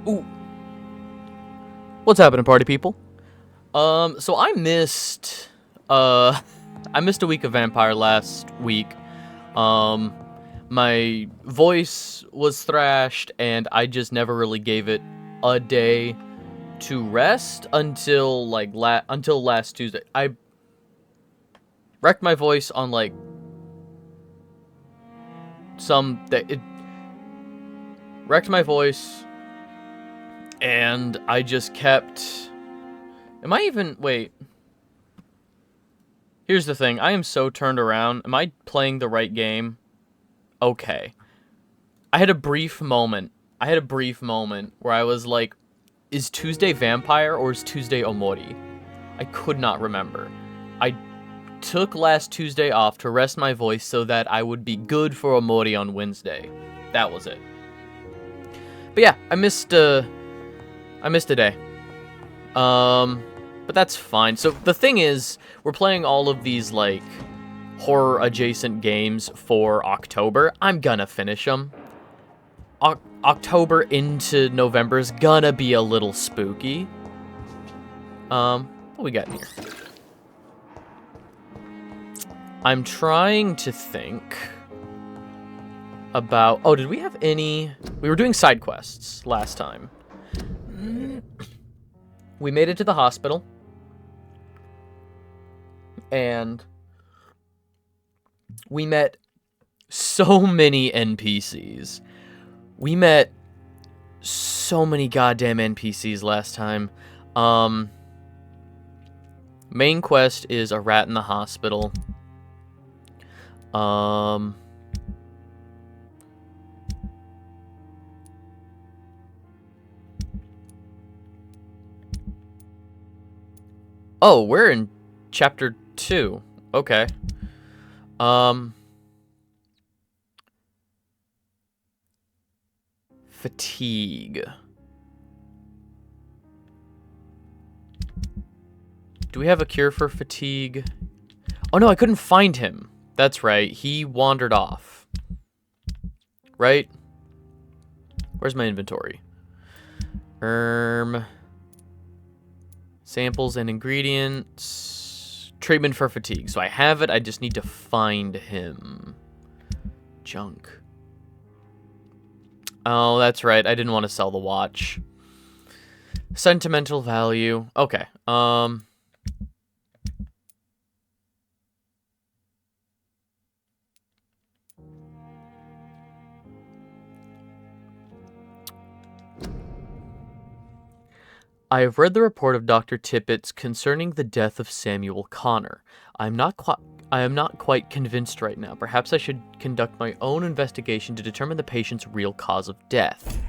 Ooh. What's happening, party people? So I missed a week of Vampyr last week. My voice was thrashed, and I just never really gave it a day to rest until until last Tuesday. I wrecked my voice on it wrecked my voice, and I just kept. Wait. Here's the thing. I am so turned around. Am I playing the right game? Okay. I had a brief moment where I was like, is Tuesday Vampyr or is Tuesday Omori? I could not remember. I took last Tuesday off to rest my voice so that I would be good for Omori on Wednesday. That was it. But yeah, I missed a day. But that's fine. So the thing is, we're playing all of these horror adjacent games for October. I'm gonna finish them. October into November is gonna be a little spooky. What we got in here? I'm trying to think about... Oh, did we have any... We were doing side quests last time. We made it to the hospital. And we met so many NPCs. We met so many goddamn NPCs last time. Main quest is a rat in the hospital. Oh, we're in chapter 2. Okay. Fatigue. Do we have a cure for fatigue? Oh no, I couldn't find him. That's right, he wandered off. Right? Where's my inventory? Samples and ingredients. Treatment for fatigue. So I have it, I just need to find him. Junk. Oh, that's right, I didn't want to sell the watch. Sentimental value. Okay, I have read the report of Dr. Tippett's concerning the death of Samuel Connor. I am not quite convinced right now. Perhaps I should conduct my own investigation to determine the patient's real cause of death.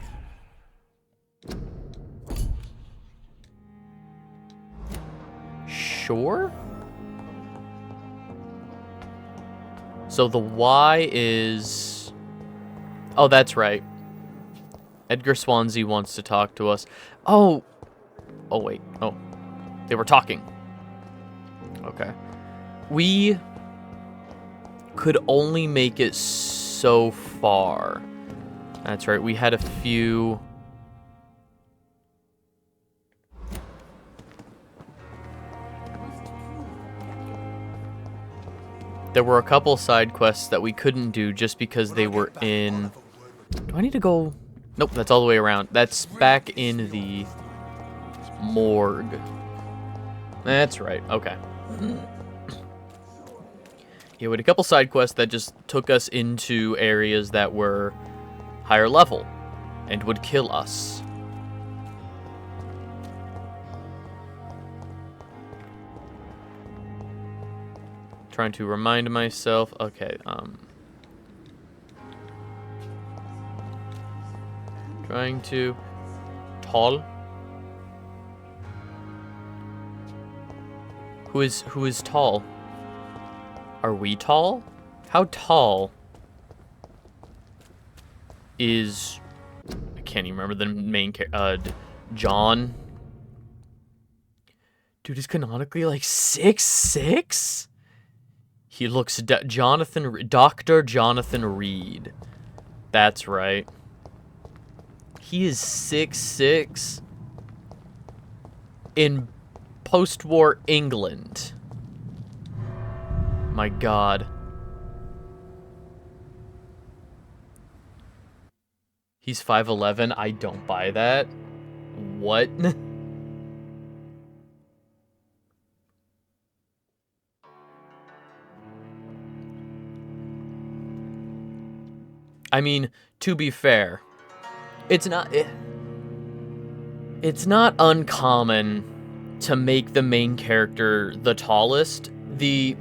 Sure? So the why is... Oh, that's right. Edgar Swansea wants to talk to us. Oh, wait. Oh, they were talking. Okay. We could only make it so far. That's right. We had a few... There were a couple side quests that we couldn't do just because they were in... Do I need to go... Nope, that's all the way around. That's back in the morgue. That's right, okay. Yeah, we had a couple side quests that just took us into areas that were higher level and would kill us. Trying to remind myself. Okay, trying to... Tall? Who is tall? Are we tall? How tall is... I can't even remember the main character. John? Dude is canonically like 6'6"? He looks... Dr. Jonathan Reed. That's right. He is 6'6" in post-war England. My God. He's 5'11". I don't buy that. What? I mean, to be fair, it's not uncommon to make the main character the tallest. The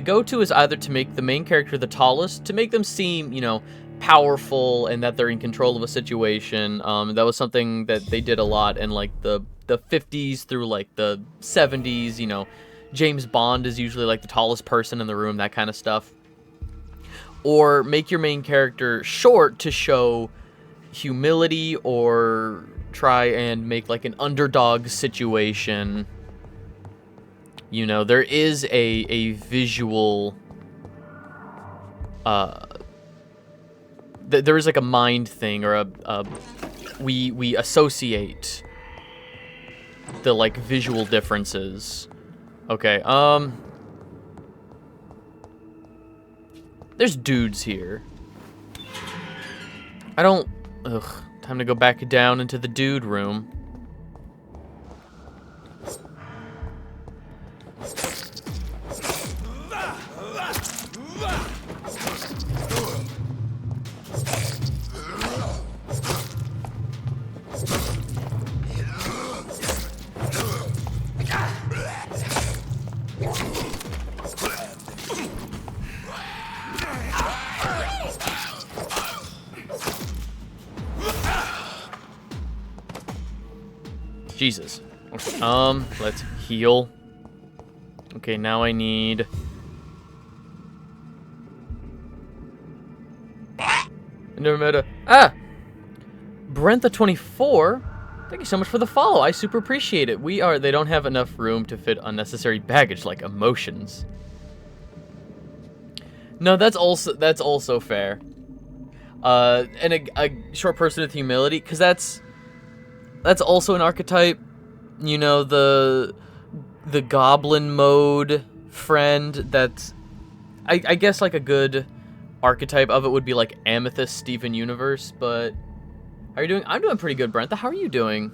go-to is either to make the main character the tallest, to make them seem, you know, powerful and that they're in control of a situation. That was something that they did a lot in, like, the 50s through, like, the 70s, you know. James Bond is usually, like, the tallest person in the room, that kind of stuff. Or make your main character short to show humility, or try and make, like, an underdog situation. You know, there is a visual, there is like a mind thing, or we associate the, like, visual differences. Okay, there's dudes here. Ugh, time to go back down into the dude room. Jesus. Okay, let's heal. Okay, now I need... I never met a... Ah! Brentha24, thank you so much for the follow. I super appreciate it. They don't have enough room to fit unnecessary baggage like emotions. No, that's also fair. And a short person with humility, because that's also an archetype. You know, the goblin mode friend. That's, I guess, like, a good archetype of it would be like Amethyst Steven Universe. But how are you doing? I'm doing pretty good, Brent. How are you doing?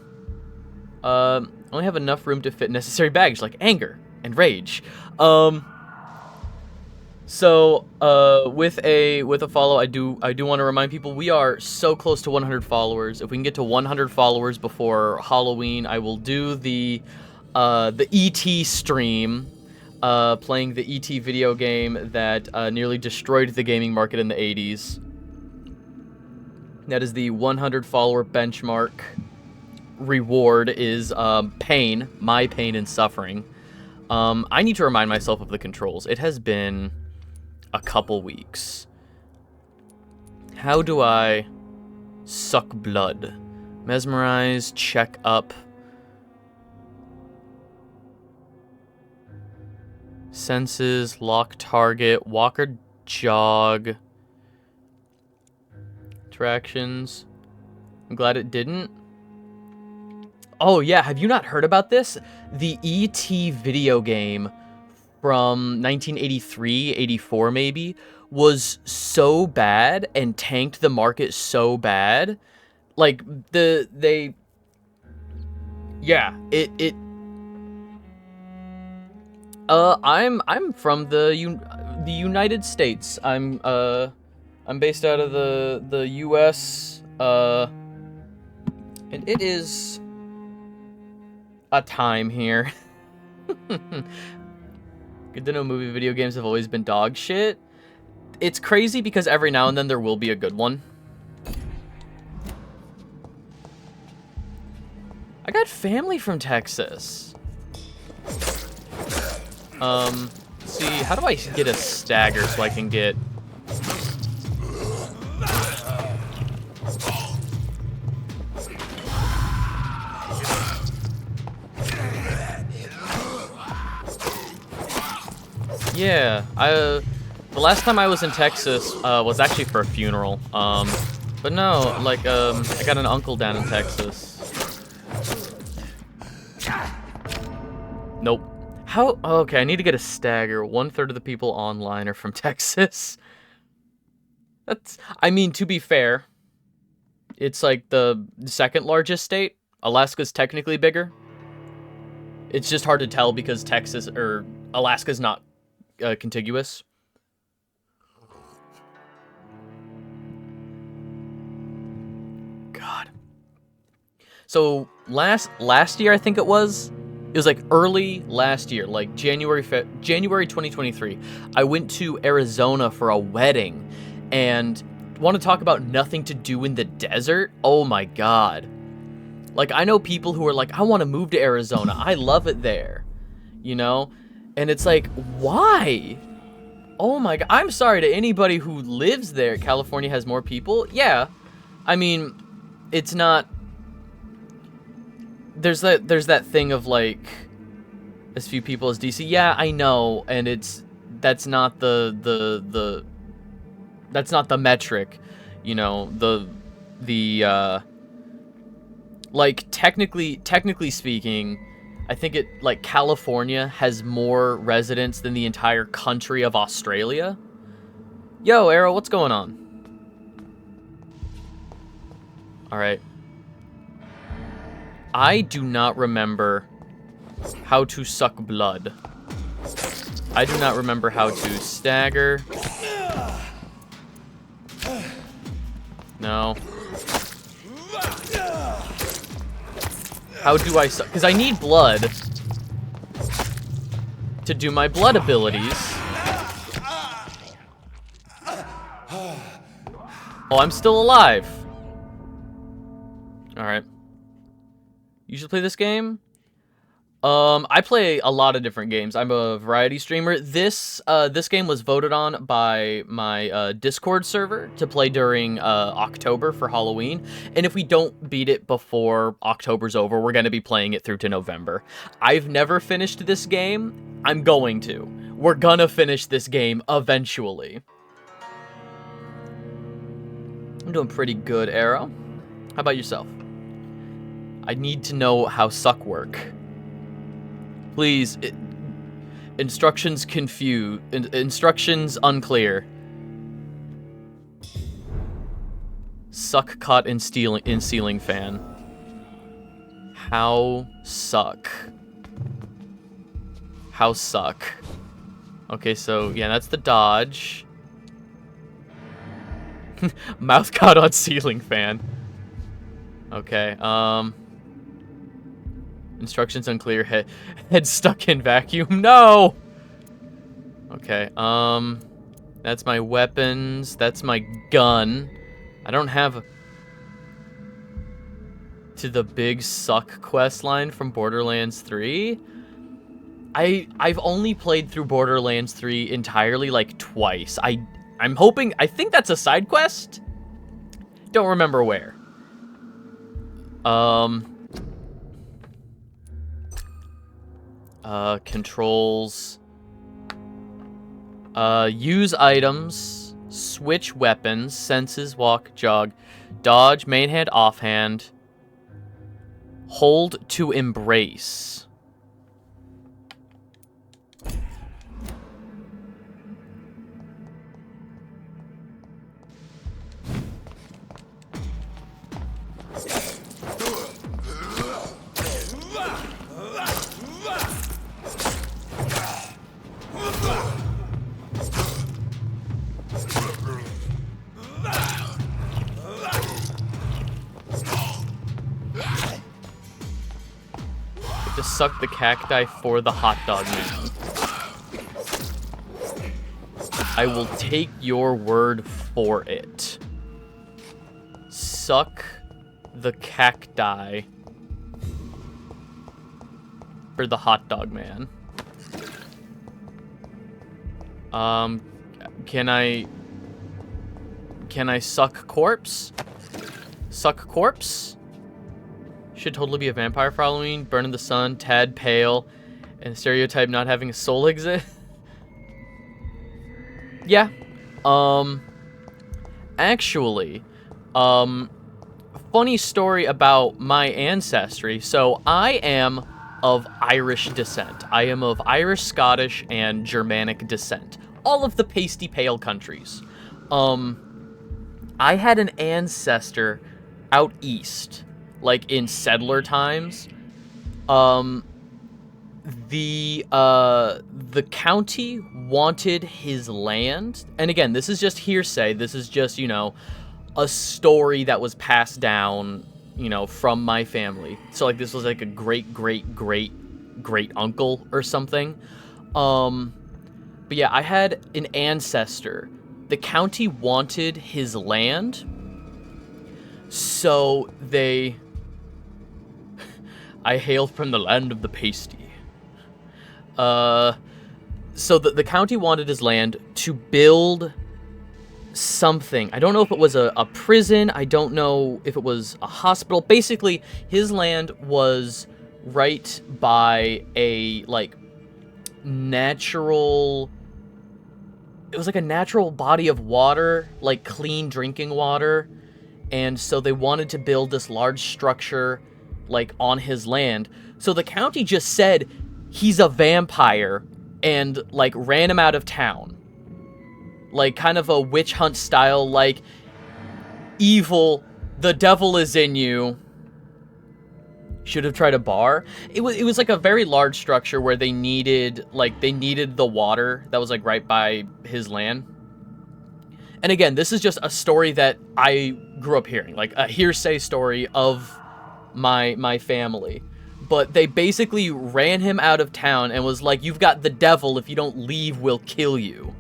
Only have enough room to fit necessary baggage like anger and rage. So, with a follow, I do want to remind people we are so close to 100 followers. If we can get to 100 followers before Halloween, I will do the ET stream, playing the ET video game that nearly destroyed the gaming market in the 80s. That is the 100 follower benchmark. Reward is pain, my pain and suffering. I need to remind myself of the controls. It has been a couple weeks. How do I suck blood? Mesmerize, check up. Senses, lock target, walker jog. Interactions. I'm glad it didn't. Oh yeah, have you not heard about this? The ET video game from 1983, 84 maybe, was so bad and tanked the market so bad. Like, I'm from the United States. I'm based out of the US, and it is a time here. Good to know video games have always been dog shit. It's crazy because every now and then there will be a good one. I got family from Texas. Let's see, how do I get a stagger so I can get... Yeah, the last time I was in Texas was actually for a funeral. But no, like, I got an uncle down in Texas. Nope. How? Okay, I need to get a stagger. 1/3 of the people online are from Texas. That's, I mean, to be fair, it's like the second largest state. Alaska's technically bigger. It's just hard to tell because Texas, or Alaska's not contiguous. God. So last year, I think it was like early last year, like January 2023. I went to Arizona for a wedding, and want to talk about nothing to do in the desert? Oh my God. Like, I know people who are like, I want to move to Arizona. I love it there, you know? And it's like, why? Oh my God. I'm sorry to anybody who lives there. California has more people. Yeah. I mean, it's not, there's that thing of like, as few people as DC. Yeah, I know. And that's not that's not the metric, you know, like, technically speaking, I think like, California has more residents than the entire country of Australia. Yo, Arrow, what's going on? Alright. I do not remember how to suck blood. I do not remember how to stagger. No. How do I suck? Because I need blood to do my blood abilities. Oh, I'm still alive. Alright. You should play this game? I play a lot of different games. I'm a variety streamer. This game was voted on by my Discord server to play during October for Halloween. And if we don't beat it before October's over, we're going to be playing it through to November. I've never finished this game. I'm going to. We're gonna finish this game eventually. I'm doing pretty good, Arrow. How about yourself? I need to know how suck work. Please, instructions confused. Instructions unclear. Suck caught in ceiling fan. How suck. How suck. Okay, so yeah, that's the dodge. Mouth caught on ceiling fan. Okay, instructions unclear. Head stuck in vacuum. No! Okay, that's my weapons. That's my gun. I don't have to the big suck quest line from Borderlands 3. I've only played through Borderlands 3 entirely like twice. I'm hoping, I think that's a side quest. Don't remember where. Controls. Use items, switch weapons, senses, walk, jog, dodge, main hand, offhand, hold to embrace. To suck the cacti for the hot dog man. I will take your word for it. Suck the cacti for the hot dog man. Can I suck corpse? Suck corpse? Should totally be a vampire for Halloween. Burn in the sun, tad pale, and stereotype not having a soul exist. Yeah. Actually, Funny story about my ancestry. So I am of Irish descent. I am of Irish, Scottish, and Germanic descent. All of the pasty pale countries. I had an ancestor out east, like in settler times. Um, the county wanted his land, and again, this is just hearsay. This is just, you know, a story that was passed down, you know, from my family. So like this was like a great great great great uncle or something. But yeah, I had an ancestor. The county wanted his land, so they I hail from the land of the pasty. So the county wanted his land to build something. I don't know if it was a prison. I don't know if it was a hospital. Basically, his land was right by a, like, natural... It was like a natural body of water, like clean drinking water. And so they wanted to build this large structure, like, on his land. So the county just said he's a vampire and, like, ran him out of town. Like, kind of a witch hunt style, like, evil, the devil is in you. Should have tried a bar. It was like a very large structure where they needed the water that was, like, right by his land. And again, this is just a story that I grew up hearing, like a hearsay story of my family. But they basically ran him out of town and was like, "You've got the devil. If you don't leave, we'll kill you."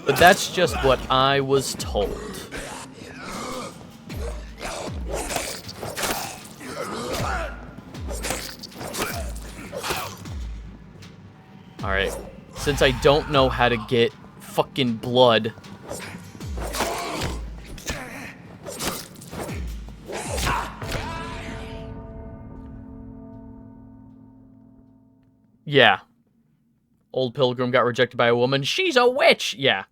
But that's just what I was told. Alright. Since I don't know how to get fucking blood... Yeah. Old pilgrim got rejected by a woman. She's a witch! Yeah.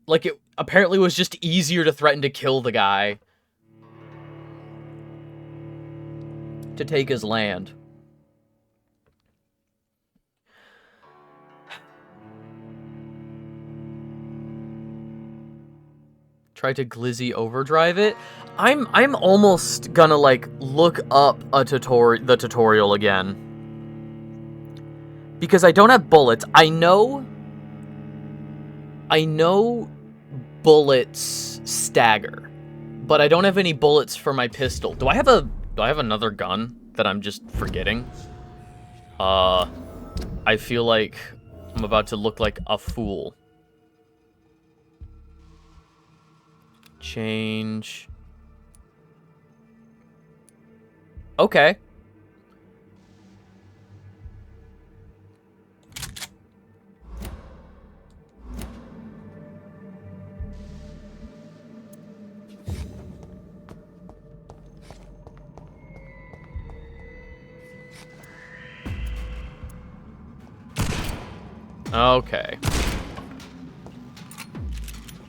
Like, it apparently was just easier to threaten to kill the guy to take his land. Try to glizzy overdrive it. I'm almost gonna, like, look up the tutorial again. Because I don't have bullets. I know bullets stagger, but I don't have any bullets for my pistol. Do I have another gun that I'm just forgetting? I feel like I'm about to look like a fool. Change. Okay. Okay.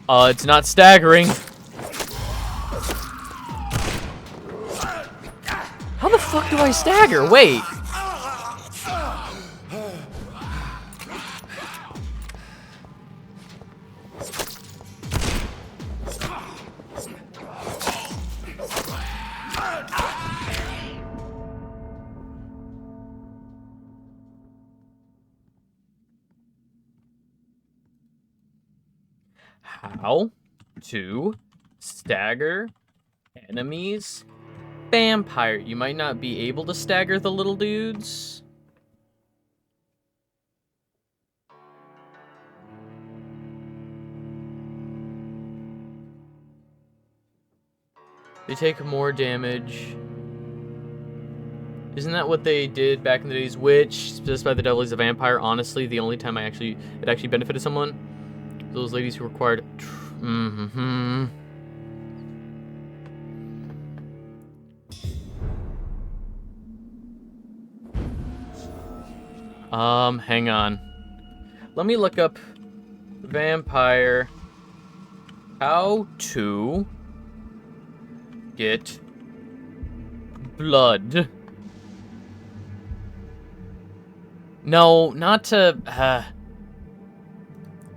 It's not staggering. How the fuck do I stagger? Wait. How to stagger enemies? Vampire. You might not be able to stagger the little dudes. They take more damage. Isn't that what they did back in the days? Which, just by the devil, is a vampire. Honestly, the only time it actually benefited someone. Those ladies who required... Hang on. Let me look up Vampyr. How to get blood. No, not to.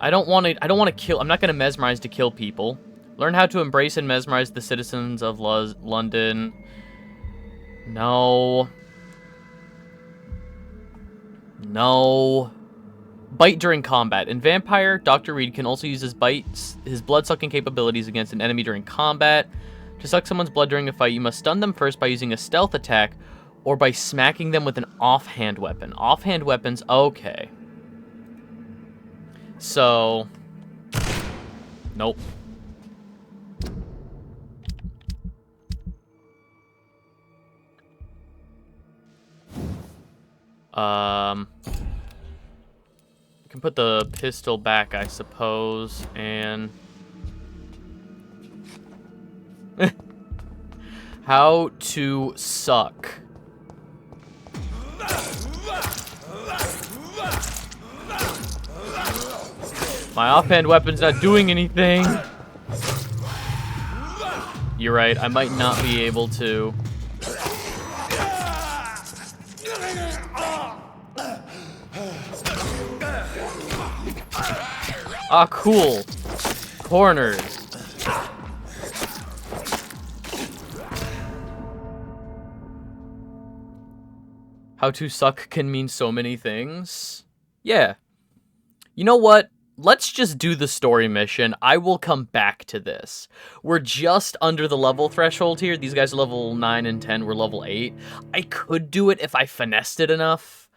I don't want to kill. I'm not gonna mesmerize to kill people. Learn how to embrace and mesmerize the citizens of London. No. No. Bite during combat. In Vampyr, Dr. Reed can also use his blood-sucking capabilities against an enemy during combat. To suck someone's blood during a fight, you must stun them first by using a stealth attack or by smacking them with an offhand weapon. Offhand weapons, okay. So, nope. I can put the pistol back, I suppose, and... How to suck. My offhand weapon's not doing anything. You're right, I might not be able to. Ah, cool. Corners. How to suck can mean so many things. Yeah. You know what? Let's just do the story mission. I will come back to this. We're just under the level threshold here. These guys are level 9 and 10. We're level 8. I could do it if I finessed it enough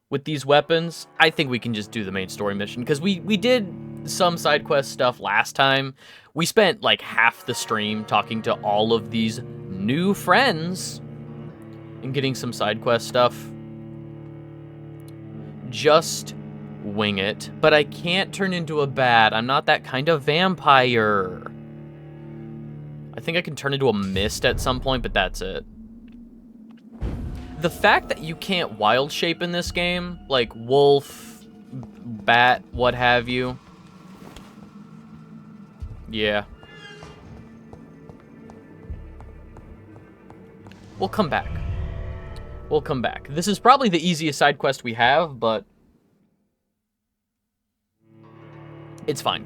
with these weapons. I think we can just do the main story mission, because we did some side quest stuff last time. We spent like half the stream talking to all of these new friends and getting some side quest stuff. Just wing it. But I can't turn into a bat. I'm not that kind of vampire. I think I can turn into a mist at some point, but that's it. The fact that you can't wild shape in this game, like wolf, bat, what have you. Yeah. We'll come back. We'll come back. This is probably the easiest side quest we have, but it's fine.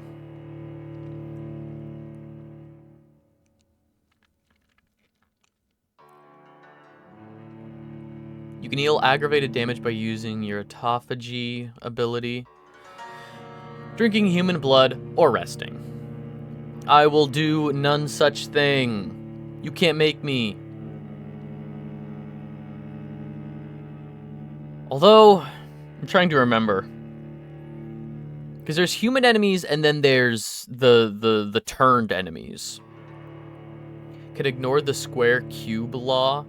You can heal aggravated damage by using your autophagy ability, drinking human blood, or resting. I will do none such thing. You can't make me. Although, I'm trying to remember. Because there's human enemies, and then there's the turned enemies. Can ignore the square cube law.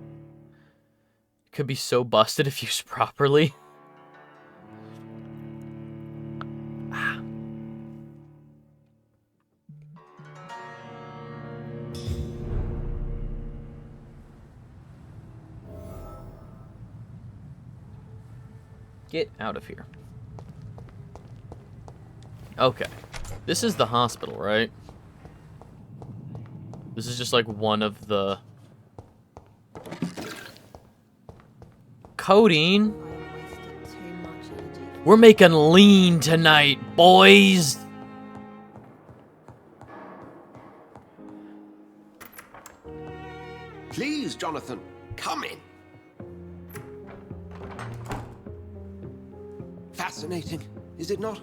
Could be so busted if used properly. Get out of here. Okay. This is the hospital, right? This is just like one of the... Codeine? We're making lean tonight, boys! Please, Jonathan, come in. Fascinating, is it not?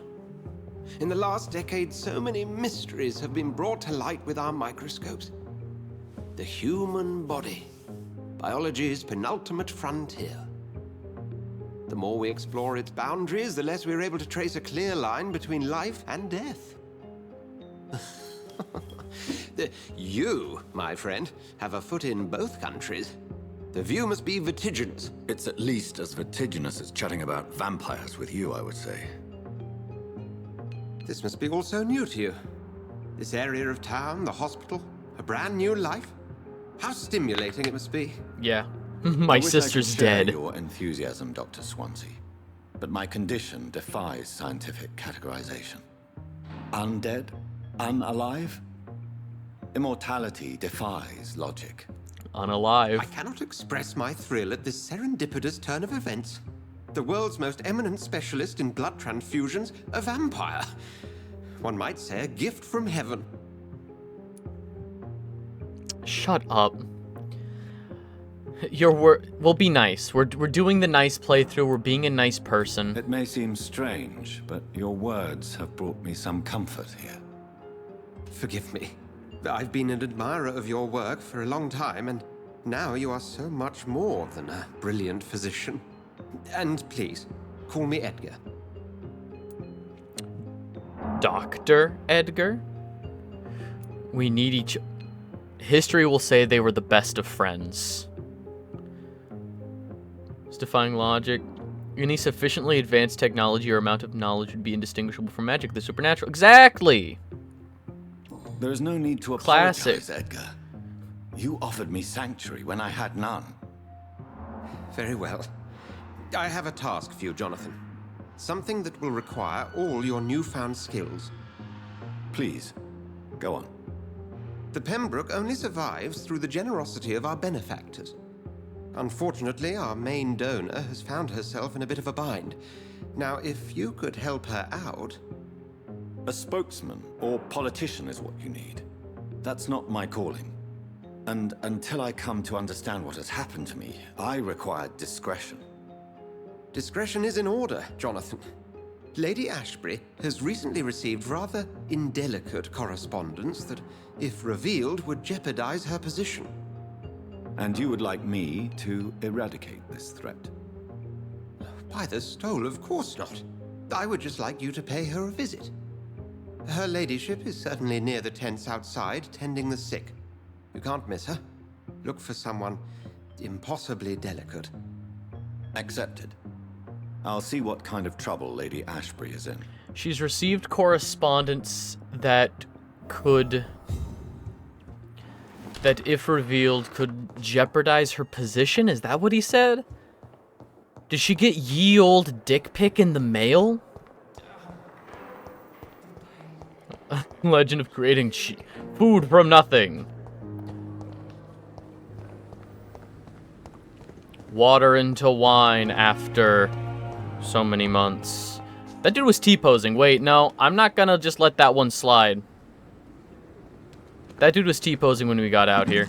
In the last decade, so many mysteries have been brought to light with our microscopes. The human body, biology's penultimate frontier. The more we explore its boundaries, the less we're able to trace a clear line between life and death. You, my friend, have a foot in both countries. The view must be vertiginous. It's at least as vertiginous as chatting about vampires with you, I would say. This must be all so new to you. This area of town, the hospital, a brand new life. How stimulating it must be. Yeah. My sister's I could share dead. your enthusiasm, Dr. Swansea. but my condition defies scientific categorization. Undead? Unalive? Immortality defies logic. Unalive. I cannot express my thrill at this serendipitous turn of events. The world's most eminent specialist in blood transfusions, a vampire. One might say a gift from heaven. Shut up. We'll be nice. We're doing the nice playthrough. We're being a nice person. It may seem strange, but your words have brought me some comfort here. Forgive me. I've been an admirer of your work for a long time, and now you are so much more than a brilliant physician. And please, call me Edgar. Dr. Edgar? We need each... History will say they were the best of friends. It's defying logic. Any sufficiently advanced technology or amount of knowledge would be indistinguishable from magic, the supernatural. Exactly! There is no need to Classic. apologize, Edgar. You offered me sanctuary when I had none. Very well. I have a task for you, Jonathan. Something that will require all your newfound skills. Please, go on. The Pembroke only survives through the generosity of our benefactors. Unfortunately, our main donor has found herself in a bit of a bind. Now, if you could help her out... A spokesman or politician is what you need. That's not my calling. And until I come to understand what has happened to me, I require discretion. Discretion is in order, Jonathan. Lady Ashbury has recently received rather indelicate correspondence that, if revealed, would jeopardize her position. And you would like me to eradicate this threat? By the stole, of course not. I would just like you to pay her a visit. Her ladyship is certainly near the tents outside, tending the sick. You can't miss her. Look for someone impossibly delicate. Accepted. I'll see what kind of trouble Lady Ashbury is in. She's received correspondence that could... that, if revealed, could jeopardize her position? Is that what he said? Did she get ye old dick pic in the mail? Legend of creating food from nothing. Water into wine after so many months. That dude was T-posing. Wait, no, I'm not gonna just let that one slide. That dude was T-posing when we got out here.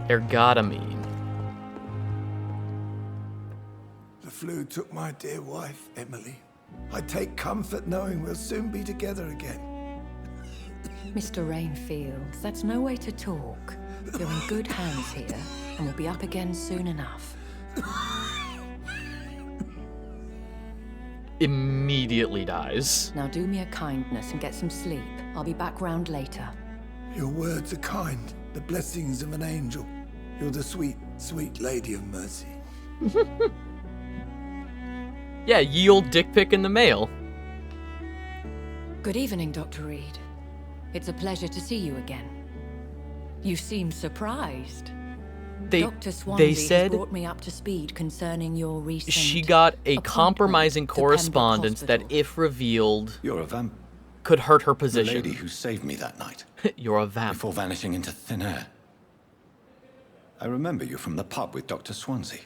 Ergotamine. The flu took my dear wife, Emily. I take comfort knowing we'll soon be together again. Mr. Rainfield, that's no way to talk. You're in good hands here, and we'll be up again soon enough. Immediately dies. Now do me a kindness and get some sleep. I'll be back round later. Your words are kind, the blessings of an angel. You're the sweet, sweet lady of mercy. Yeah, ye old dick pic in the mail. Good evening, Dr. Reed. It's a pleasure to see you again. You seem surprised. Dr. Swansea said has brought me up to speed concerning your recent she got a compromising appointment to Pembroke correspondence that, Hospital. if revealed, You're a vamp. could hurt her The position. lady who saved me that night, You're a vamp. before vanishing into thin air. I remember you from the pub with Dr. Swansea.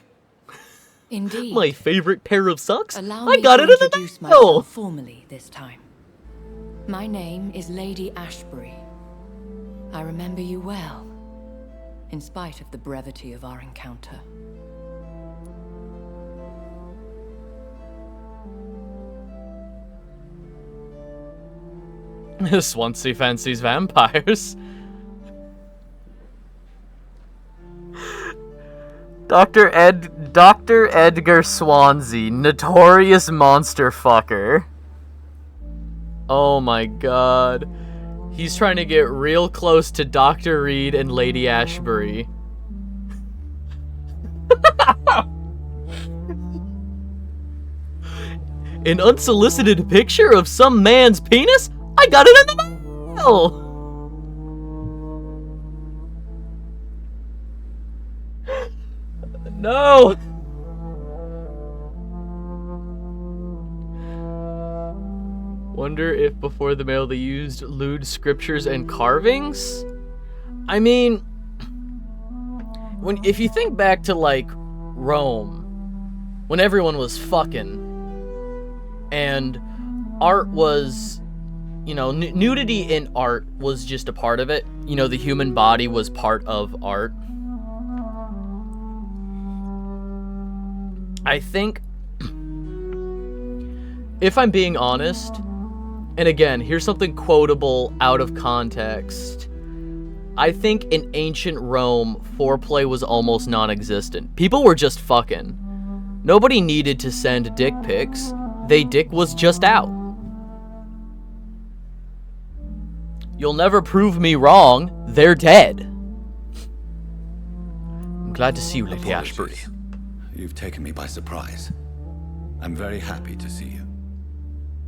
Indeed. My favorite pair of socks? Allow I me got to it in the introduce mail! myself formally this time. My name is Lady Ashbury. I remember you well, in spite of the brevity of our encounter. Swansea fancies vampires. Dr. Edgar Swansea, notorious monster fucker. Oh my god. He's trying to get real close to Dr. Reed and Lady Ashbury. An unsolicited picture of some man's penis? I got it in the mail! No! Wonder if before the mail they used lewd scriptures and carvings? I mean, if you think back to, like, Rome, when everyone was fucking, and art was, you know, nudity in art was just a part of it. You know, the human body was part of art. I think, if I'm being honest, and again, here's something quotable out of context, I think in ancient Rome, foreplay was almost non-existent. People were just fucking. Nobody needed to send dick pics. They dick was just out. You'll never prove me wrong. They're dead. I'm glad to see you, Lady Ashbury. Apologies. You've taken me by surprise. I'm very happy to see you.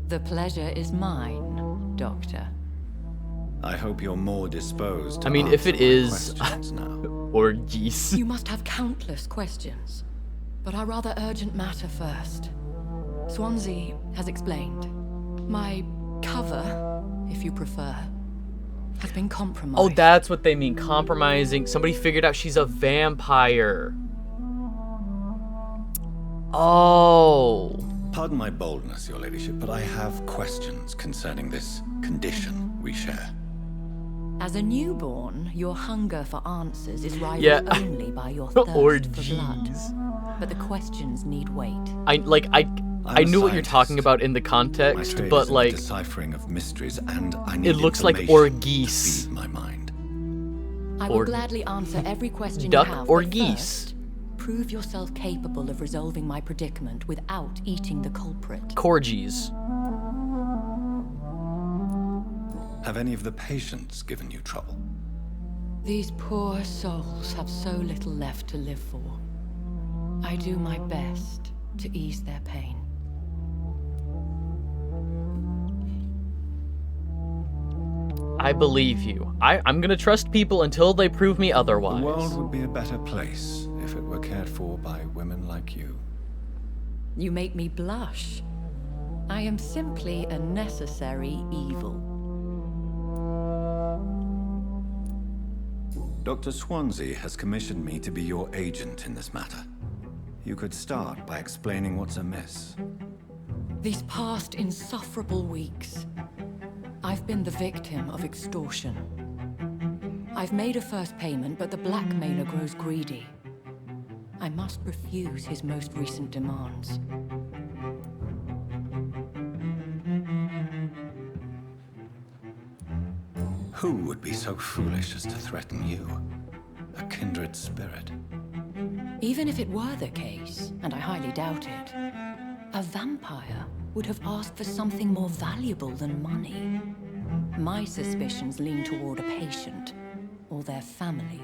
The pleasure is mine, Doctor. I hope you're more disposed to I mean, if it answer my is questions now. orgies. You must have countless questions, but our rather urgent matter first. Swansea has explained. My cover, if you prefer, has been compromised. Oh, that's what they mean, compromising. Somebody figured out she's a vampire. Oh. Pardon my boldness, your ladyship, but I have questions concerning this condition we share. As a newborn, your hunger for answers is rivaled Yeah. only by your thirst for blood. Orgies. But the questions need wait. I I'm a knew what you're talking scientist. about in the My context, trade but is in the like, deciphering of mysteries, and I need it looks like information orgeese. to feed my mind. I will Or- gladly answer every question duck you have. or but geese? first, prove yourself capable of resolving my predicament without eating the culprit. corgis. Have any of the patients given you trouble? These poor souls have so little left to live for. I do my best to ease their pain. I believe you. I'm gonna trust people until they prove me otherwise. The world would be a better place if it were cared for by women like you. You make me blush. I am simply a necessary evil. Dr. Swansea has commissioned me to be your agent in this matter. You could start by explaining what's amiss. These past insufferable weeks, I've been the victim of extortion. I've made a first payment, but the blackmailer grows greedy. I must refuse his most recent demands. Who would be so foolish as to threaten you? A kindred spirit. Even if it were the case, and I highly doubt it, a vampire would have asked for something more valuable than money. My suspicions lean toward a patient or their family.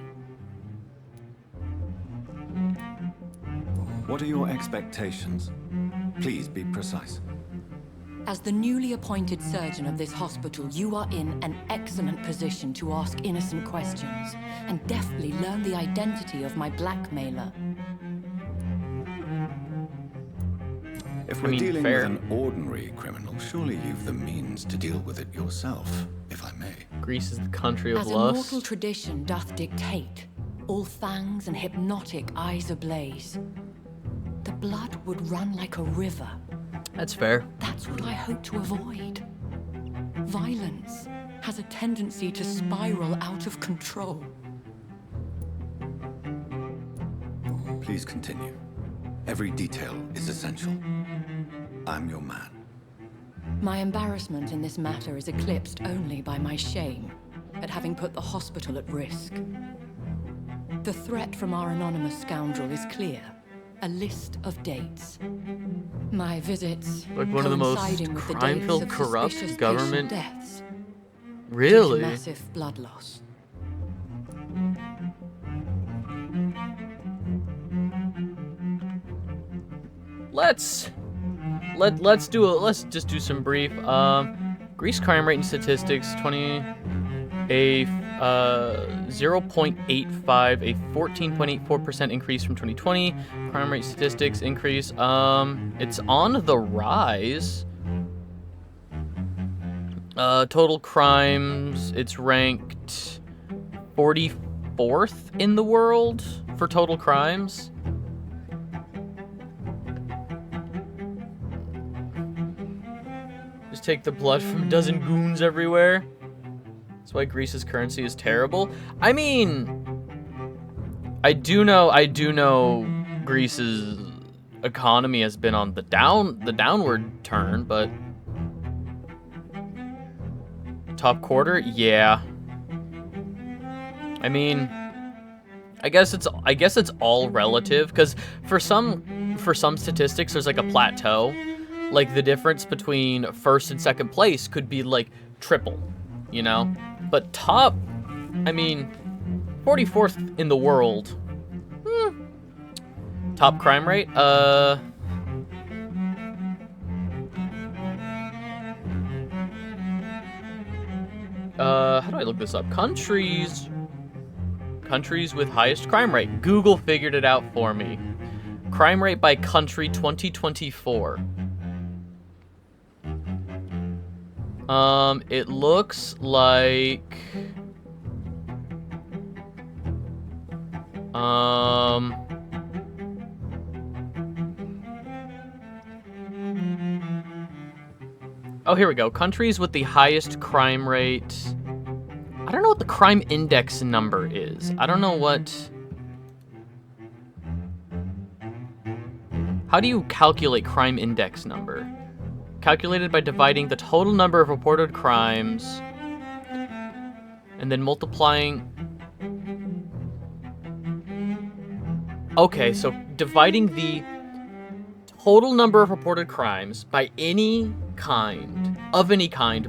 What are your expectations? Please be precise. As the newly appointed surgeon of this hospital, you are in an excellent position to ask innocent questions and deftly learn the identity of my blackmailer. If we're mean, dealing fair. with an ordinary criminal, surely you've the means to deal with it yourself, if I may. Greece is the country of As lust. immortal tradition doth dictate, all fangs and hypnotic eyes ablaze, the blood would run like a river. That's fair. That's what I hope to avoid. Violence has a tendency to spiral out of control. Please continue. Every detail is essential. I'm your man. My embarrassment in this matter is eclipsed only by my shame at having put the hospital at risk. The threat from our anonymous scoundrel is clear. A list of dates. My visits Like one of the most coinciding with the crime-filled, dates of corrupt suspicious government- patient deaths due to Really? massive blood loss. Let's just do some brief. Greece crime rate and statistics: 0.85, a 14.84% increase from 2020. Crime rate statistics increase. It's on the rise. Total crimes, it's ranked 44th in the world for total crimes. Just take the blood from a dozen goons everywhere. That's why Greece's currency is terrible. I mean, I do know Greece's economy has been on the downward turn, but top quarter, yeah. I mean, I guess it's all relative, because for some statistics there's like a plateau. Like the difference between first and second place could be like triple, you know? But top, I mean, 44th in the world. Top crime rate? How do I look this up? Countries with highest crime rate. Google figured it out for me. Crime rate by country 2024. It looks like... Oh, here we go. Countries with the highest crime rate. I don't know what the crime index number is. I don't know what... How do you calculate crime index number? Calculated by dividing the total number of reported crimes and then multiplying... Okay, so dividing the total number of reported crimes by any kind,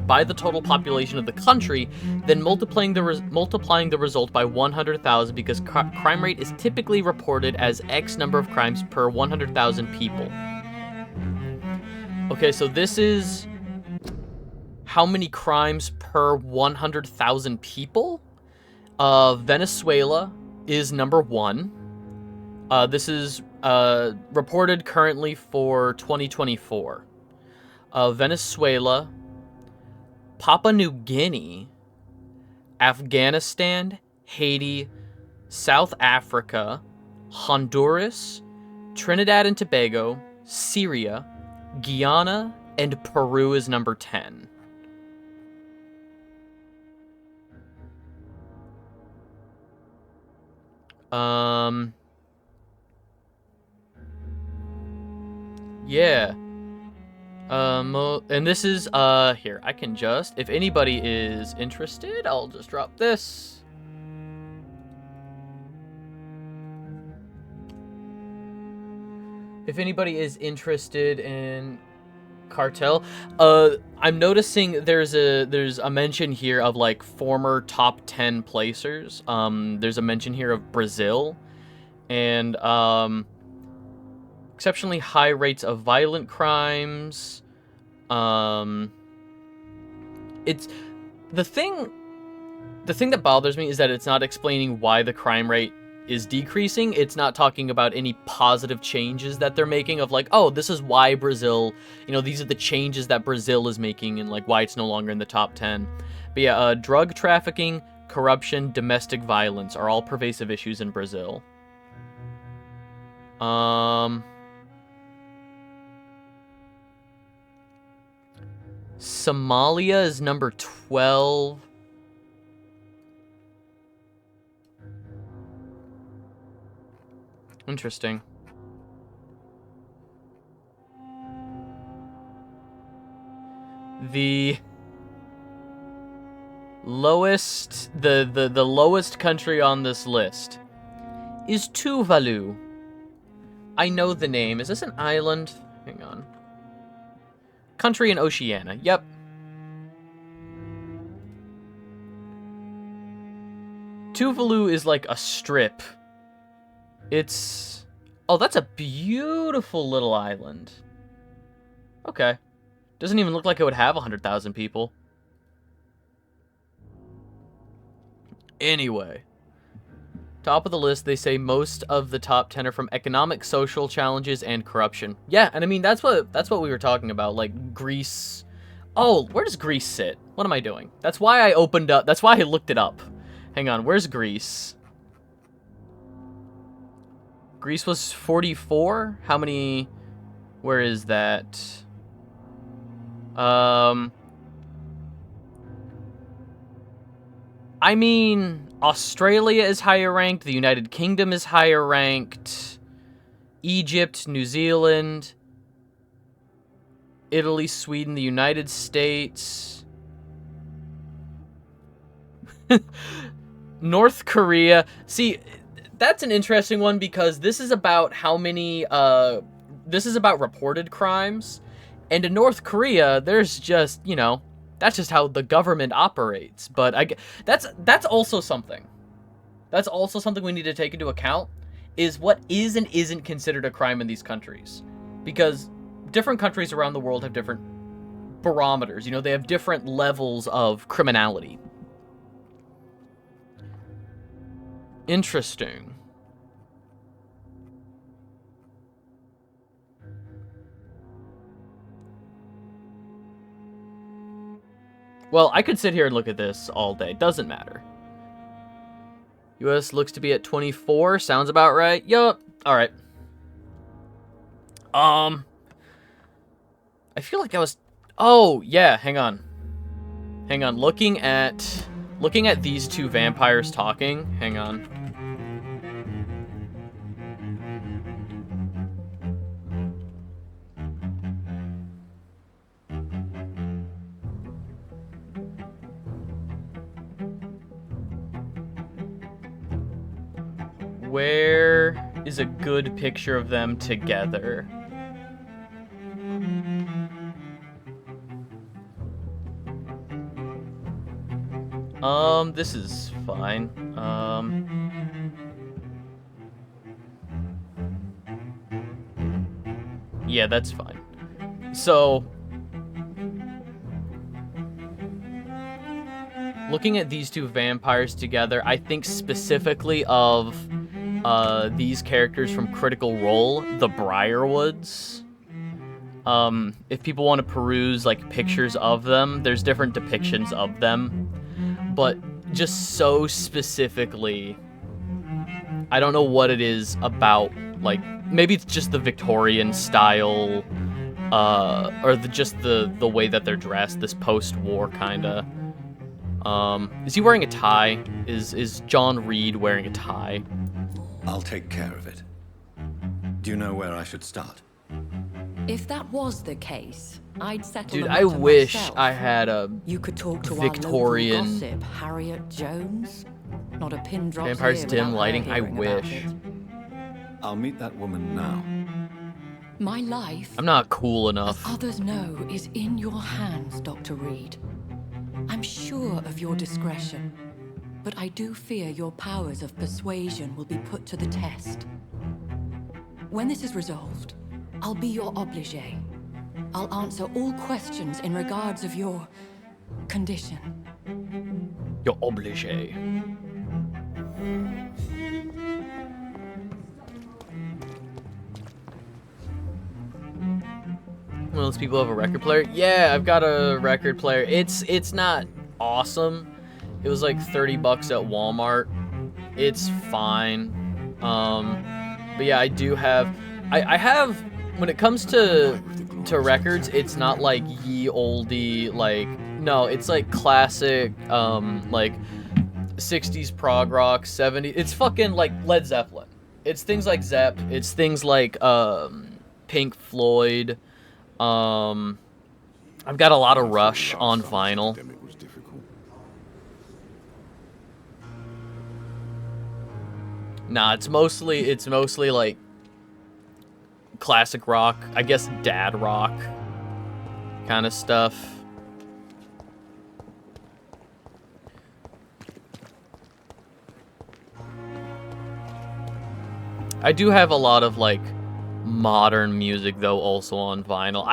by the total population of the country, then multiplying the result by 100,000, because crime rate is typically reported as X number of crimes per 100,000 people. Okay, so this is how many crimes per 100,000 people. Venezuela is number 1. This is reported currently for 2024. Venezuela, Papua New Guinea, Afghanistan, Haiti, South Africa, Honduras, Trinidad and Tobago, Syria, Guyana, and Peru is number 10. Yeah. And this is, here, I can just, if anybody is interested, I'll just drop this. If anybody is interested in cartel, I'm noticing there's a mention here of like former top 10 placers. There's a mention here of Brazil, and exceptionally high rates of violent crimes. It's the thing that bothers me is that it's not explaining why the crime rate is decreasing. It's not talking about any positive changes that they're making of like, oh, this is why Brazil, you know, these are the changes that Brazil is making and like why it's no longer in the top 10. But yeah, drug trafficking, corruption, domestic violence are all pervasive issues in Brazil. Somalia is number 12. Interesting. The lowest, the lowest country on this list is Tuvalu. I know the name. Is this an island? Hang on. Country in Oceania. Yep. Tuvalu is like a strip. It's... Oh, that's a beautiful little island. Okay. Doesn't even look like it would have 100,000 people. Anyway. Top of the list, they say most of the top 10 are from economic, social challenges, and corruption. Yeah, and I mean, that's what we were talking about. Like, Greece, Oh, where does Greece sit? What am I doing? That's why I opened up. That's why I looked it up. Hang on. Where's Greece? Greece was 44? How many... Where is that? I mean, Australia is higher ranked. The United Kingdom is higher ranked. Egypt, New Zealand, Italy, Sweden, the United States. North Korea. See, that's an interesting one because this is about how many, this is about reported crimes. And in North Korea, there's just, you know, that's just how the government operates. But that's also something. That's also something we need to take into account, is what is and isn't considered a crime in these countries. Because different countries around the world have different barometers. You know, they have different levels of criminality. Interesting. Well, I could sit here and look at this all day. Doesn't matter. US looks to be at 24. Sounds about right. Yup. Alright. I feel like I was... Oh, yeah. Hang on. Hang on. Looking at these two vampires talking. Hang on. Where is a good picture of them together? This is fine. Yeah, that's fine. So, looking at these two vampires together, I think specifically of these characters from Critical Role, the Briarwoods. If people want to peruse like pictures of them, there's different depictions of them, but just so specifically, I don't know what it is about. Like maybe it's just the Victorian style, or just the way that they're dressed, this post-war kind of. Is he wearing a tie? Is John Reed wearing a tie? I'll take care of it. Do you know where I should start? If that was the case, I'd settle Dude, the I matter wish myself. I had a You could talk to Victorian our local gossip, Harriet Jones. Not a pin drops Vampire's here dim without her lighting. I hearing about wish. it. I'll meet that woman now. My life, I'm not cool as enough. others know, is in your hands, Dr. Reed. I'm sure of your discretion, but I do fear your powers of persuasion will be put to the test. When this is resolved, I'll be your obligé. I'll answer all questions in regards of your condition. You're obligé. Well, those people have a record player. Yeah, I've got a record player. It's not awesome. It was like $30 at Walmart. It's fine. But yeah, I do have. I have. When it comes to records, it's not like ye oldie, like, no, it's like classic, like 60s prog rock, 70s. It's fucking like Led Zeppelin. It's things like Zepp. It's things like Pink Floyd. I've got a lot of Rush on vinyl. Nah, it's mostly like classic rock, I guess dad rock kind of stuff. I do have a lot of like modern music though also on vinyl.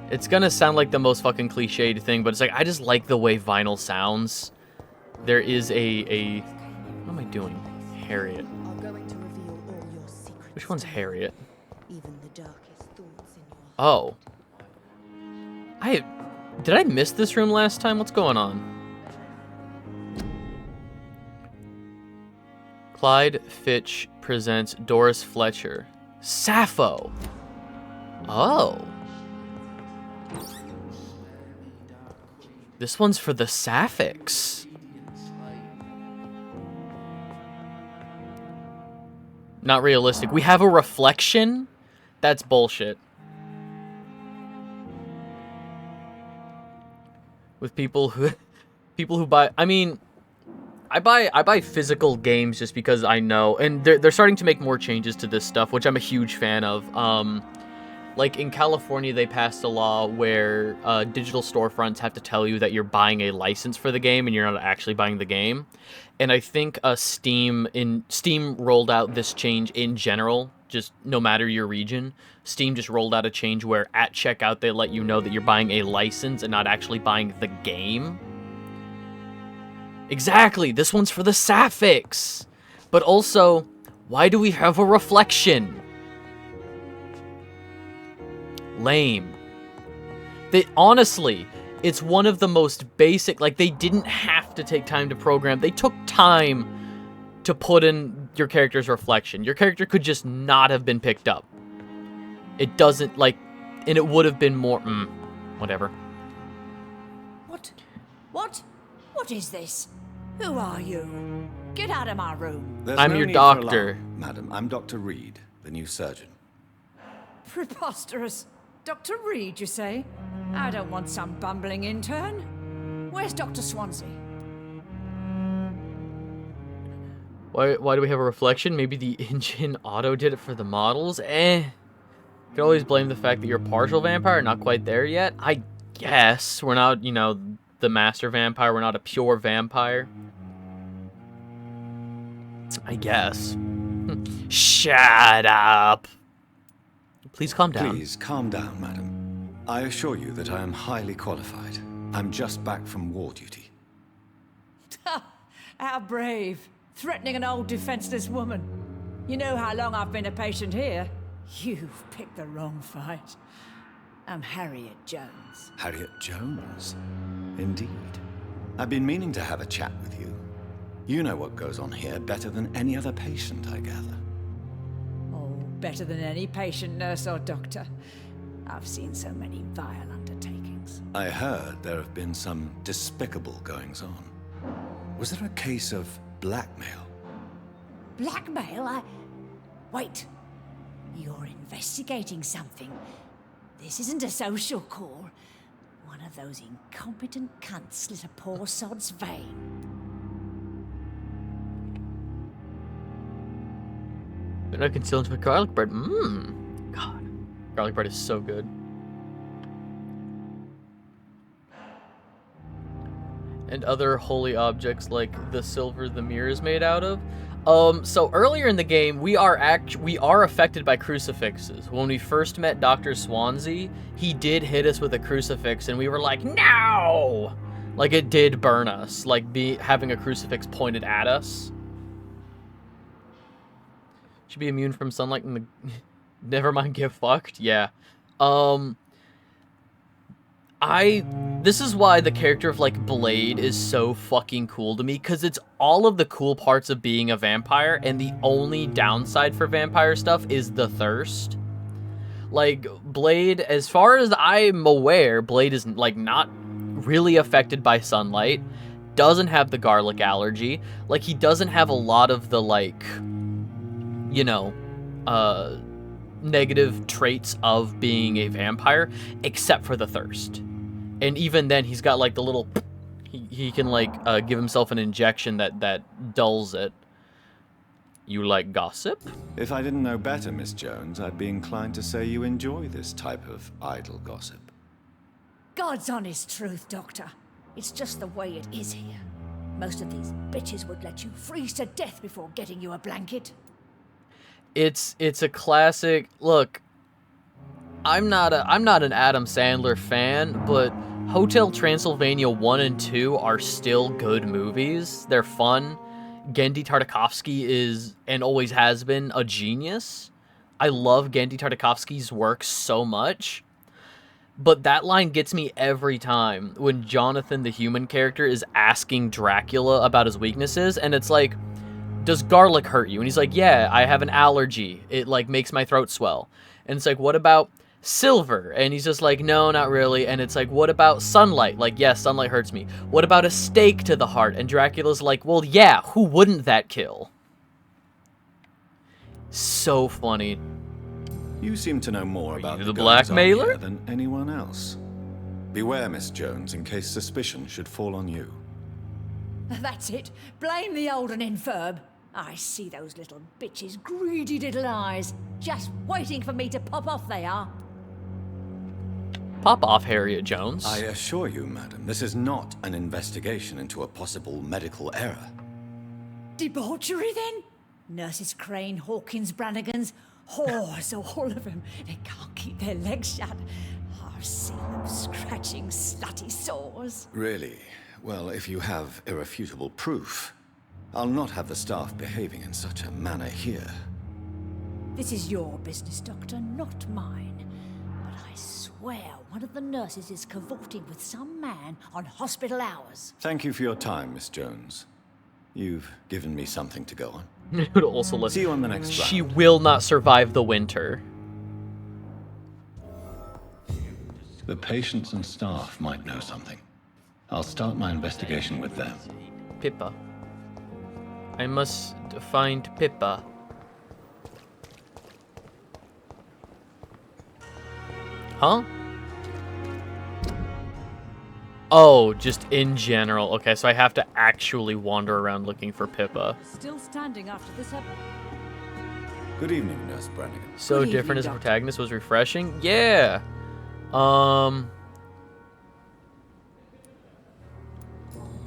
It's gonna sound like the most fucking cliched thing, but it's like I just like the way vinyl sounds. There is a what am I doing? Harriet. Which one's Harriet? Even the darkest thoughts in your Oh. Did I miss this room last time? What's going on? Clyde Fitch presents Doris Fletcher. Sappho! Oh. This one's for the Sapphics. Not realistic. We have a reflection? That's bullshit. With people who buy, I mean, I buy physical games just because I know, and they're starting to make more changes to this stuff, which I'm a huge fan of. Like in California, they passed a law where digital storefronts have to tell you that you're buying a license for the game and you're not actually buying the game. And I think Steam rolled out this change in general, just no matter your region. Steam just rolled out a change where at checkout they let you know that you're buying a license and not actually buying the game. Exactly, this one's for the Sapphics. But also, why do we have a reflection? Lame. Honestly, it's one of the most basic, like, they didn't have to take time to program. They took time to put in your character's reflection. Your character could just not have been picked up. It doesn't, like, and it would have been more, whatever. What is this? Who are you? Get out of my room. There's I'm no your need for doctor. alarm, madam. I'm Dr. Reed, the new surgeon. Preposterous. Dr. Reed, you say? I don't want some bumbling intern. Where's Dr. Swansea? Why do we have a reflection? Maybe the engine auto did it for the models? You can always blame the fact that you're a partial vampire, not quite there yet. I guess. We're not, you know, the master vampire. We're not a pure vampire. I guess. Shut up. Please calm down. Please, calm down, madam. I assure you that I am highly qualified. I'm just back from war duty. How brave. Threatening an old defenseless woman. You know how long I've been a patient here? You've picked the wrong fight. I'm Harriet Jones. Harriet Jones? Indeed. I've been meaning to have a chat with you. You know what goes on here better than any other patient, I gather. Oh, better than any patient, nurse, or doctor. I've seen so many vile undertakings. I heard there have been some despicable goings-on. Was there a case of blackmail? Blackmail? Wait. You're investigating something. This isn't a social call. One of those incompetent cunts slit a poor sod's vein. They're not concealed into garlic bread. God. Garlic bread is so good. And other holy objects like the silver the mirror is made out of. So earlier in the game, we are affected by crucifixes. When we first met Dr. Swansea, he did hit us with a crucifix, and we were like, no! Like, it did burn us, like having a crucifix pointed at us. Should be immune from sunlight and never mind, get fucked. Yeah. This is why the character of, like, Blade is so fucking cool to me, because it's all of the cool parts of being a vampire, and the only downside for vampire stuff is the thirst. Like, Blade, as far as I'm aware, Blade is, like, not really affected by sunlight, doesn't have the garlic allergy, like, he doesn't have a lot of the, like, you know, negative traits of being a vampire, except for the thirst. And even then, he's got, like, the little... He can, like, give himself an injection that dulls it. You like gossip? If I didn't know better, Miss Jones, I'd be inclined to say you enjoy this type of idle gossip. God's honest truth, Doctor. It's just the way it is here. Most of these bitches would let you freeze to death before getting you a blanket. It's a classic... Look, I'm not an Adam Sandler fan, but Hotel Transylvania 1 and 2 are still good movies. They're fun. Genndy Tartakovsky is, and always has been, a genius. I love Genndy Tartakovsky's work so much. But that line gets me every time when Jonathan, the human character, is asking Dracula about his weaknesses, and it's like, does garlic hurt you? And he's like, yeah, I have an allergy. It, like, makes my throat swell. And it's like, what about silver? And he's just like, no, not really. And it's like, what about sunlight? Like, yes, sunlight hurts me. What about a stake to the heart? And Dracula's like, well, yeah, who wouldn't that kill? So funny. You seem to know more about the the blackmailer? blackmailer than anyone else. Beware, Miss Jones, in case suspicion should fall on you. That's it. Blame the old and infirm. I see those little bitches' greedy little eyes. Just waiting for me to pop off they are. Pop off, Harriet Jones. I assure you, madam, this is not an investigation into a possible medical error. Debauchery, then? Nurses Crane, Hawkins, Brannigans, whores, all of them. They can't keep their legs shut. I've seen them scratching slutty sores. Really? Well, if you have irrefutable proof, I'll not have the staff behaving in such a manner here. This is your business, Doctor, not mine. But I swear one of the nurses is cavorting with some man on hospital hours. Thank you for your time, Miss Jones. You've given me something to go on. But also, listen, See you on the next round. she will not survive the winter. The patients and staff might know something. I'll start my investigation with them. Pippa. I must find Pippa. Huh? Oh, just in general. Okay, so I have to actually wander around looking for Pippa. Still standing after this episode. Good evening, Nurse Brannigan. So Good different evening, as a Doctor. protagonist was refreshing? Yeah.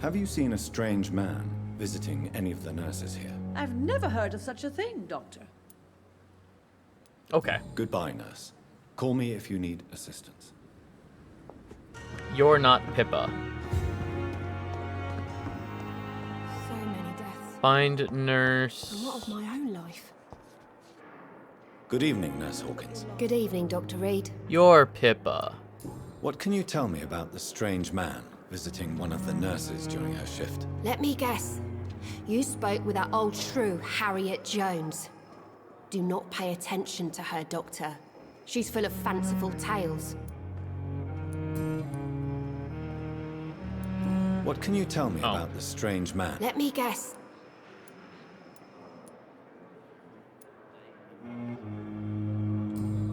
Have you seen a strange man visiting any of the nurses here? I've never heard of such a thing, Doctor. Okay. Goodbye, nurse. Call me if you need assistance. You're not Pippa. So many deaths. Find nurse. A lot of my own life. Good evening, Nurse Hawkins. Good evening, Dr. Reed. You're Pippa. What can you tell me about the strange man visiting one of the nurses during her shift? Let me guess. You spoke with that old shrew, Harriet Jones. Do not pay attention to her, Doctor. She's full of fanciful tales. What can you tell me about the strange man? Let me guess.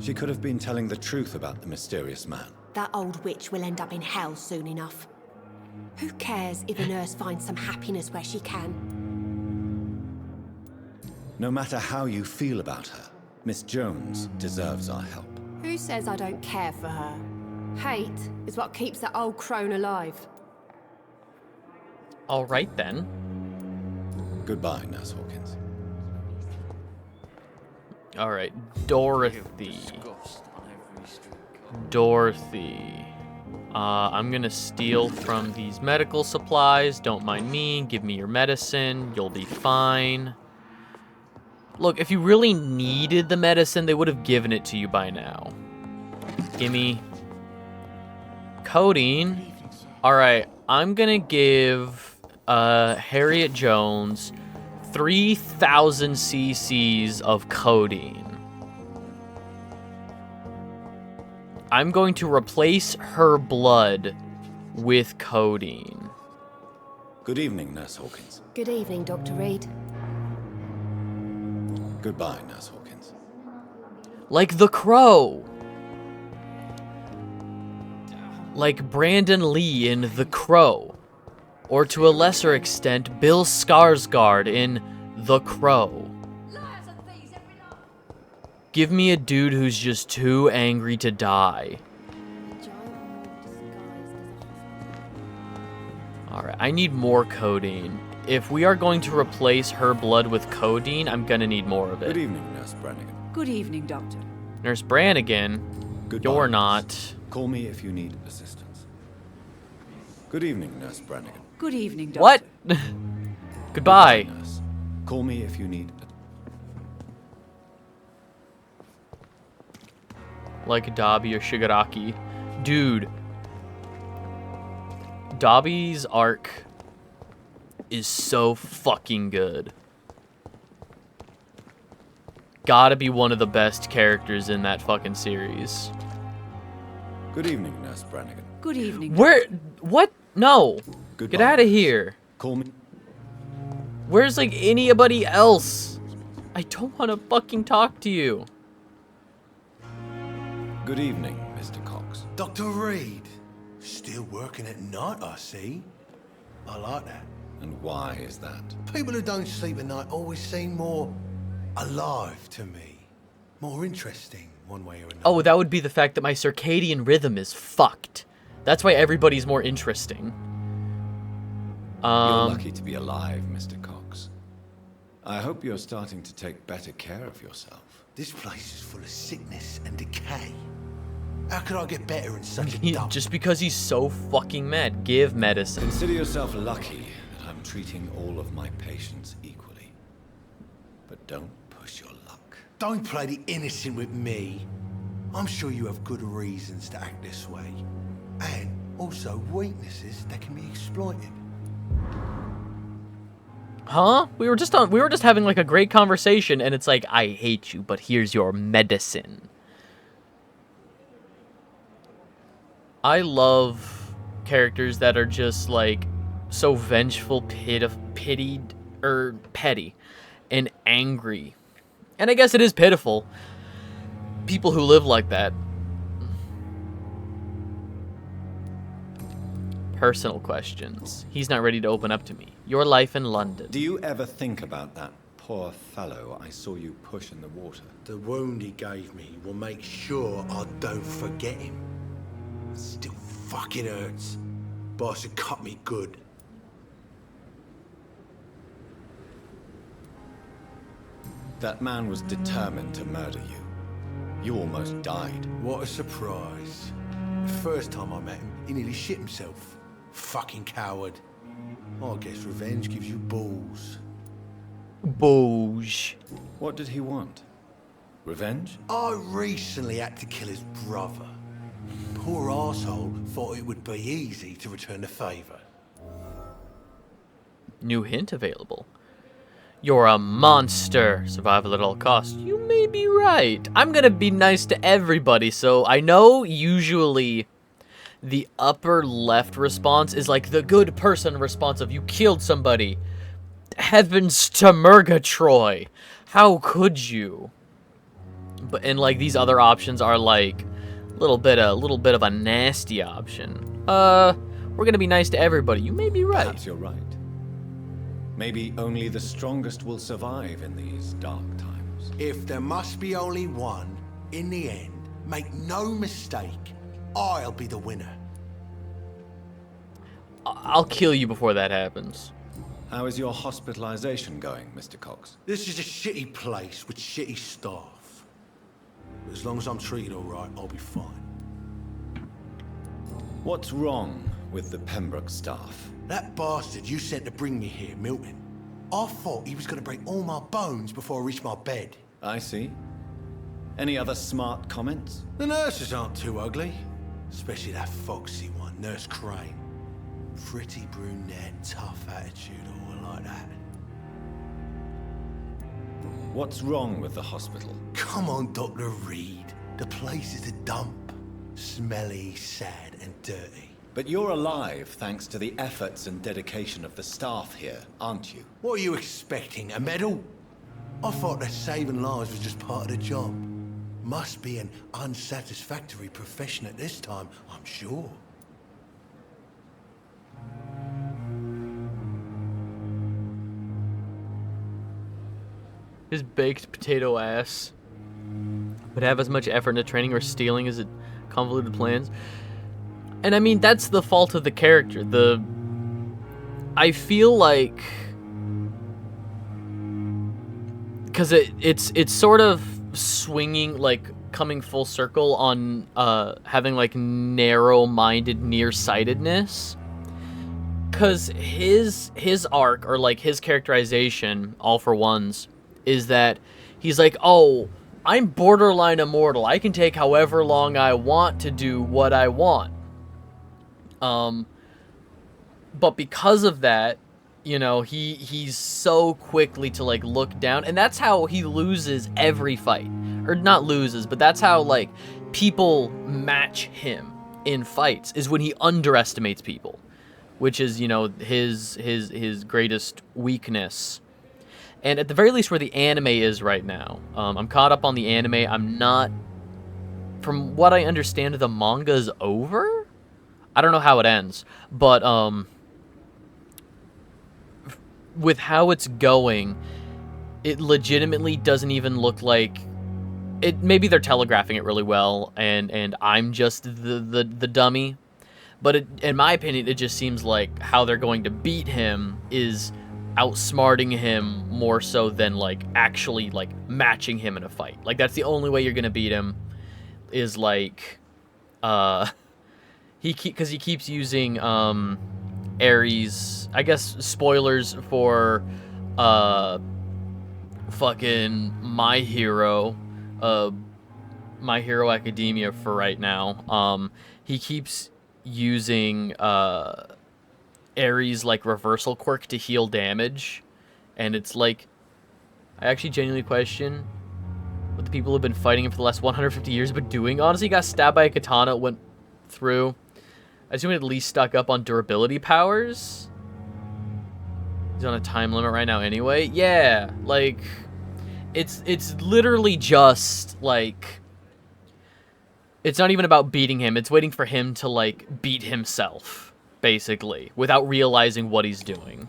She could have been telling the truth about the mysterious man. That old witch will end up in hell soon enough. Who cares if a nurse finds some happiness where she can? No matter how you feel about her, Miss Jones deserves our help. Who says I don't care for her? Hate is what keeps that old crone alive. All right then. Goodbye, Nurse Hawkins. All right, Dorothy. Dorothy. I'm gonna steal from these medical supplies. Don't mind me. Give me your medicine. You'll be fine. Look, if you really needed the medicine, they would have given it to you by now. Gimme. Codeine. All right, I'm gonna give Harriet Jones 3,000 cc's of codeine. I'm going to replace her blood with codeine. Good evening, Nurse Hawkins. Good evening, Dr. Reed. Goodbye, Nurse Hawkins. Like the Crow. Like Brandon Lee in The Crow. Or to a lesser extent, Bill Skarsgård in The Crow. Give me a dude who's just too angry to die. Alright, I need more codeine. If we are going to replace her blood with codeine, I'm gonna need more of Good it. evening, Nurse Brannigan. Good evening, Doctor. Nurse Brannigan, Goodbye, you're nurse. not. Call me if you need assistance. Good evening, Nurse Brannigan. Good evening, Doctor. What? Goodbye. Nurse. Call me if you need. Like Dabi or Shigaraki. Dude. Dobby's arc is so fucking good. Gotta be one of the best characters in that fucking series. Good evening, Nurse Brannigan. Good evening. Where? What? No. Goodbye, Get out of nurse. here. Call me. Where's, like, anybody else? I don't want to fucking talk to you. Good evening, Mr. Cox. Dr. Reed. Still working at night, I see. I like that. And why is that? People who don't sleep at night always seem more alive to me. More interesting, one way or another. Oh, that would be the fact that my circadian rhythm is fucked. That's why everybody's more interesting. You're lucky to be alive, Mr. Cox. I hope you're starting to take better care of yourself. This place is full of sickness and decay. How could I get better in such a dump? Just because he's so fucking mad, give medicine. Consider yourself lucky that I'm treating all of my patients equally. But don't push your luck. Don't play the innocent with me. I'm sure you have good reasons to act this way. And also weaknesses that can be exploited. Huh? We were just having like a great conversation, and it's like, I hate you, but here's your medicine. I love characters that are just like so vengeful, petty, and angry. And I guess it is pitiful. People who live like that. Personal questions. He's not ready to open up to me. Your life in London. Do you ever think about that poor fellow I saw you push in the water? The wound he gave me will make sure I don't forget him. It still fucking hurts. Boss had cut me good. That man was determined to murder you. You almost died. What a surprise. The first time I met him, he nearly shit himself. Fucking coward. I guess revenge gives you balls. Booge. What did he want? Revenge? I recently had to kill his brother. Poor arsehole thought it would be easy to return the favor. New hint available. You're a monster. Survival at all costs. You may be right. I'm gonna be nice to everybody, so I know usually the upper left response is like the good person response of you killed somebody. Heavens to Murgatroyd. How could you? But and like these other options are like a little bit of a nasty option. We're gonna be nice to everybody. You may be right. Perhaps you're right. Maybe only the strongest will survive in these dark times. If there must be only one, in the end, make no mistake, I'll be the winner. I'll kill you before that happens. How is your hospitalization going, Mr. Cox? This is a shitty place with shitty staff. But as long as I'm treated all right, I'll be fine. What's wrong with the Pembroke staff? That bastard you sent to bring me here, Milton. I thought he was going to break all my bones before I reached my bed. I see. Any other smart comments? The nurses aren't too ugly. Especially that foxy one, Nurse Crane. Pretty brunette, tough attitude, all like that. What's wrong with the hospital? Come on, Dr. Reed. The place is a dump. Smelly, sad, and dirty. But you're alive thanks to the efforts and dedication of the staff here, aren't you? What are you expecting, a medal? I thought that saving lives was just part of the job. Must be an unsatisfactory profession at this time, I'm sure. His baked potato ass would have as much effort into training or stealing as it convoluted plans. And I mean, that's the fault of the character. I feel like, because it's sort of swinging, like coming full circle on having like narrow-minded nearsightedness. Because his arc, or like his characterization, all for ones, is that he's like, oh, I'm borderline immortal. I can take however long I want to do what I want. But because of that, you know, he's so quickly to, like, look down. And that's how he loses every fight. Or not loses, but that's how, like, people match him in fights, is when he underestimates people. Which is, you know, his greatest weakness. And at the very least where the anime is right now. I'm caught up on the anime. I'm not... From what I understand, the manga's over? I don't know how it ends. But, with how it's going, it legitimately doesn't even look like... Maybe they're telegraphing it really well, and I'm just the dummy. But in my opinion, it just seems like how they're going to beat him is outsmarting him more so than, like, actually, like, matching him in a fight. Like, that's the only way you're gonna beat him, is, like, because he keeps using, Ares, I guess, spoilers for, fucking My Hero Academia for right now. He keeps using Ares' like reversal quirk to heal damage, and it's like, I actually genuinely question what the people who have been fighting him for the last 150 years have been doing. Honestly, he got stabbed by a katana, went through. I assume it at least stuck up on durability powers. He's on a time limit right now anyway. Yeah, like, it's literally just like, it's not even about beating him. It's waiting for him to, like, beat himself, basically, without realizing what he's doing.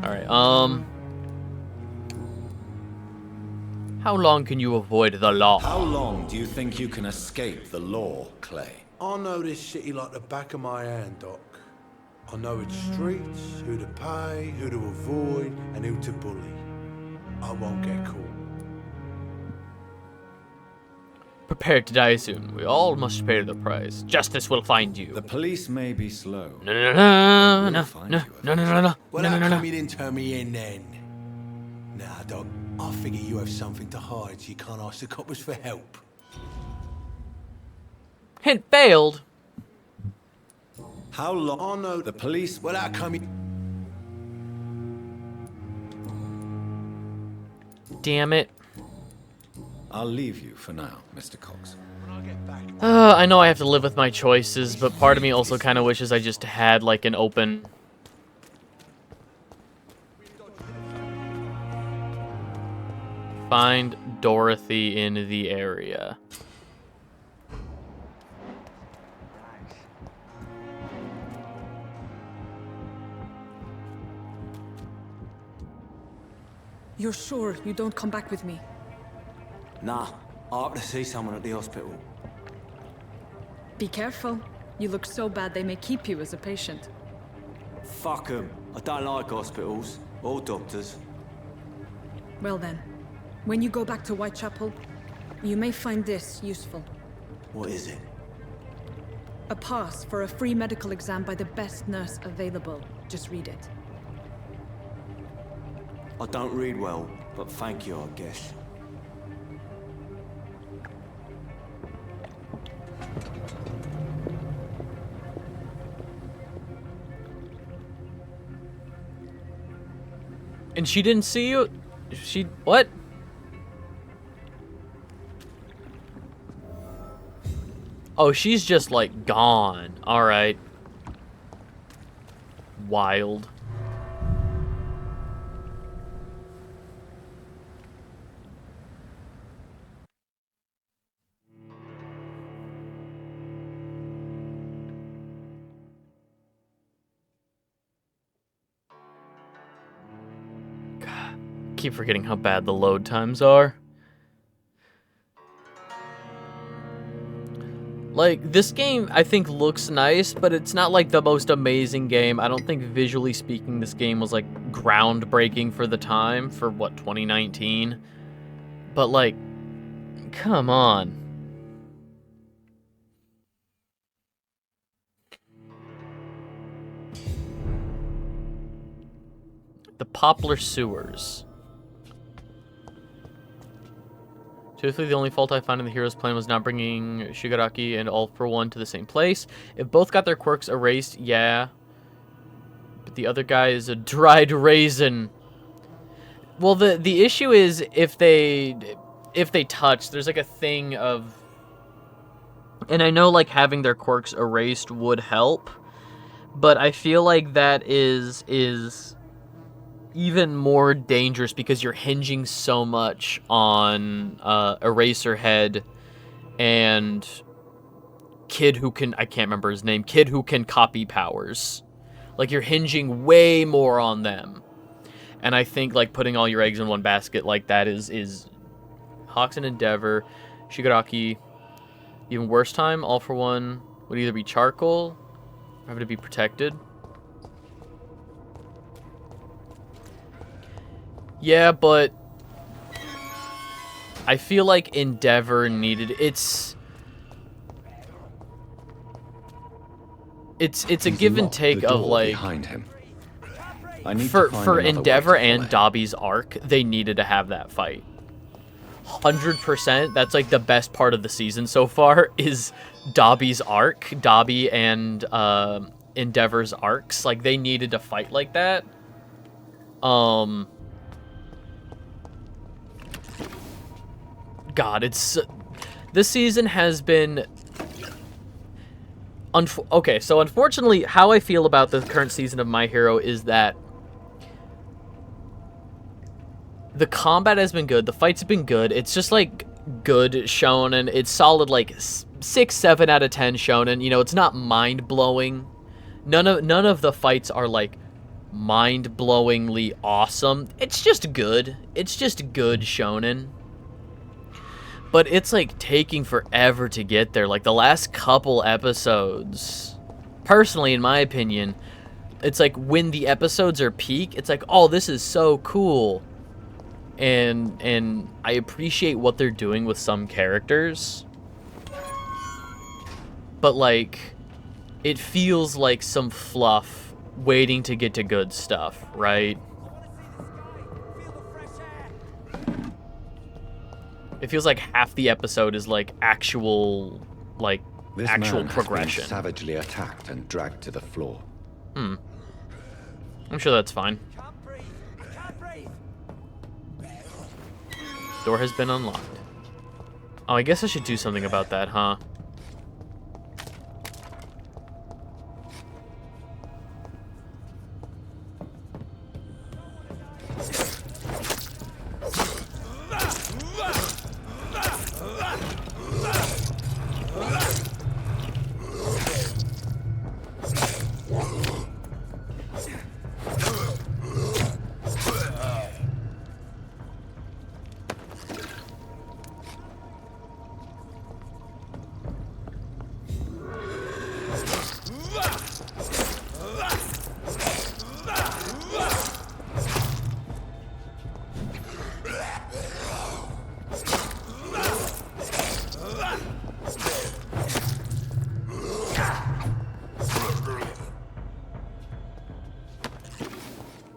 Alright, how long can you avoid the law? How long do you think you can escape the law, Clay? I know this city like the back of my hand, Doc. I know its streets, who to pay, who to avoid, and who to bully. I won't get caught. Prepare to die soon. We all must pay the price. Justice will find you. The police may be slow. No. Well, how come you didn't turn me in then? Nah, Doc. I figure you have something to hide, so you can't ask the coppers for help. Hint failed. How long? I know The police. Well, how come you... Damn it. I'll leave you for now, Mr. Cox. I know I have to live with my choices, but part of me also kind of wishes I just had, like, an open... Find Dorothy in the area. You're sure you don't come back with me? Nah, I have to see someone at the hospital. Be careful. You look so bad they may keep you as a patient. Fuck 'em. I don't like hospitals or doctors. Well then, when you go back to Whitechapel, you may find this useful. What is it? A pass for a free medical exam by the best nurse available. Just read it. I don't read well, but thank you, I guess. And she didn't see you? She... what? Oh, she's just, like, gone. Alright. Wild. Keep forgetting how bad the load times are. Like, this game, I think, looks nice, but it's not, like, the most amazing game. I don't think, visually speaking, this game was, like, groundbreaking for the time, for, what, 2019? But, like, come on. The Poplar Sewers. Truthfully, the only fault I found in the hero's plan was not bringing Shigaraki and All for One to the same place. If both got their quirks erased, yeah. But the other guy is a dried raisin. Well, the issue is if they touch, there's like a thing of... And I know like having their quirks erased would help, but I feel like that is even more dangerous because you're hinging so much on Eraserhead and Kid who can... I can't remember his name. Kid who can copy powers. Like, you're hinging way more on them. And I think, like, putting all your eggs in one basket like that is Hawks and Endeavor, Shigaraki. Even worse time, All for One would either be Charcoal or have to be protected. Yeah, but I feel like Endeavor needed... It's a give and take of, like... Behind him. For Endeavor and Dobby's arc, they needed to have that fight. 100%, that's like the best part of the season so far, is Dobby's arc. Dobby and Endeavor's arcs. Like, they needed to fight like that. God, it's... This season has been... Okay, so unfortunately, how I feel about the current season of My Hero is that the combat has been good, the fights have been good, it's just, like, good shonen, it's solid, like, 6, 7 out of 10 shonen, you know, it's not mind-blowing. None of the fights are, like, mind-blowingly awesome. It's just good. It's just good shonen. But it's, like, taking forever to get there. Like, the last couple episodes, personally, in my opinion, it's like when the episodes are peak, it's like, oh, this is so cool. And I appreciate what they're doing with some characters. But, like, it feels like some fluff waiting to get to good stuff, right? It feels like half the episode is, like, actual progression. Has been savagely attacked and dragged to the floor. I'm sure that's fine. Door has been unlocked. Oh, I guess I should do something about that, huh?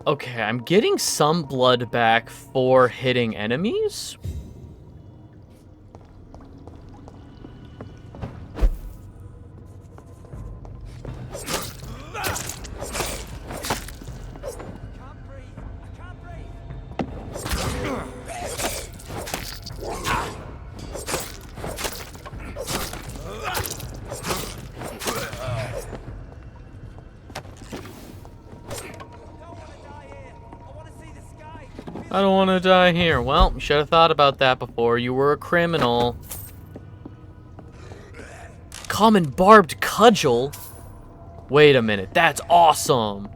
Okay, I'm getting some blood back for hitting enemies. I don't want to die here. Well, you should have thought about that before. You were a criminal. Common barbed cudgel? Wait a minute. That's awesome.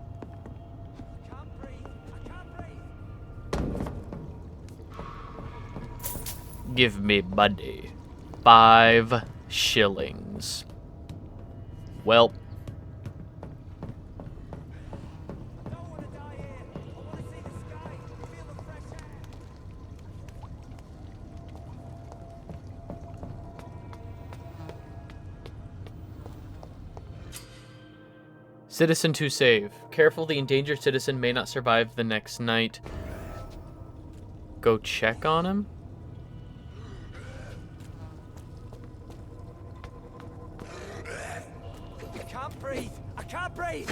Give me money. 5 shillings. Well. Citizen to save. Careful, the endangered citizen may not survive the next night. Go check on him? can't breathe!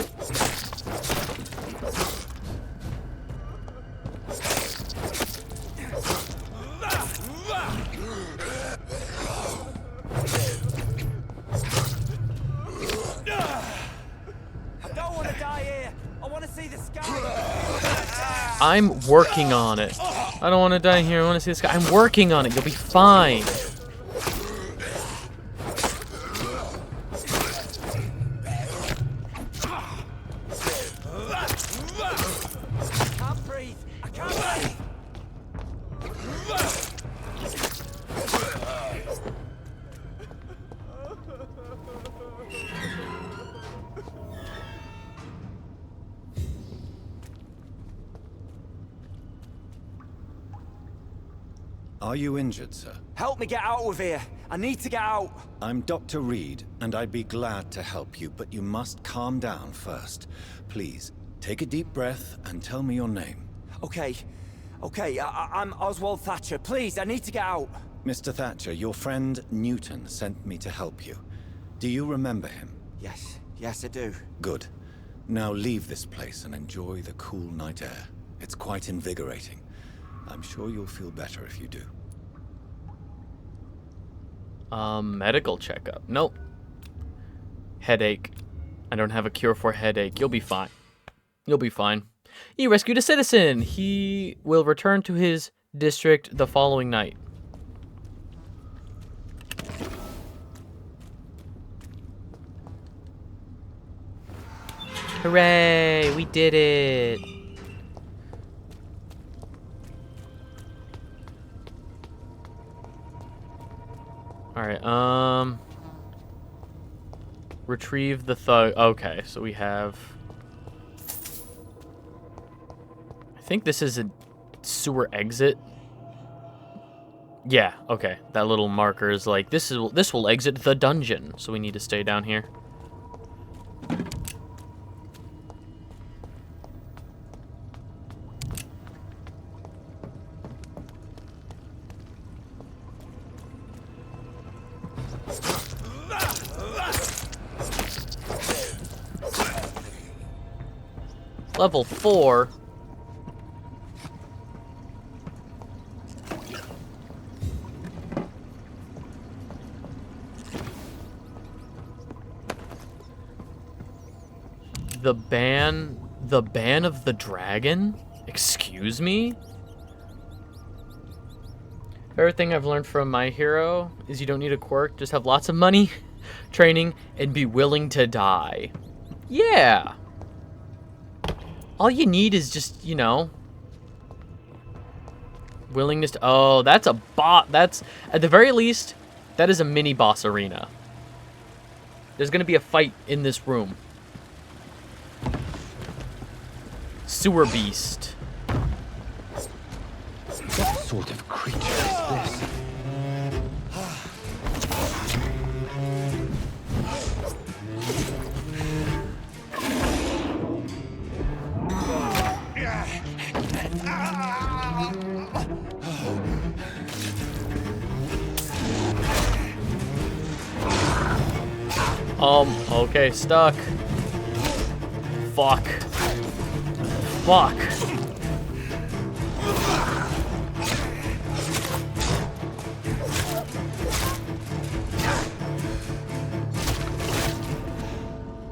I don't want to die here. I want to see the sky. I'm working on it. I don't want to die here. I want to see this guy. I'm working on it. You'll be fine. I can't breathe. I can't breathe. Are you injured, sir? Help me get out of here. I need to get out. I'm Dr. Reed, and I'd be glad to help you, but you must calm down first. Please, take a deep breath and tell me your name. Okay. I'm Oswald Thatcher. Please, I need to get out. Mr. Thatcher, your friend Newton sent me to help you. Do you remember him? Yes, I do. Good. Now leave this place and enjoy the cool night air. It's quite invigorating. I'm sure you'll feel better if you do. Medical checkup. Nope. Headache. I don't have a cure for headache. You'll be fine. You'll be fine. You rescued a citizen. He will return to his district the following night. Hooray! We did it! Alright, retrieve the thug. Okay, so we have... I think this is a sewer exit. Yeah, okay. That little marker is like, this will exit the dungeon. So we need to stay down here. Level 4. The ban of the dragon? Excuse me? Everything I've learned from my hero is you don't need a quirk, just have lots of money, training, and be willing to die. Yeah. All you need is just, you know, willingness to... Oh, that's a bot. That's, at the very least, that is a mini boss arena. There's going to be a fight in this room. Sewer beast. What sort of creature is this? Okay, stuck. Fuck. Fuck.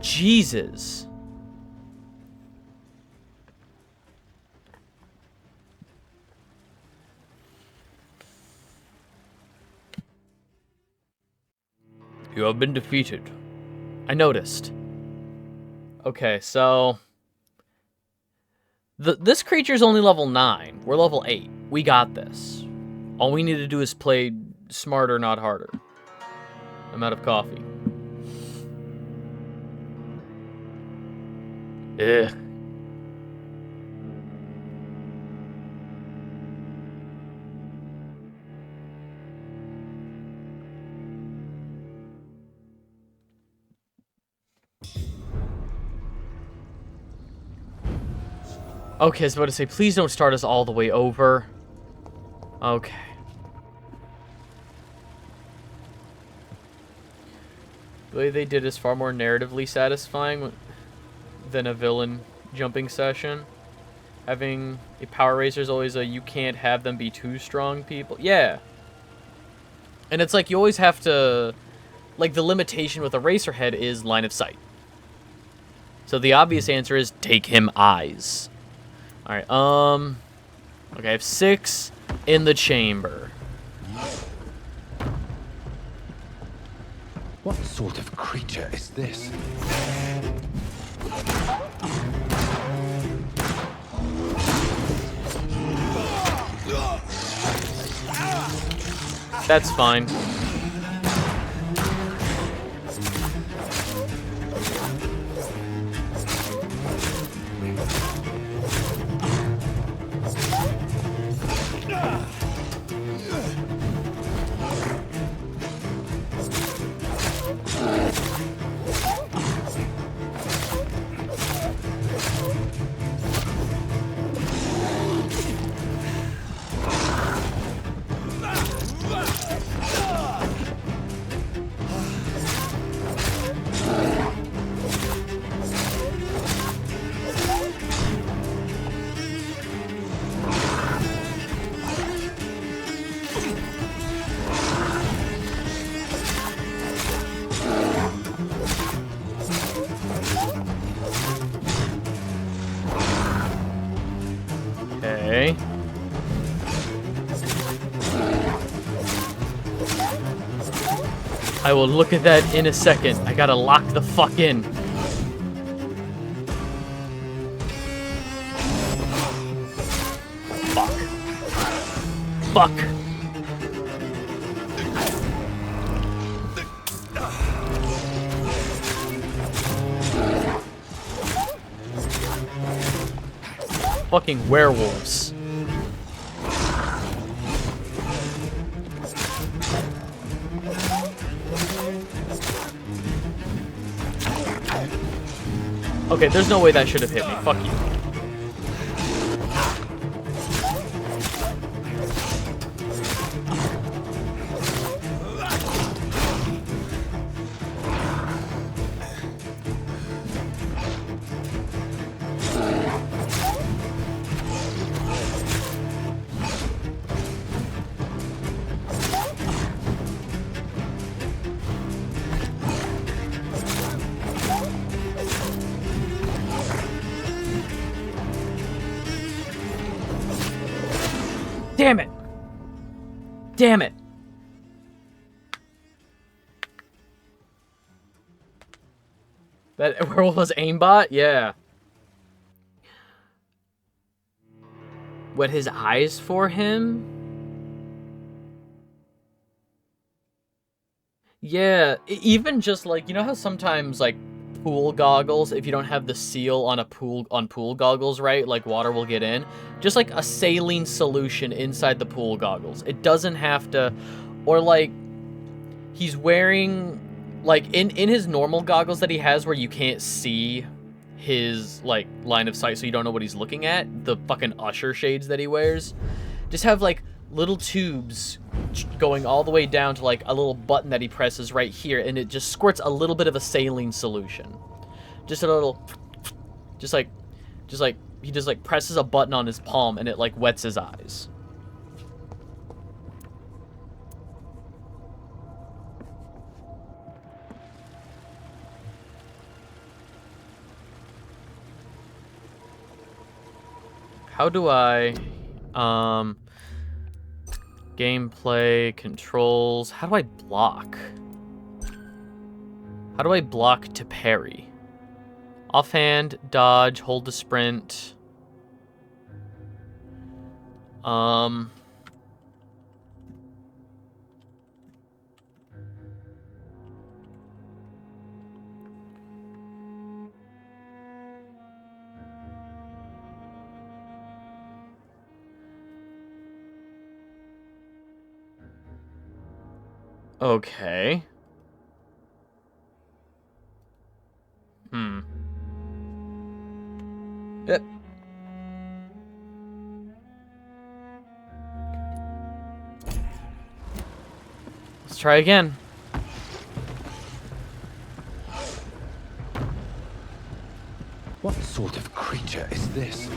Jesus. You have been defeated. I noticed. Okay, so... This creature's only level 9. We're level 8. We got this. All we need to do is play smarter, not harder. I'm out of coffee. Ugh. Okay, I was about to say, please don't start us all the way over. Okay. The way they did is far more narratively satisfying. than a villain jumping session. Having a power racer is always a you can't have them be too strong people. Yeah. And it's like you always have to, like, the limitation with a racer head is line of sight. So the obvious answer is take him eyes. Alright, okay, I have 6 in the chamber. What sort of creature is this? That's fine. Okay. I will look at that in a second. I gotta lock the fuck in. Fuck. Fuck. Fucking werewolves. Okay, there's no way that should have hit me. Fuck you. Damn it! Damn it! That werewolf was aimbot? Yeah. Wet his eyes for him? Yeah, even just like, you know how sometimes like pool goggles, if you don't have the seal on pool goggles, right, like water will get in, just like a saline solution inside the pool goggles. It doesn't have to, or like he's wearing like in his normal goggles that he has where you can't see his like line of sight, so you don't know what he's looking at, the fucking usher shades that he wears, just have like little tubes going all the way down to like a little button that he presses right here, and it just squirts a little bit of a saline solution. Just a little, just like he just like presses a button on his palm and it like wets his eyes. How do I, gameplay, controls, how do I block? How do I block to parry? Offhand, dodge, hold to sprint. Okay. Yep. Let's try again. What creature is this?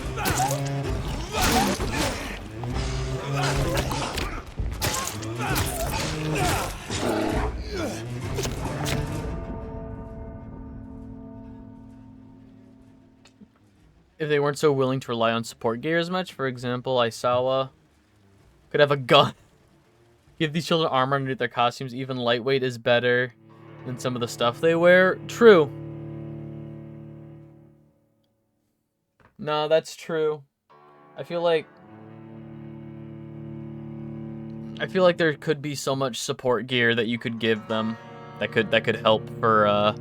If they weren't so willing to rely on support gear as much, for example, Aisawa could have a gun. Give these children armor underneath their costumes. Even lightweight is better than some of the stuff they wear. True. No, that's true. I feel like there could be so much support gear that you could give them that could help for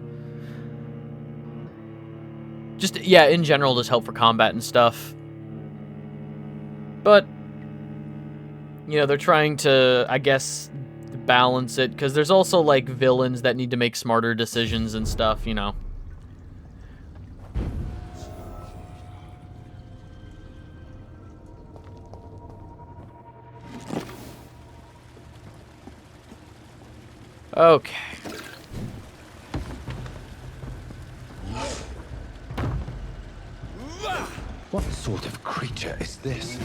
just, yeah, in general, just help for combat and stuff. But you know, they're trying to, I guess, balance it, because there's also like villains that need to make smarter decisions and stuff, you know. Okay. What sort of creature is this?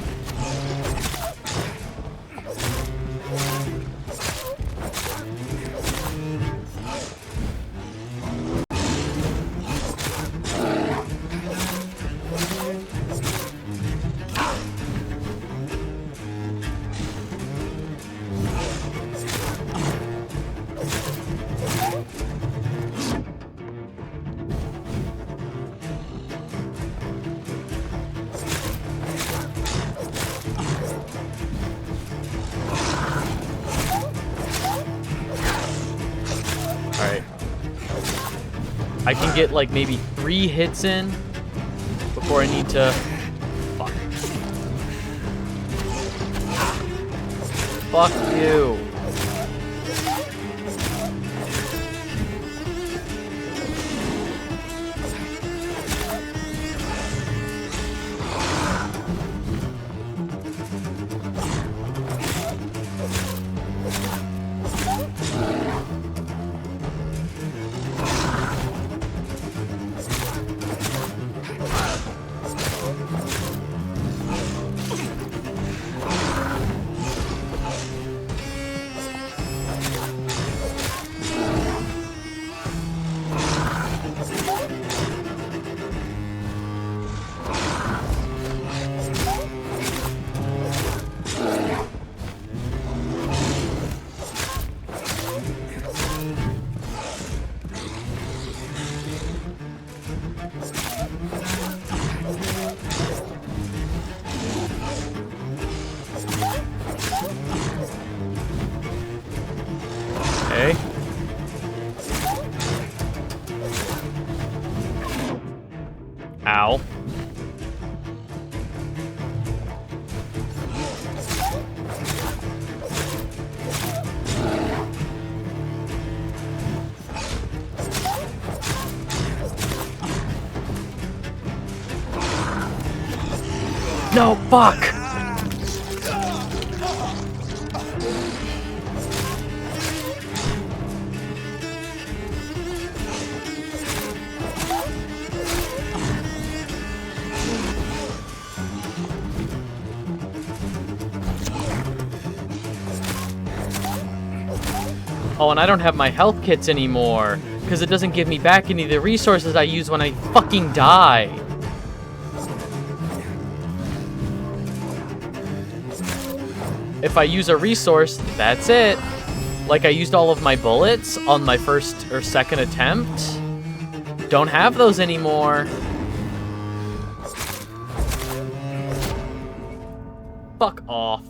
I can get like maybe 3 hits in before I need to... Fuck. Fuck you. Okay. Ow. No, fuck! Oh, and I don't have my health kits anymore, because it doesn't give me back any of the resources I use when I fucking die. If I use a resource, that's it. Like I used all of my bullets on my first or second attempt. Don't have those anymore. Fuck off.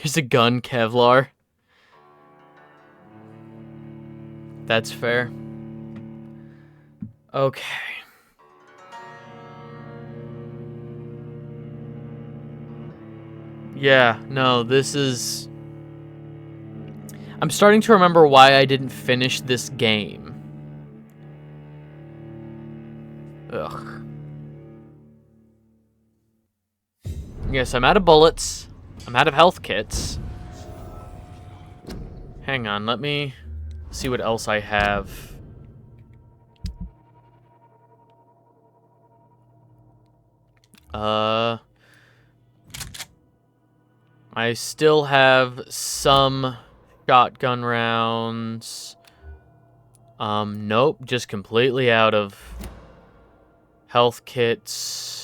Here's a gun, Kevlar. That's fair. Okay. Yeah, no, this is... I'm starting to remember why I didn't finish this game. Ugh. Yes, I'm out of bullets. I'm out of health kits. Hang on, let me see what else I have. I still have some shotgun rounds. Nope, just completely out of health kits.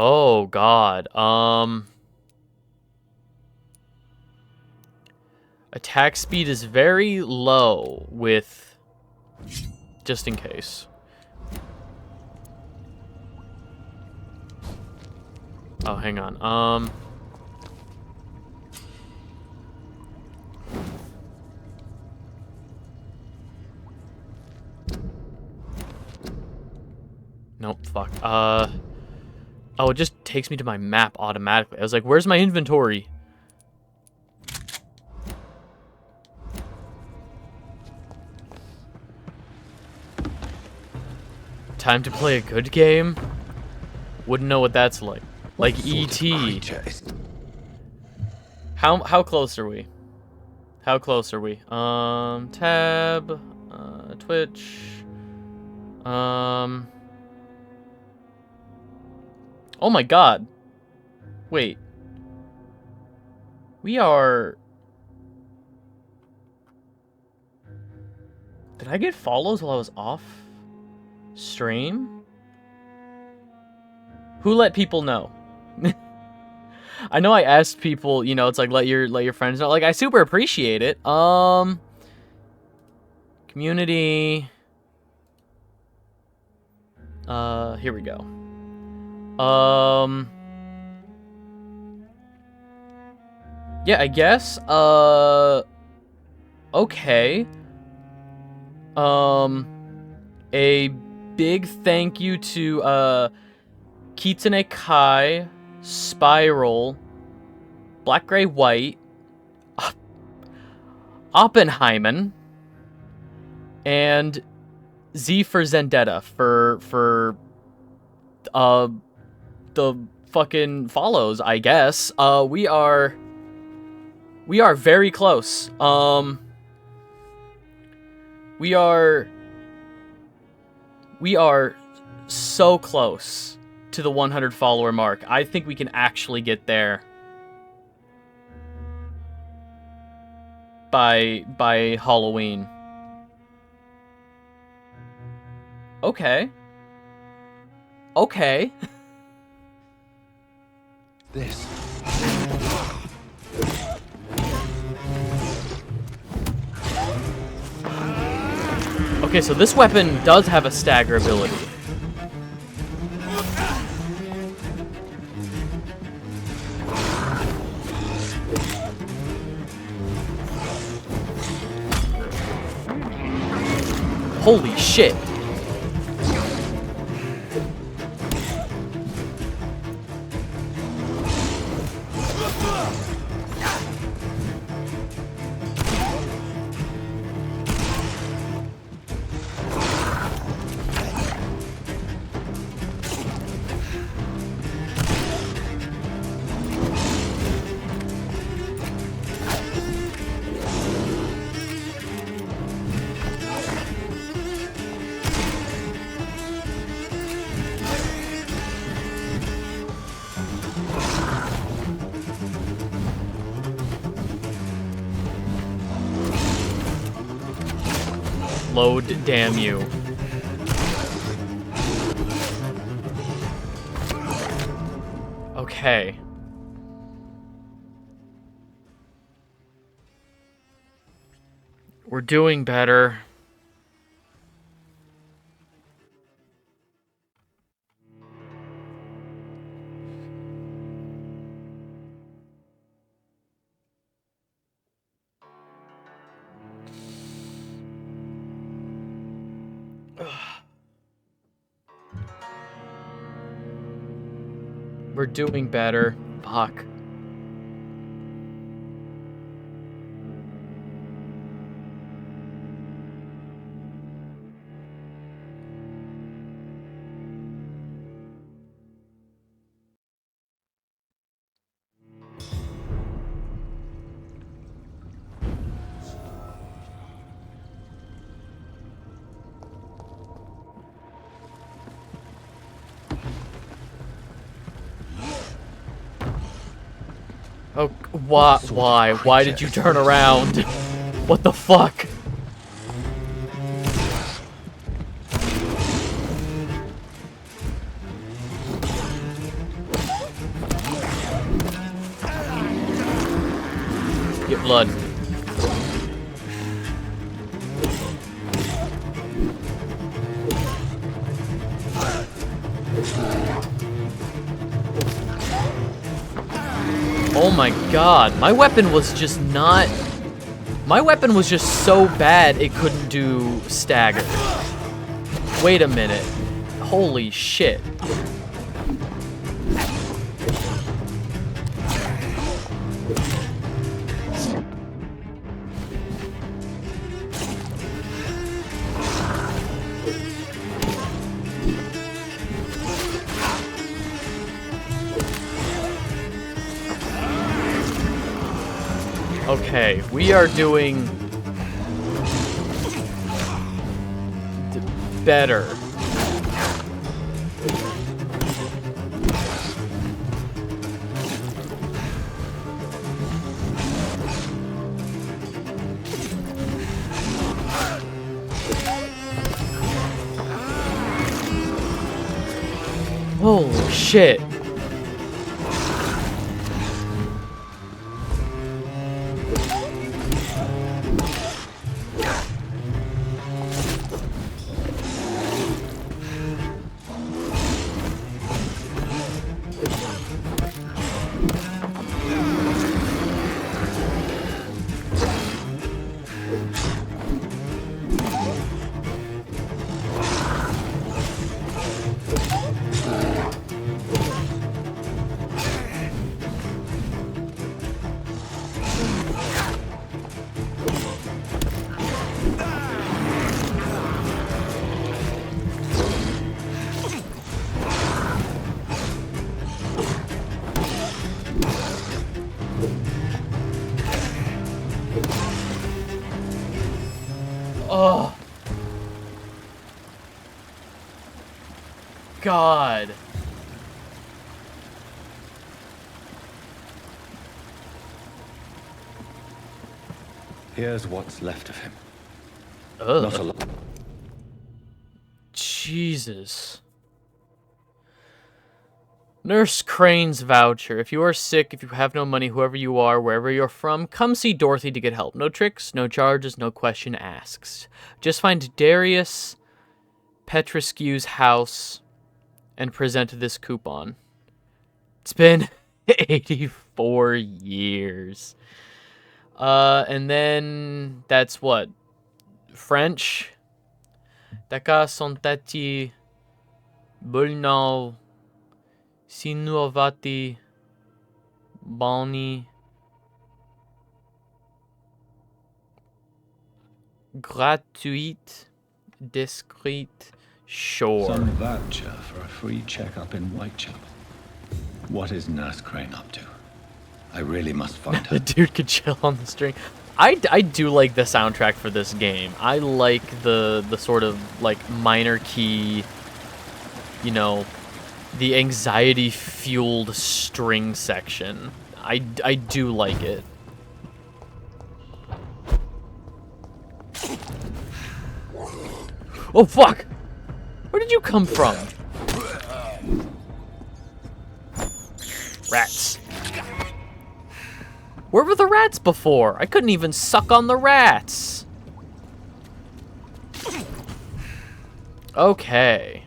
Oh god. Attack speed is very low with, just in case. Oh, hang on. Nope, fuck. Oh, it just takes me to my map automatically. I was like, where's my inventory? Time to play a good game? Wouldn't know what that's like. Like E.T. How close are we? How close are we? Tab, Twitch, oh my god. Wait. We are... Did I get follows while I was off stream? Who let people know? I know I asked people, you know, it's like let your friends know. Like, I super appreciate it. Community. Here we go. Yeah, I guess. Okay. A big thank you to Kitsune Kai, Spiral, Black Gray White, Oppenheimer, and Z for Zendetta for the fucking follows, I guess. We are very close. We are so close to the 100 follower mark. I think we can actually get there by Halloween. Okay. Okay. This. Okay, so this weapon does have a stagger ability. Holy shit. Load, damn you. Okay. We're doing better. We're doing better. Fuck. Oh, why? Why? Why did you turn around? What the fuck? Get blood. Oh my god, my weapon was just not... My weapon was just so bad it couldn't do stagger. Wait a minute. Holy shit. Okay, we are doing better. Holy shit. Oh. God. Here's what's left of him. Ugh. Not a lot. Jesus. Nurse Crane's voucher. If you are sick, if you have no money, whoever you are, wherever you're from, come see Dorothy to get help. No tricks, no charges, no question asked. Just find Darius Petrescu's house and present this coupon. It's been 84 years. And then that's what? French? Taka sontati bulnal sinuavati bani gratuite discrete sure. Some voucher for a free checkup in Whitechapel. What is Nurse Crane up to? I really must find her. The dude could chill on the string. I do like the soundtrack for this game. I like the sort of like minor key, you know, the anxiety fueled string section. I do like it. Oh fuck! Where did you come from? Rats. Where were the rats before? I couldn't even suck on the rats. Okay.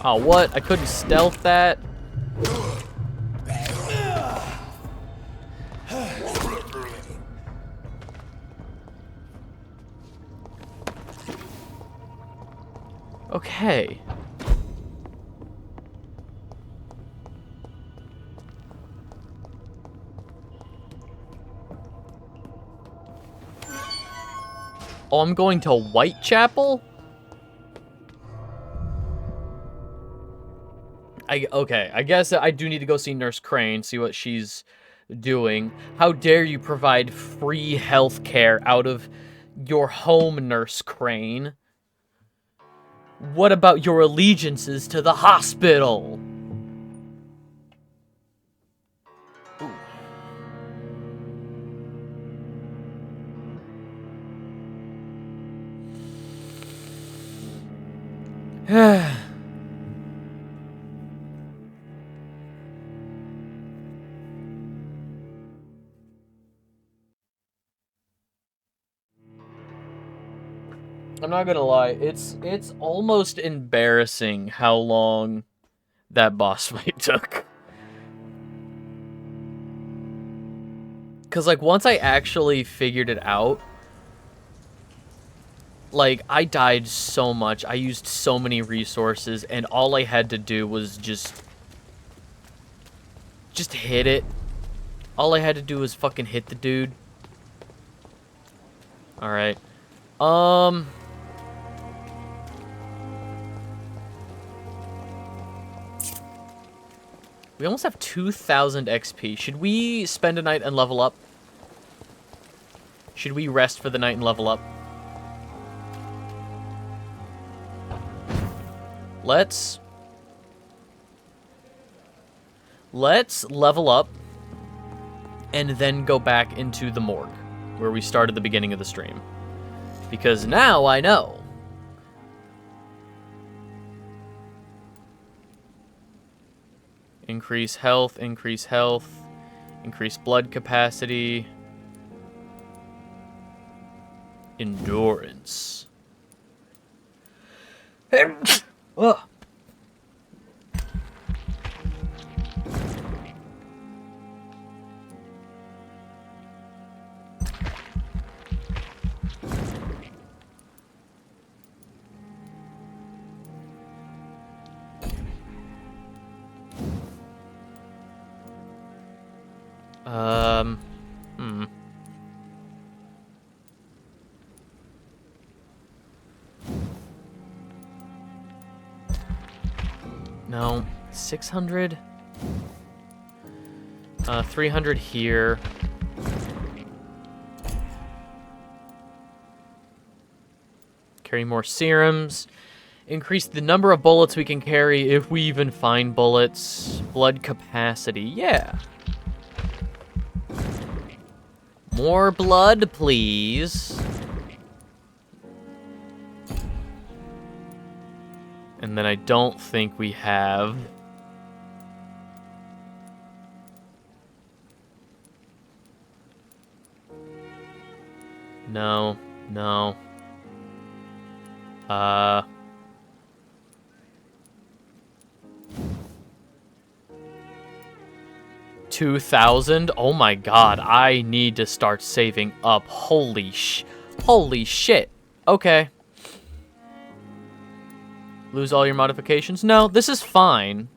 Oh, what? I couldn't stealth that? Okay. Oh, I'm going to Whitechapel? Okay, I guess I do need to go see Nurse Crane, see what she's doing. How dare you provide free health care out of your home, Nurse Crane? What about your allegiances to the hospital? I'm not gonna lie, it's almost embarrassing how long that boss fight took. Cause like once I actually figured it out, like I died so much, I used so many resources, and all I had to do was just hit it. All I had to do was fucking hit the dude. Alright. We almost have 2,000 XP. Should we spend a night and level up? Should we rest for the night and level up? Let's level up and then go back into the morgue where we started the beginning of the stream. Because now I know. Increase health, increase blood capacity. Endurance. Ugh. No, 600. 300 here. Carry more serums. Increase the number of bullets we can carry if we even find bullets. Blood capacity, yeah. More blood, please. And then I don't think we have... No, no. 2,000? Oh my god, I need to start saving up. Holy shit. Okay. Lose all your modifications? No, this is fine.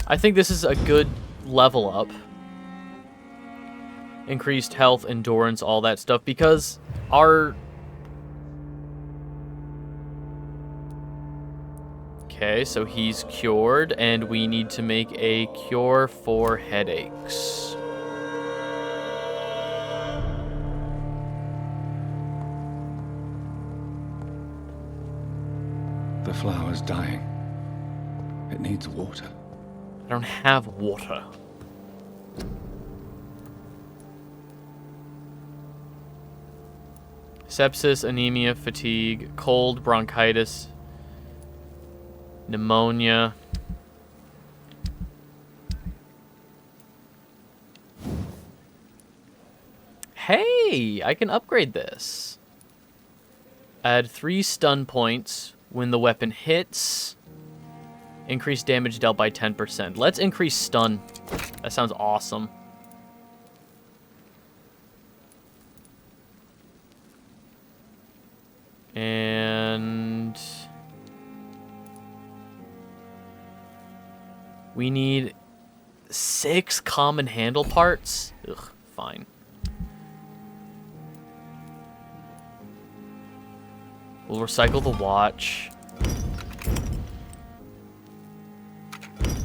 I think this is a good level up. Increased health, endurance, all that stuff, because our... Okay, so he's cured, and we need to make a cure for headaches. The flower's dying. It needs water. I don't have water. Sepsis, anemia, fatigue, cold, bronchitis, pneumonia. Hey, I can upgrade this. Add 3 stun points when the weapon hits. Increase damage dealt by 10%. Let's increase stun. That sounds awesome. And we need 6 common handle parts. Ugh, fine. We'll recycle the watch.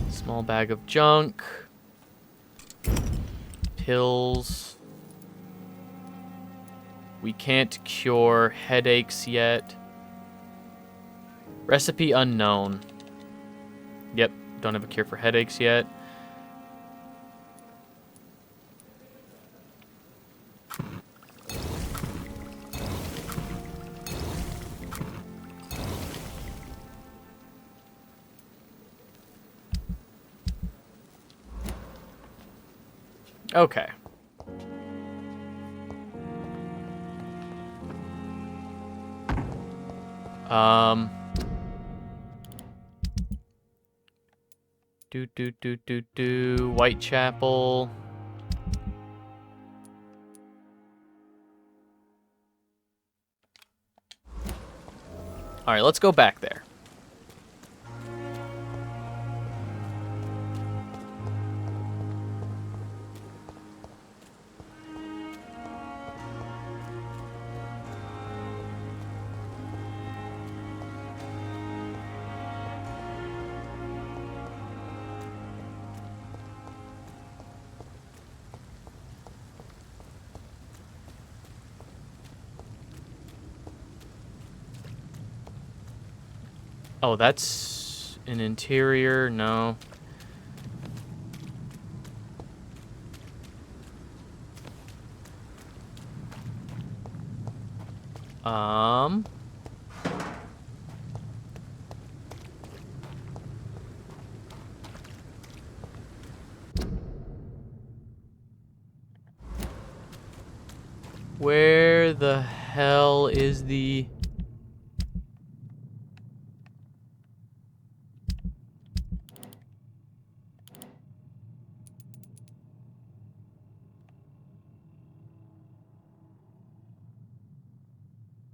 Small bag of junk. Pills. We can't cure headaches yet. Recipe unknown. Yep, don't have a cure for headaches yet. Okay. Whitechapel. All right, let's go back there. Oh, that's an interior. No. Where the hell is the...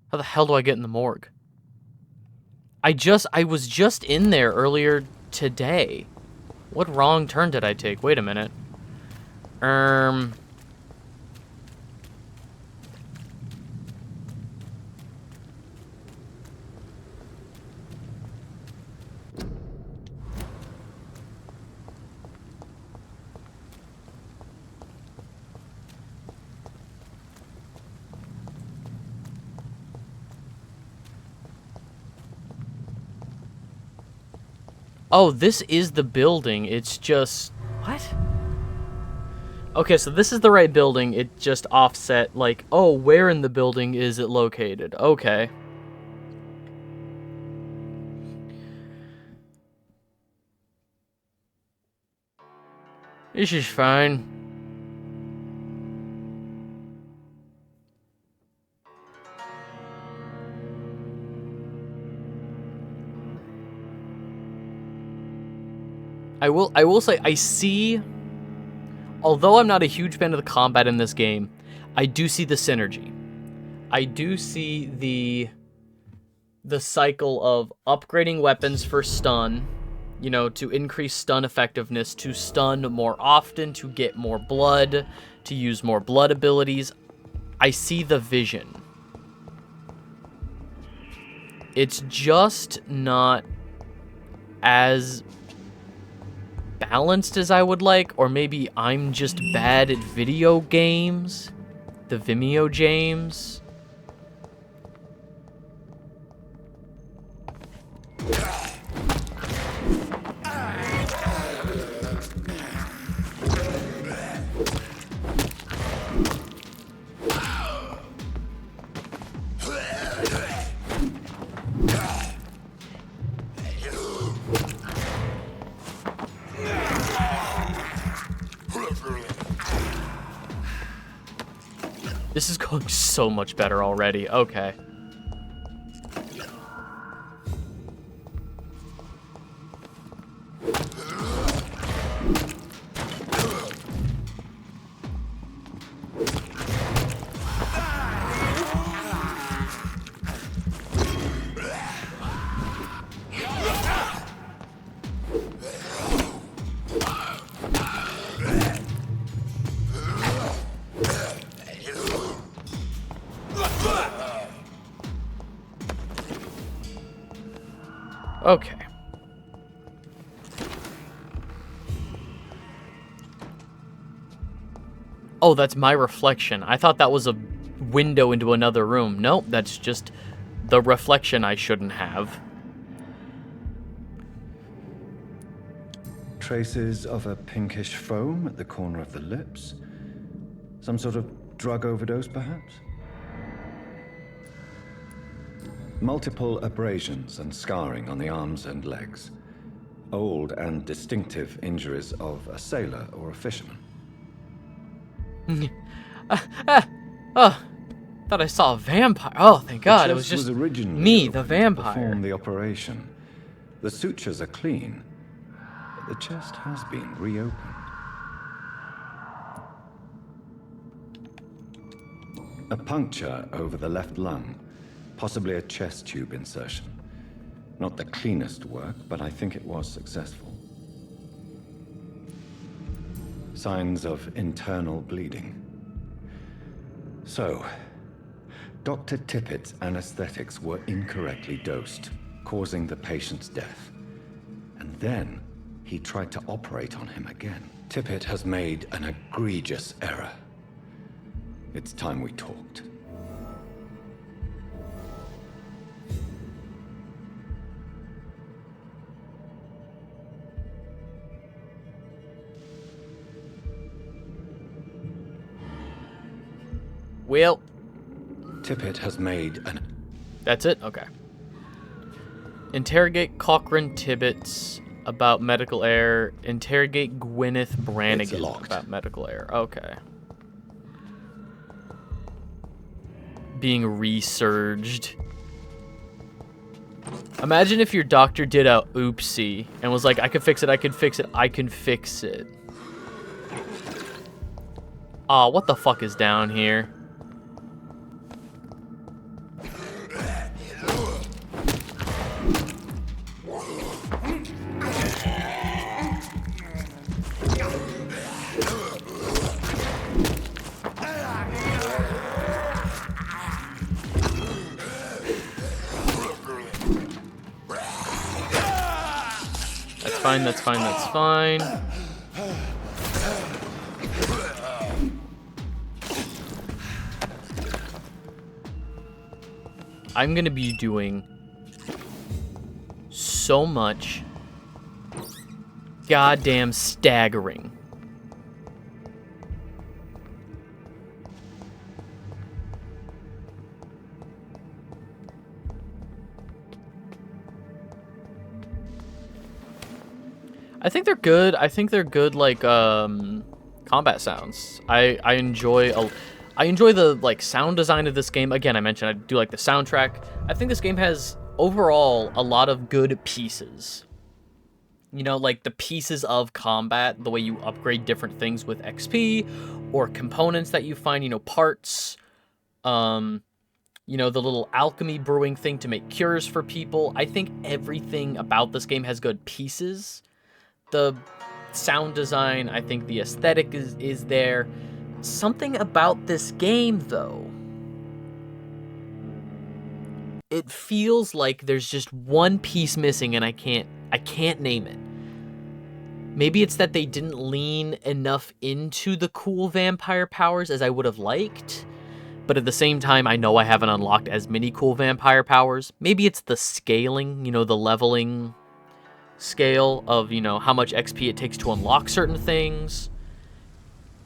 How the hell do I get in the morgue? I was just in there earlier today. What wrong turn did I take? Wait a minute. Oh, this is the building. It's just... What? Okay, so this is the right building. It just offset, like, oh, where in the building is it located? Okay. This is fine. I will say, I see, although I'm not a huge fan of the combat in this game, I do see the synergy. I do see the cycle of upgrading weapons for stun, you know, to increase stun effectiveness, to stun more often, to get more blood, to use more blood abilities. I see the vision. It's just not as balanced as I would like, or maybe I'm just bad at video games. The Vimeo James. This is going so much better already. Okay. Okay. Oh, that's my reflection. I thought that was a window into another room. Nope, that's just the reflection I shouldn't have. Traces of a pinkish foam at the corner of the lips. Some sort of drug overdose, perhaps? Multiple abrasions and scarring on the arms and legs. Old and distinctive injuries of a sailor or a fisherman. Oh, thought I saw a vampire. Oh, thank God, it was just originally me, the opened to vampire. perform the operation. The sutures are clean, but the chest has been reopened. A puncture over the left lung, possibly a chest tube insertion. Not the cleanest work, but I think it was successful. Signs of internal bleeding. So, Dr. Tippett's anesthetics were incorrectly dosed, causing the patient's death. And then, he tried to operate on him again. Tippett has made an egregious error. It's time we talked. Well, Tippett has made an... That's it? Okay. Interrogate Cochrane Tibbets about medical error. Interrogate Gwyneth Brannigan about medical error. Okay. Being resurged. Imagine if your doctor did a oopsie and was like, I can fix it, I can fix it, I can fix it. Aw, what the fuck is down here? That's fine, that's fine. I'm gonna be doing so much goddamn staggering. I think they're good. I think they're good, like, combat sounds. I enjoy the, like, sound design of this game. Again, I mentioned I do like the soundtrack. I think this game has, overall, a lot of good pieces. You know, like, the pieces of combat, the way you upgrade different things with XP, or components that you find, you know, parts, you know, the little alchemy brewing thing to make cures for people. I think everything about this game has good pieces. The sound design, I think the aesthetic is there. Something about this game, though, it feels like there's just one piece missing, and I can't name it. Maybe it's that they didn't lean enough into the cool vampire powers as I would have liked, but at the same time, I know I haven't unlocked as many cool vampire powers. Maybe it's the scaling, you know, the leveling scale of, you know, how much XP it takes to unlock certain things.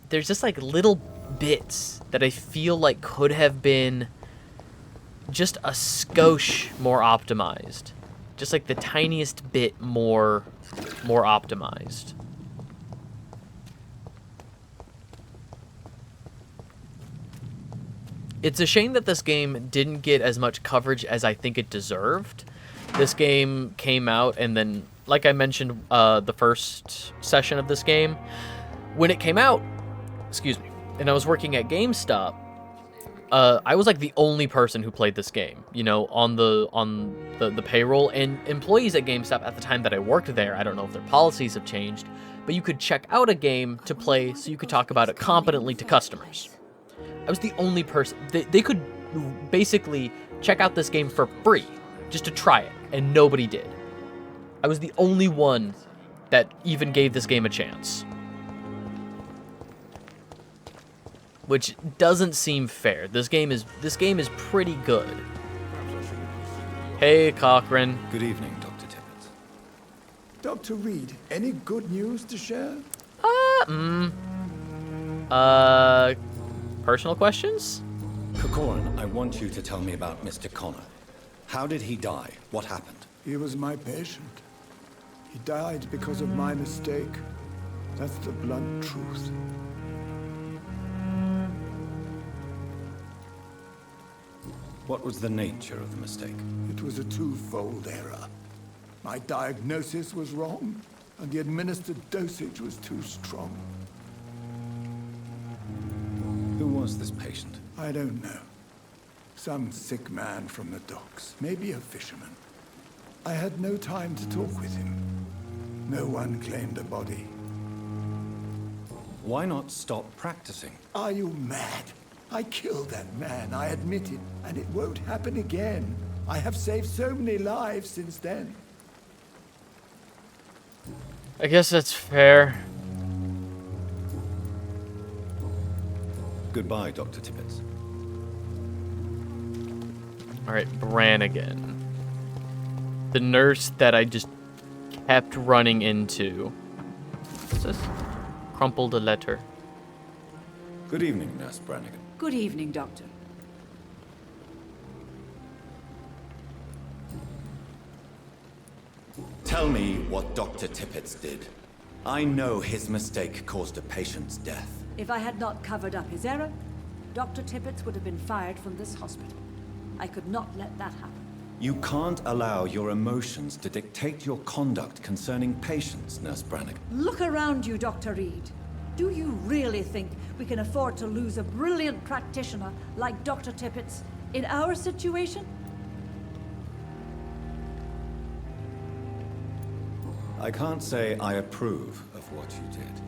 There's just like little bits that I feel like could have been just a skosh more optimized. Just like the tiniest bit more optimized. It's a shame that this game didn't get as much coverage as I think it deserved. This game came out, and then, like I mentioned, the first session of this game, when it came out, excuse me, and I was working at GameStop, I was like the only person who played this game, you know, on the payroll, and employees at GameStop at the time that I worked there, I don't know if their policies have changed, but you could check out a game to play so you could talk about it competently to customers. I was the only person. They could basically check out this game for free just to try it, and nobody did. I was the only one that even gave this game a chance. Which doesn't seem fair. This game is pretty good. Hey, Cochrane. Good evening, Dr. Tippett. Dr. Reed, any good news to share? Personal questions? Corcoran, I want you to tell me about Mr. Connor. How did he die? What happened? He was my patient. He died because of my mistake. That's the blunt truth. What was the nature of the mistake? It was a twofold error. My diagnosis was wrong, and the administered dosage was too strong. Who was this patient? I don't know. Some sick man from the docks, maybe a fisherman. I had no time to talk with him. No one claimed a body. Why not stop practicing? Are you mad? I killed that man, I admit it, and it won't happen again. I have saved so many lives since then. I guess that's fair. Goodbye, Dr. Tippett. Alright, Brannigan. The nurse that I just kept running into. What's this? Crumpled a letter. Good evening, Nurse Brannigan. Good evening, Doctor. Tell me what Dr. Tippett did. I know his mistake caused a patient's death. If I had not covered up his error, Dr. Tippett would have been fired from this hospital. I could not let that happen. You can't allow your emotions to dictate your conduct concerning patients, Nurse Brannigan. Look around you, Dr. Reed. Do you really think we can afford to lose a brilliant practitioner like Dr. Tippett's in our situation? I can't say I approve of what you did.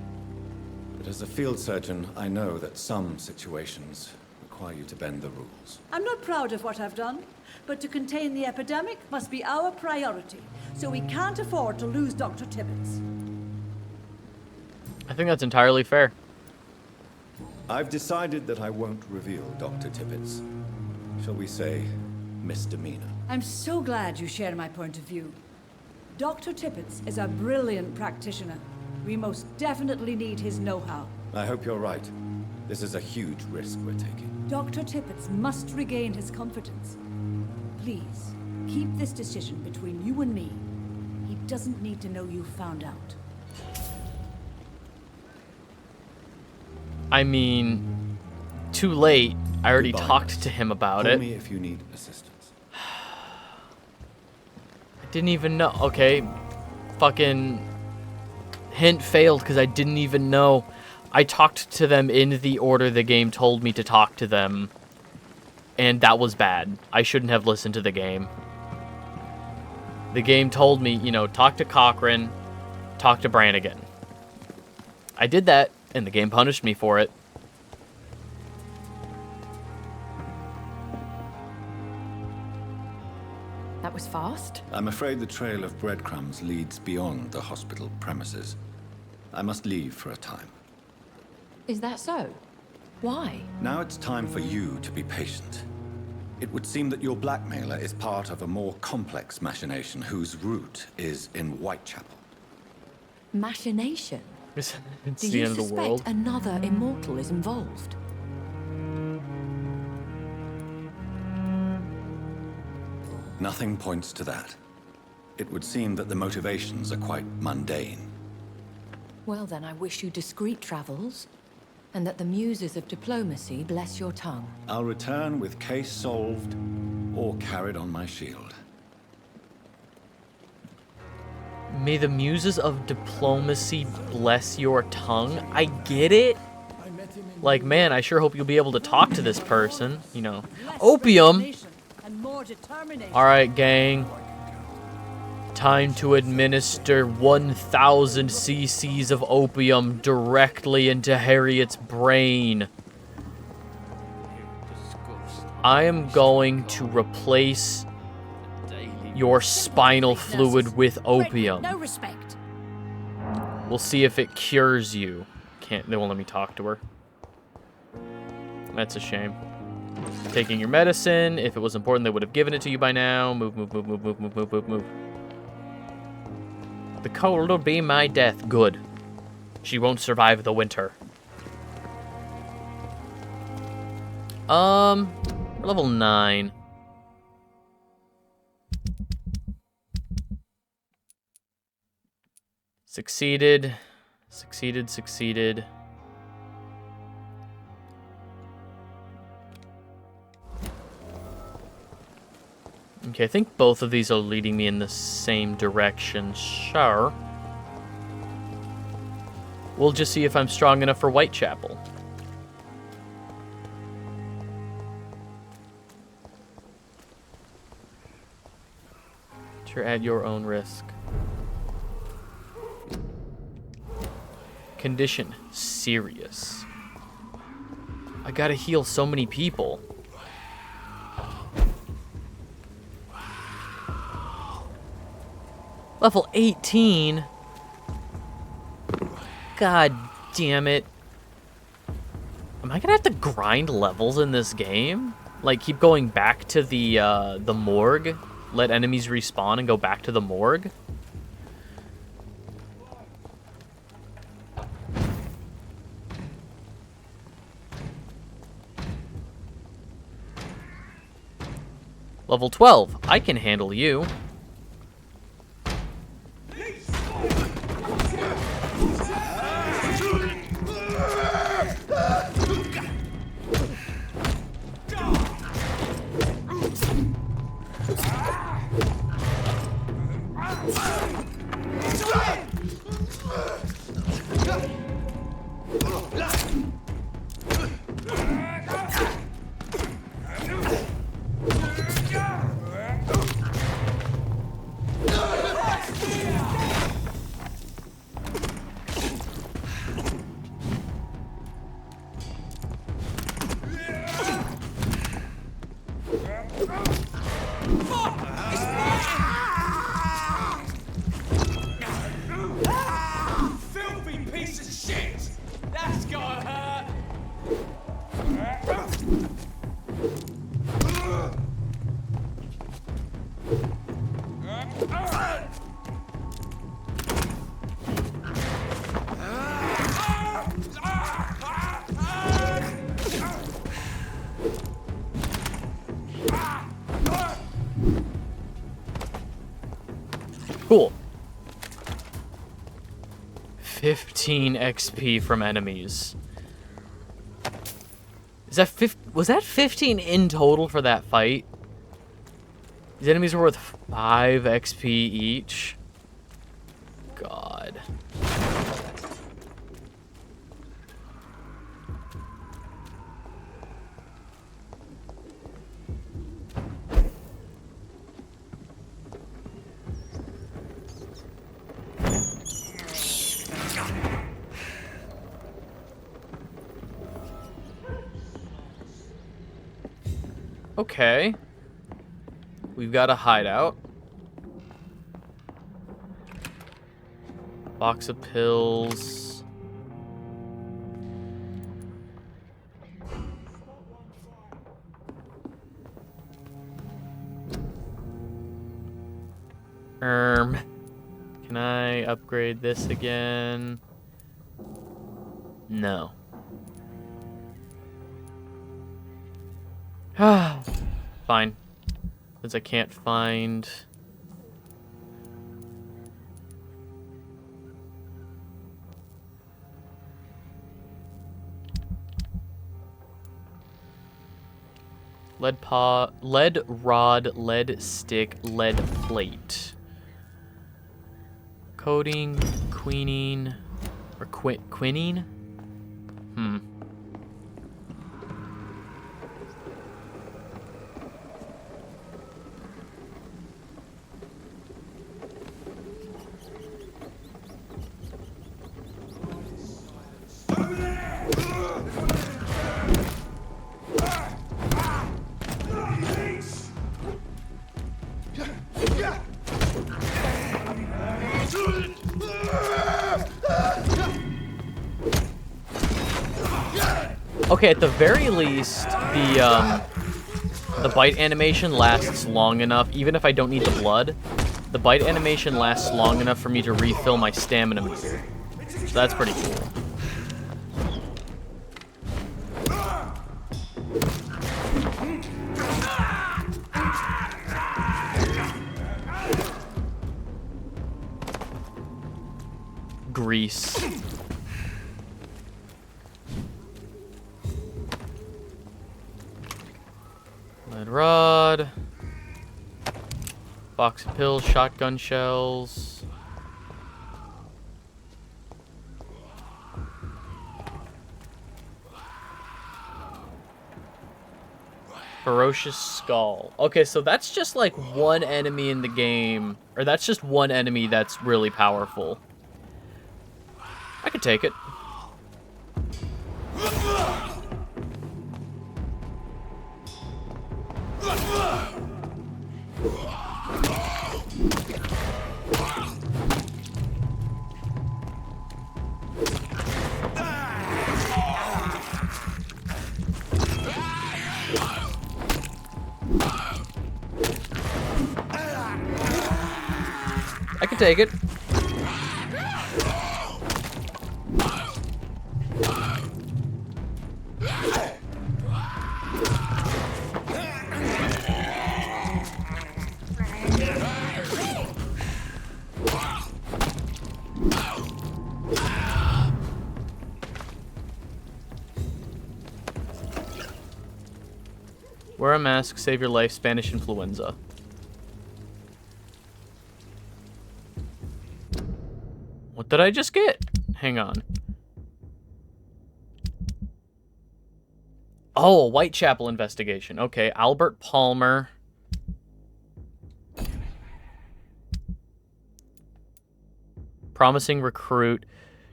But as a field surgeon, I know that some situations require you to bend the rules. I'm not proud of what I've done, but to contain the epidemic must be our priority, so we can't afford to lose Dr. Tippett. I think that's entirely fair. I've decided that I won't reveal Dr. Tippett's, shall we say, misdemeanor. I'm so glad you share my point of view. Dr. Tippett is a brilliant practitioner. We most definitely need his know-how. I hope you're right. This is a huge risk we're taking. Dr. Tippett must regain his confidence. Please, keep this decision between you and me. He doesn't need to know you found out. I mean, too late. I already talked to him about it. Call me if you need assistance. I didn't even know. Okay, fucking hint failed because I didn't even know. I talked to them in the order the game told me to talk to them, and that was bad. I shouldn't have listened to the game. The game told me, you know, talk to Cochrane, talk to Brannigan. I did that, and the game punished me for it. That was fast. I'm afraid the trail of breadcrumbs leads beyond the hospital premises. I must leave for a time. Is that so? Why? Now it's time for you to be patient. It would seem that your blackmailer is part of a more complex machination whose root is in Whitechapel. Machination? It's Do the you end of the suspect world. another immortal is involved? Nothing points to that. It would seem that the motivations are quite mundane. Well then, I wish you discreet travels, and that the muses of diplomacy bless your tongue. I'll return with case solved or carried on my shield. May the muses of diplomacy bless your tongue. I get it. Like, man, I sure hope you'll be able to talk to this person. You know, opium. All right, gang. Time to administer 1,000 cc's of opium directly into Harriet's brain. I am going to replace your spinal fluid with opium. No respect. We'll see if it cures you. They won't let me talk to her. That's a shame. Taking your medicine. If it was important, they would have given it to you by now. Move, move, move, move, move, move, move, move, move. The cold will be my death. Good. She won't survive the winter. Level 9. Succeeded. Succeeded, succeeded. Okay, I think both of these are leading me in the same direction. Sure. We'll just see if I'm strong enough for Whitechapel. You're at your own risk. Condition serious. I gotta heal so many people. Level 18? God damn it. Am I gonna have to grind levels in this game? Like, keep going back to the morgue? Let enemies respawn and go back to the morgue? Level 12. I can handle you. Filthy piece of shit! That's gotta hurt! Cool. 15 XP from enemies. Is that was that 15 in total for that fight? These enemies were worth 5 XP each. God. Okay. We've got a hideout. Box of pills. Can I upgrade this again? No. Fine. Since I can't find... lead rod, lead stick, lead plate. Coating, quinine, or quinine? Okay, at the very least, the bite animation lasts long enough, even if I don't need the blood. The bite animation lasts long enough for me to refill my stamina meter. So that's pretty cool. Grease. Lead rod. Box of pills, shotgun shells. Ferocious skull. Okay, so that's just like one enemy in the game. Or that's just one enemy that's really powerful. I could take it. I can take it. Wear a mask, save your life, Spanish influenza. What did I just get? Hang on. Oh, a Whitechapel investigation. Okay, Albert Palmer. Promising recruit.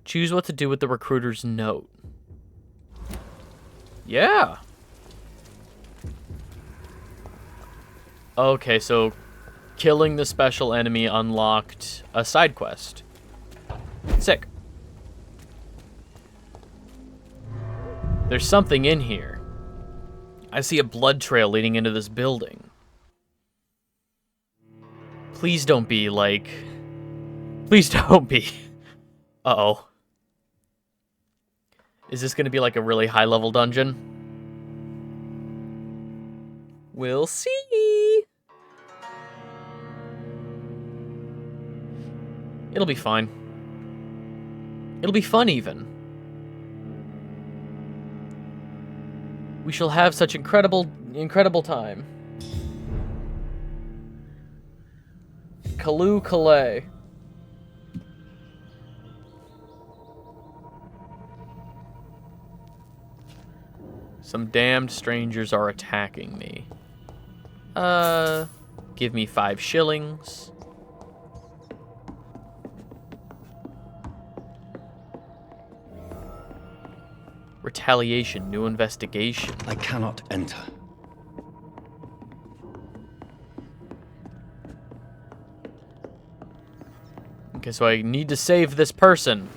Choose what to do with the recruiter's note. Yeah. Okay, so killing the special enemy unlocked a side quest. Sick. There's something in here. I see a blood trail leading into this building. Please don't be like... Please don't be. Uh-oh. Is this going to be like a really high-level dungeon? We'll see. It'll be fine. It'll be fun, even. We shall have such incredible time. Kaloo Calais. Some damned strangers are attacking me. Give me 5 shillings. Retaliation, new investigation. I cannot enter. Okay, so I need to save this person.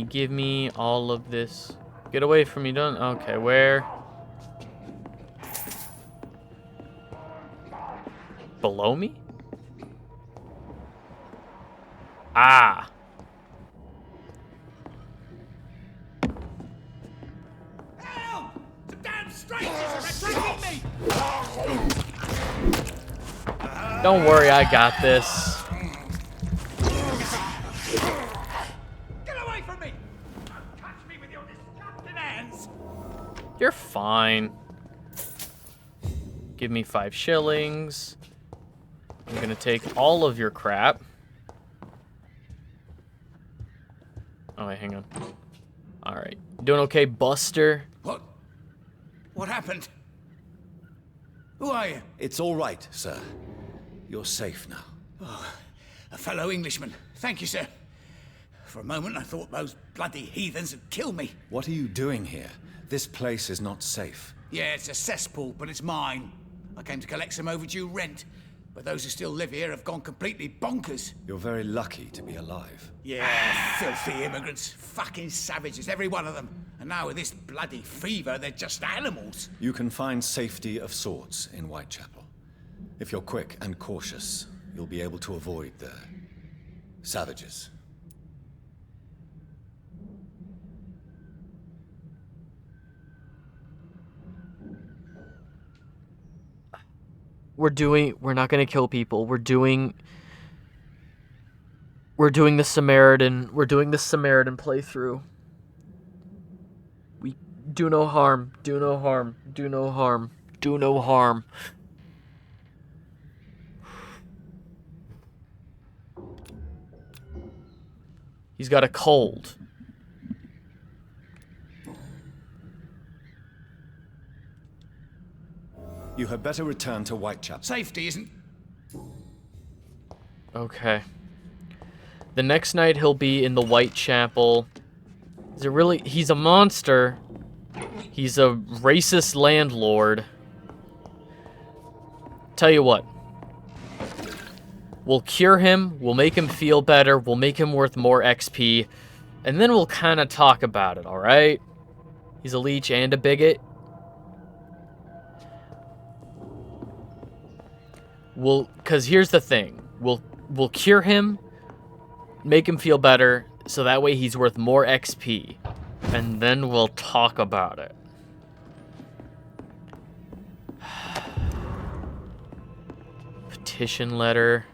Give me all of this. Get away from me, don't... Okay, where? Below me? Ah! Help! The damn strangers are attacking me! Don't worry, I got this. You're fine. Give me 5 shillings. I'm gonna take all of your crap. Oh, wait, hang on. Alright. Doing okay, Buster? What? What happened? Who are you? It's all right, sir. You're safe now. Oh, a fellow Englishman. Thank you, sir. For a moment, I thought those bloody heathens had killed me. What are you doing here? This place is not safe. Yeah, it's a cesspool, but it's mine. I came to collect some overdue rent, but those who still live here have gone completely bonkers. You're very lucky to be alive. Yeah, filthy immigrants. Fucking savages, every one of them. And now with this bloody fever, they're just animals. You can find safety of sorts in Whitechapel. If you're quick and cautious, you'll be able to avoid the savages. We're not gonna kill people. We're doing the Samaritan playthrough. We do no harm, do no harm, do no harm, do no harm. He's got a cold. You had better return to Whitechapel. Safety isn't... Okay. The next night he'll be in the Whitechapel. He's a monster. He's a racist landlord. Tell you what. We'll cure him, we'll make him feel better, we'll make him worth more XP, and then we'll kind of talk about it, alright? He's a leech and a bigot. Because here's the thing. We'll cure him, make him feel better, so that way he's worth more XP. And then we'll talk about it. Petition letter.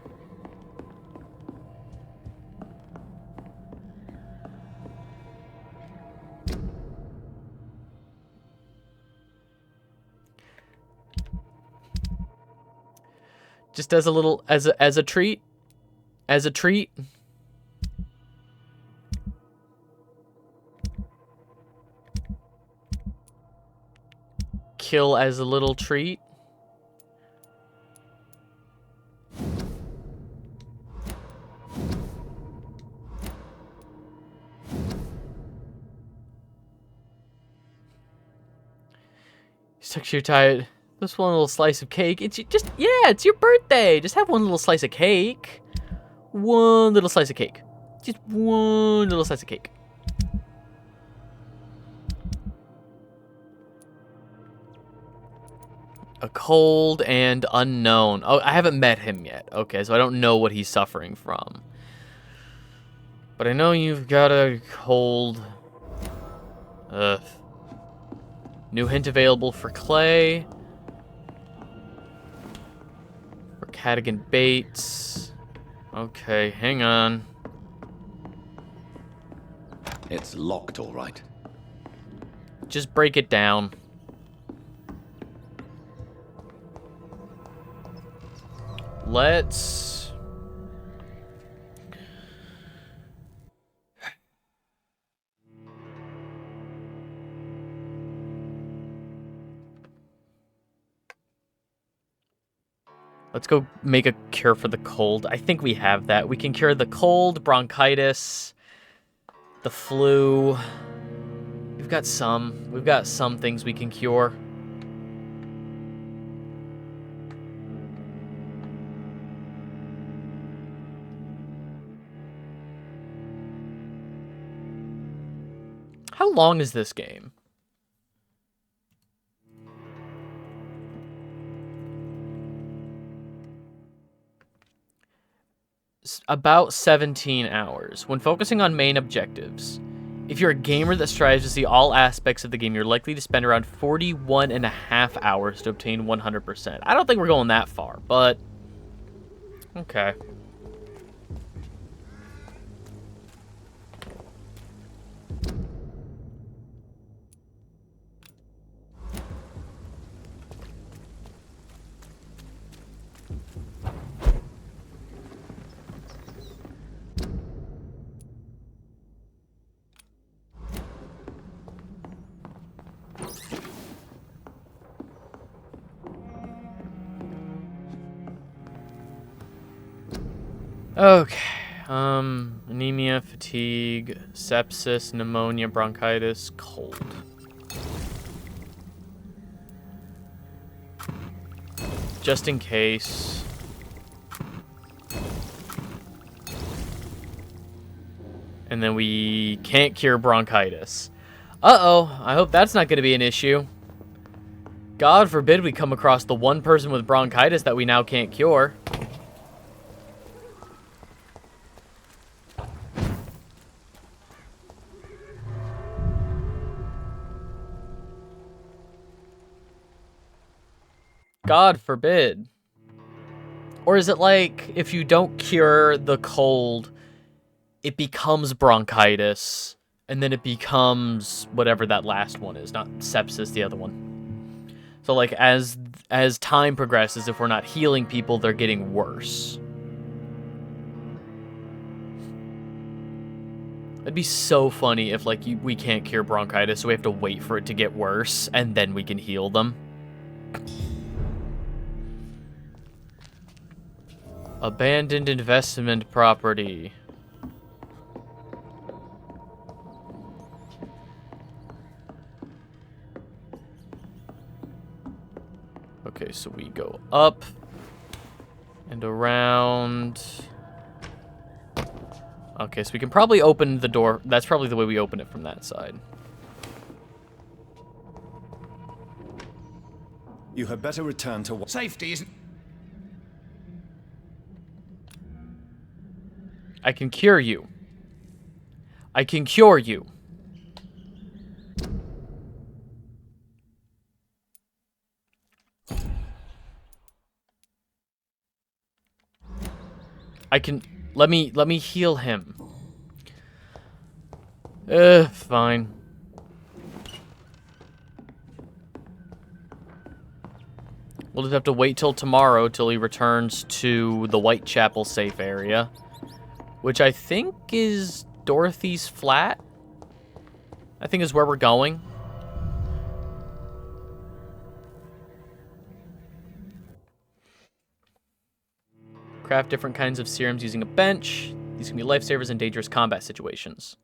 Just as a little, as a treat. As a treat. Kill as a little treat. You're tired. Just one little slice of cake. It's your birthday. Just have one little slice of cake. One little slice of cake. Just one little slice of cake. A cold and unknown. Oh, I haven't met him yet. Okay, so I don't know what he's suffering from. But I know you've got a cold. New hint available for Clay. For Cadigan Bates. Okay, hang on. It's locked, all right. Just break it down. Let's go make a cure for the cold. I think we have that. We can cure the cold, bronchitis, the flu. We've got some things we can cure. How long is this game? About 17 hours. When focusing on main objectives, if you're a gamer that strives to see all aspects of the game, you're likely to spend around 41.5 hours to obtain 100%. I don't think we're going that far, but okay. Okay. Anemia, fatigue, sepsis, pneumonia, bronchitis, cold. Just in case. And then we can't cure bronchitis. Uh-oh, I hope that's not going to be an issue. God forbid we come across the one person with bronchitis that we now can't cure. God forbid. Or is it like, if you don't cure the cold, it becomes bronchitis, and then it becomes whatever that last one is, not sepsis, the other one. So like as time progresses, if we're not healing people, they're getting worse. It'd be so funny if like we can't cure bronchitis, so we have to wait for it to get worse, and then we can heal them. Abandoned investment property. Okay, so we go up and around. Okay, so we can probably open the door. That's probably the way we open it from that side. You had better return to... Safety isn't... I can cure you. I can cure you. I can... Let me heal him. Fine. We'll just have to wait till tomorrow till he returns to the Whitechapel safe area. Which I think is Dorothy's flat. I think is where we're going. Craft different kinds of serums using a bench. These can be lifesavers in dangerous combat situations.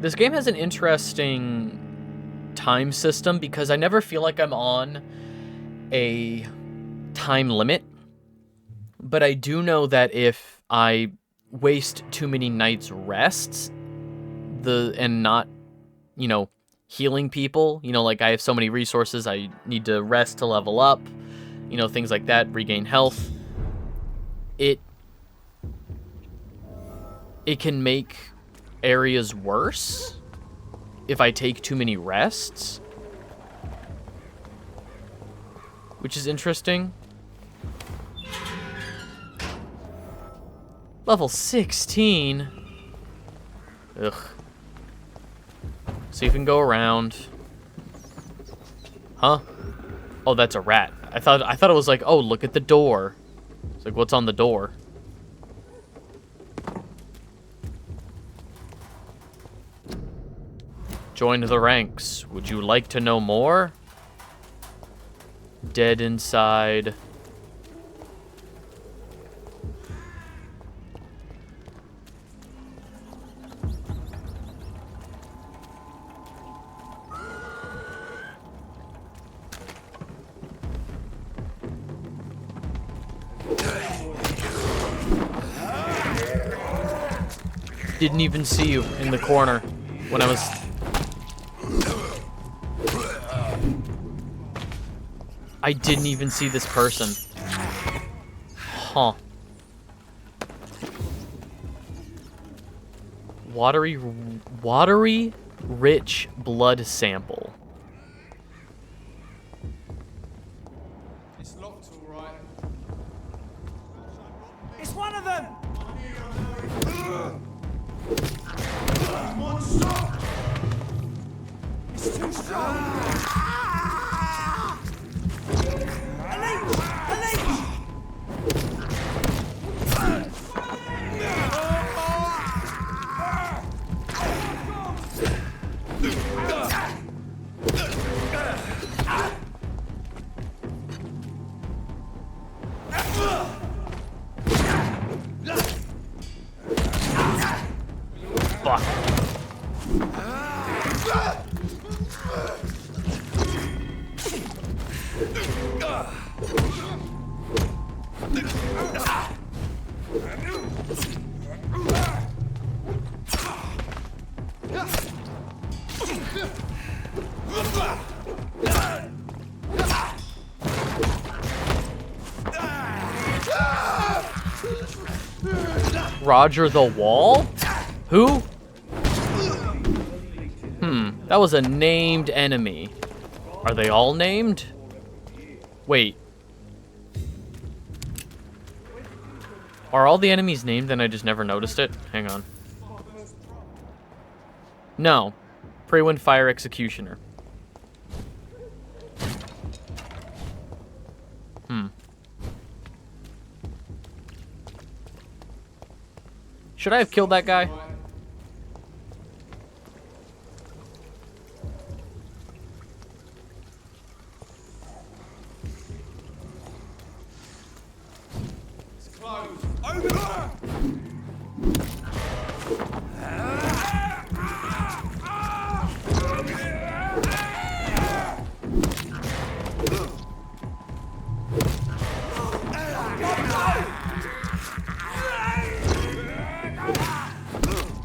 This game has an interesting time system because I never feel like I'm on a time limit. But I do know that if I waste too many nights' rests and not, you know, healing people, you know, like I have so many resources, I need to rest to level up, you know, things like that, regain health. It can make areas worse if I take too many rests, which is interesting. Level 16. Ugh. See if we can go around. Huh? Oh, that's a rat. I thought it was like, oh, look at the door. It's like, what's on the door? Join the ranks. Would you like to know more? Dead inside. Didn't even see you in the corner when I was... I didn't even see this person. Huh. Watery, rich blood sample. It's locked, all right. It's one of them! It's too strong! Roger the Wall? Who? That was a named enemy. Are they all named? Wait. Are all the enemies named and I just never noticed it? Hang on. No. Prewind Fire Executioner. Should I have killed that guy?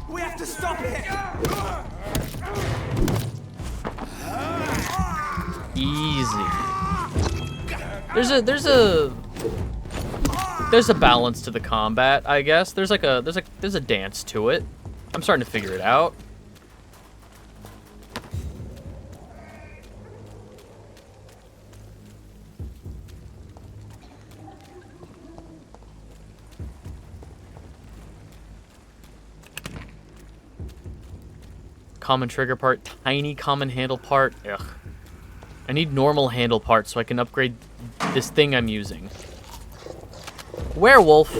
We have to stop it! Easy. There's a balance to the combat, I guess. There's a dance to it. I'm starting to figure it out. Common trigger part, tiny common handle part. Ugh. I need normal handle parts so I can upgrade this thing I'm using. Werewolf.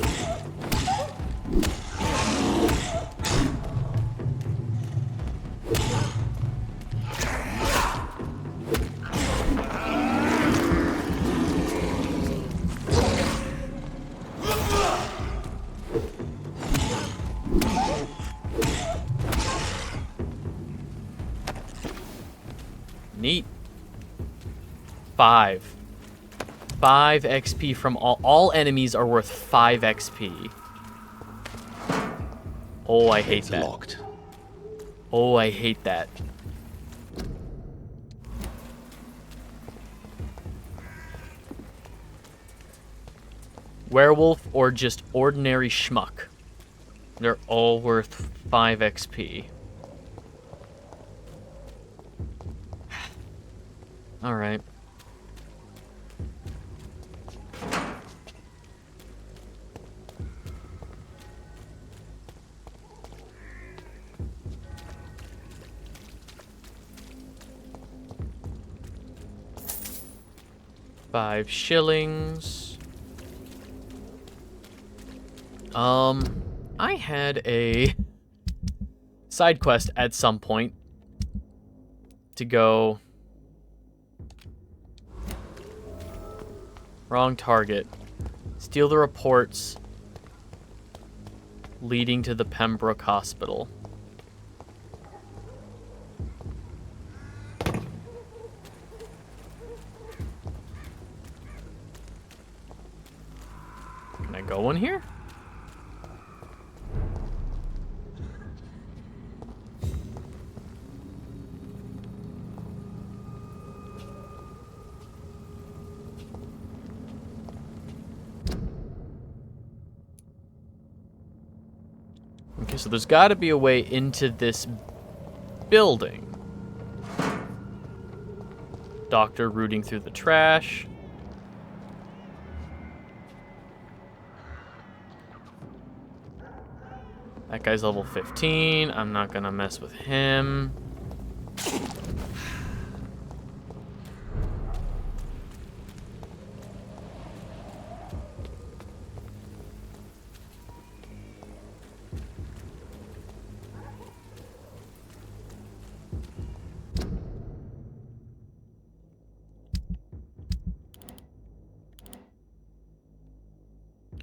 Neat. 5 XP from all enemies are worth 5 XP. Oh, I hate that. Locked. Oh, I hate that. Werewolf or just ordinary schmuck. They're all worth 5 XP. All right. $5. I had a side quest at some point to go. Wrong target. Steal the reports leading to the Pembroke Hospital. Can I go in here? Okay, so there's got to be a way into this building. Doctor rooting through the trash. That guy's level 15. I'm not gonna mess with him.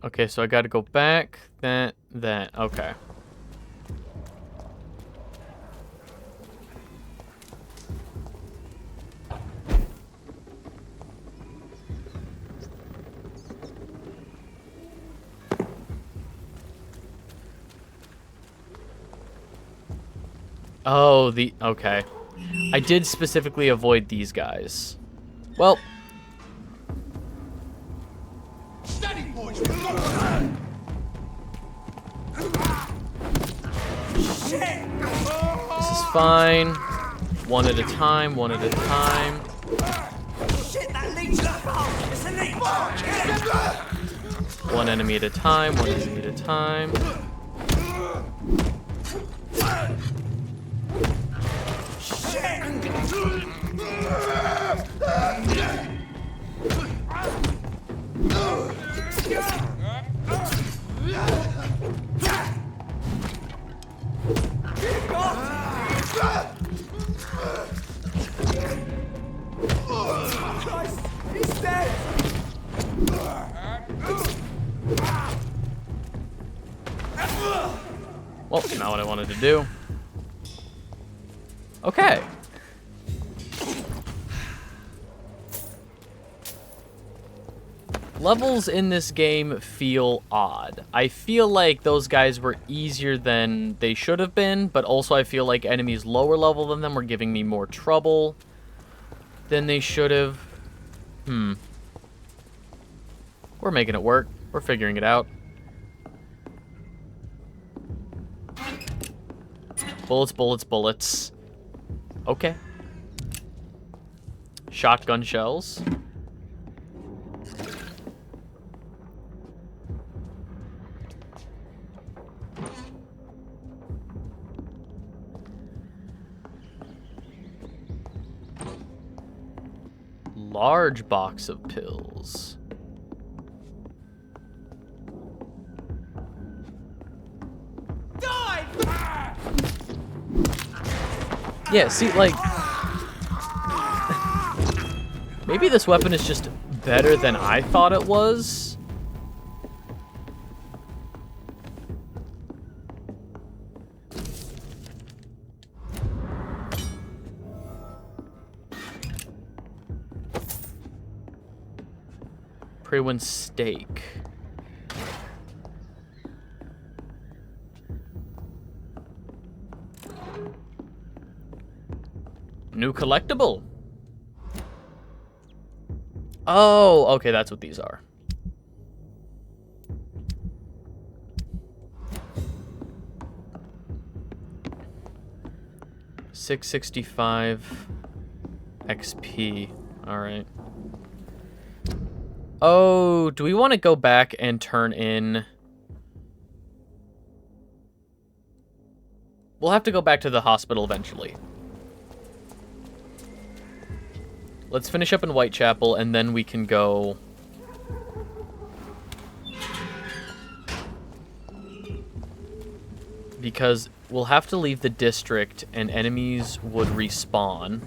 Okay, so I gotta go back, that, okay. Oh, okay. I did specifically avoid these guys. Well. Steady, boys. This is fine. One at a time, one at a time. Shit, that leads to the farm. It's a lead. One enemy at a time, one enemy at a time. Christ, he's dead. Well, not what I wanted to do. Okay. Levels in this game feel odd. I feel like those guys were easier than they should have been, but also I feel like enemies lower level than them were giving me more trouble than they should have. We're making it work. We're figuring it out. Bullets, bullets, bullets. Okay. Shotgun shells. Large box of pills. Yeah, see, like... maybe this weapon is just better than I thought it was. Pre-win steak. New collectible. Oh, okay, that's what these are. $665 XP. All right. Oh, do we want to go back and turn in... We'll have to go back to the hospital eventually. Let's finish up in Whitechapel, and then we can go... because we'll have to leave the district, and enemies would respawn.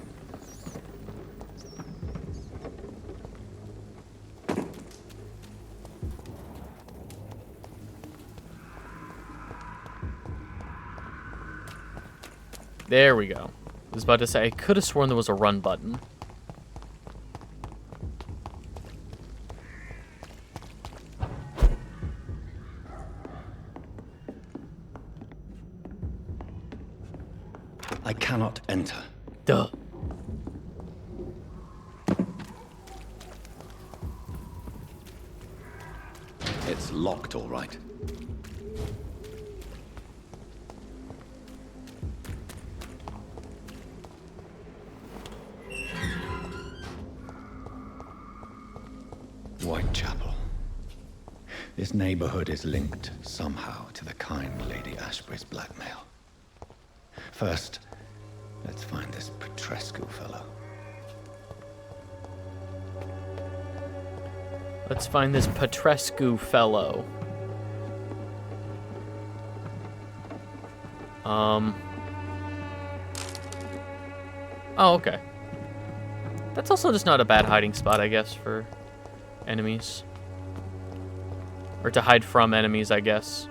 There we go. I was about to say, I could have sworn there was a run button. I cannot enter. Duh. It's locked, all right. Whitechapel. This neighborhood is linked somehow to the kind Lady Ashbury's blackmail. First, let's find this Petrescu fellow. Let's find this Petrescu fellow. Oh, okay. That's also just not a bad hiding spot, I guess, for enemies. Or to hide from enemies, I guess.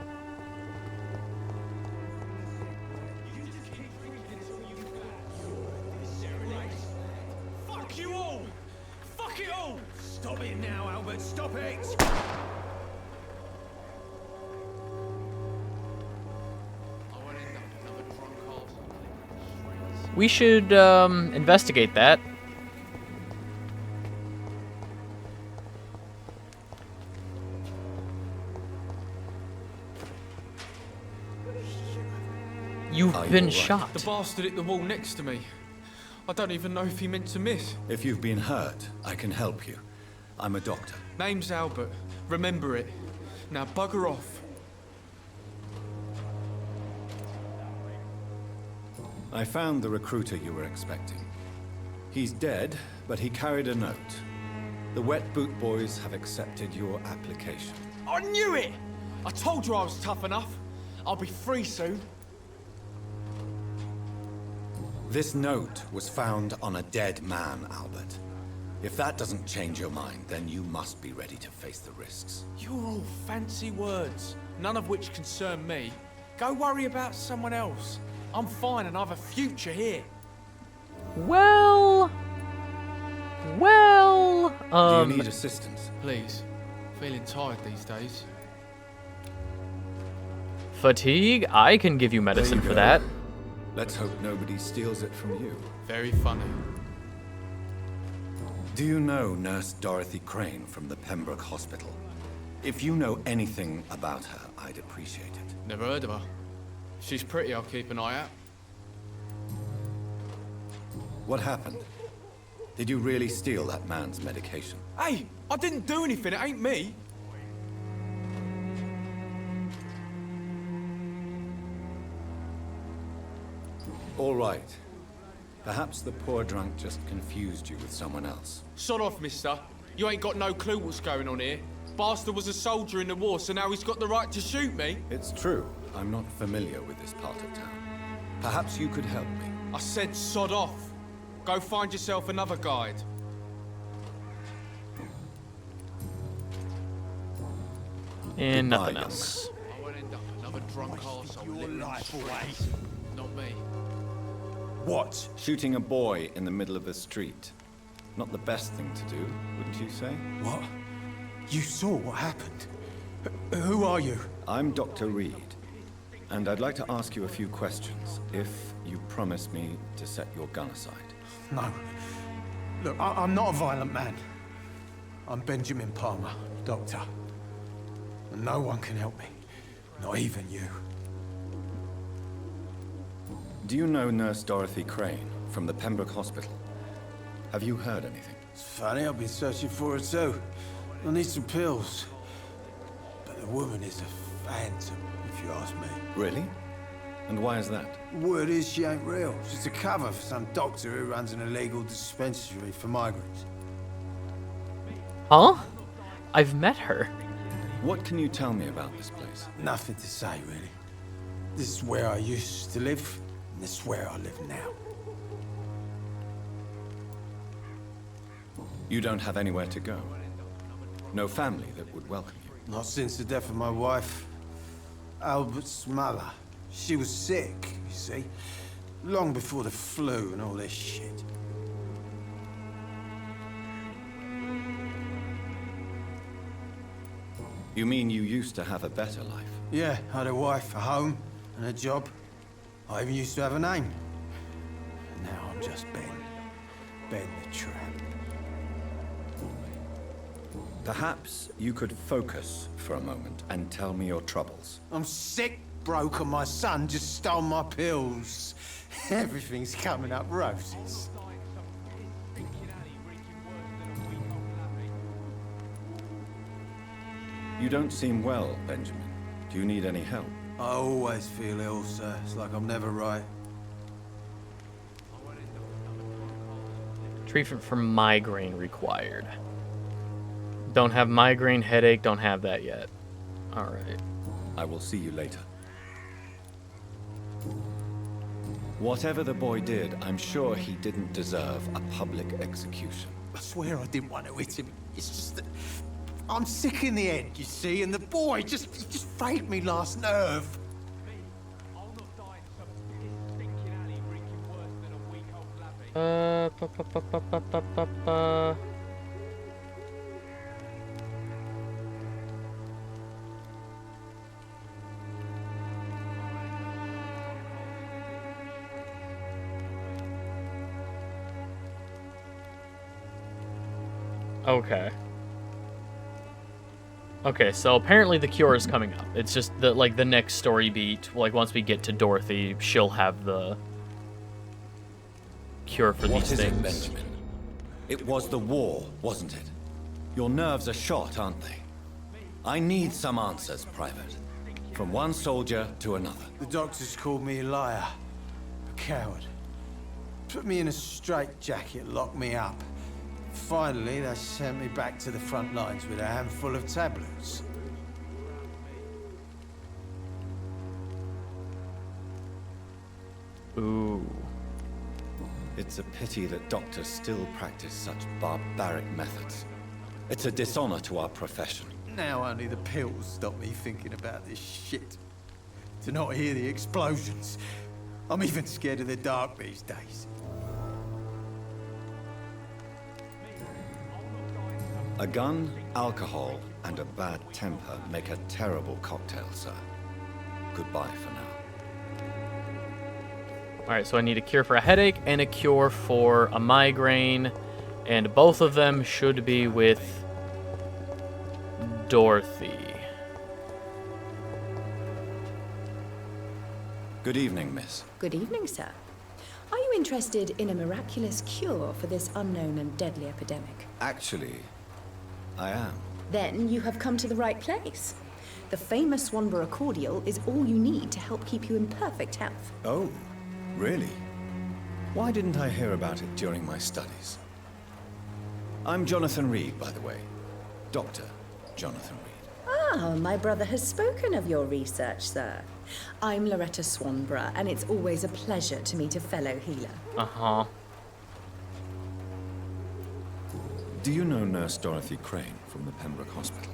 Fuck you all! Fuck it all! Stop it now, Albert, stop it! We should investigate that. You've been shot. The bastard hit the wall next to me. I don't even know if he meant to miss. If you've been hurt, I can help you. I'm a doctor. Name's Albert. Remember it. Now bugger off. I found the recruiter you were expecting. He's dead, but he carried a note. The Wet Boot Boys have accepted your application. I knew it! I told you I was tough enough. I'll be free soon. This note was found on a dead man, Albert. If that doesn't change your mind, then you must be ready to face the risks. You're all fancy words, none of which concern me. Go worry about someone else. I'm fine and I have a future here. Well... Do you need assistance? Please. Feeling tired these days. Fatigue? I can give you medicine for that. Let's hope nobody steals it from you. Very funny. Do you know Nurse Dorothy Crane from the Pembroke Hospital? If you know anything about her, I'd appreciate it. Never heard of her. If she's pretty, I'll keep an eye out. What happened? Did you really steal that man's medication? Hey, I didn't do anything, it ain't me. All right. Perhaps the poor drunk just confused you with someone else. Sod off, mister. You ain't got no clue what's going on here. Bastard was a soldier in the war, so now he's got the right to shoot me. It's true. I'm not familiar with this part of town. Perhaps you could help me. I said sod off. Go find yourself another guide. And Goodbye, nothing else. I won't end up another drunk arsehole living in the streets. Not me. What? Shooting a boy in the middle of a street. Not the best thing to do, wouldn't you say? What? You saw what happened? Who are you? I'm Dr. Reed, and I'd like to ask you a few questions, if you promise me to set your gun aside. No. Look, I'm not a violent man. I'm Benjamin Palmer, doctor. And no one can help me. Not even you. Do you know Nurse Dorothy Crane from the Pembroke Hospital? Have you heard anything? It's funny, I've been searching for her too. I need some pills. But the woman is a phantom, if you ask me. Really? And why is that? Word is she ain't real. She's a cover for some doctor who runs an illegal dispensary for migrants. Huh? I've met her. What can you tell me about this place? Nothing to say, really. This is where I used to live, and this is where I live now. You don't have anywhere to go? No family that would welcome you? Not since the death of my wife, Albert's mother. She was sick, you see. Long before the flu and all this shit. You mean you used to have a better life? Yeah, I had a wife, a home, and a job. I even used to have a name. Now I'm just Ben. Ben the Tramp. Perhaps you could focus for a moment and tell me your troubles. I'm sick, broke, and my son just stole my pills. Everything's coming up roses. You don't seem well, Benjamin. Do you need any help? I always feel ill, sir. It's like I'm never right. Treatment for migraine required. Don't have migraine, headache, don't have that yet. Alright. I will see you later. Whatever the boy did, I'm sure he didn't deserve a public execution. I swear I didn't want to hit him. It's just that I'm sick in the head, you see, and the boy just frayed me last nerve. Pa, pa, pa, pa, pa, pa, pa, pa. Okay. Okay, so apparently the cure is coming up. It's just the the next story beat. Like once we get to Dorothy, she'll have the cure for these things. What is it, Benjamin? It was the war, wasn't it? Your nerves are shot, aren't they? I need some answers, Private. From one soldier to another. The doctors called me a liar. A coward. Put me in a straitjacket, locked me up. Finally, they sent me back to the front lines with a handful of tablets. Ooh. It's a pity that doctors still practice such barbaric methods. It's a dishonor to our profession. Now only the pills stop me thinking about this shit. To not hear the explosions. I'm even scared of the dark these days. A gun, alcohol, and a bad temper make a terrible cocktail, sir. Goodbye for now. Alright, so I need a cure for a headache and a cure for a migraine. And both of them should be with Dorothy. Good evening, miss. Good evening, sir. Are you interested in a miraculous cure for this unknown and deadly epidemic? Actually, I am. Then you have come to the right place. The famous Swanborough cordial is all you need to help keep you in perfect health. Oh, really? Why didn't I hear about it during my studies? I'm Jonathan Reed, by the way. Dr. Jonathan Reed. Ah, my brother has spoken of your research, sir. I'm Loretta Swanborough, and it's always a pleasure to meet a fellow healer. Uh-huh. Do you know Nurse Dorothy Crane from the Pembroke Hospital?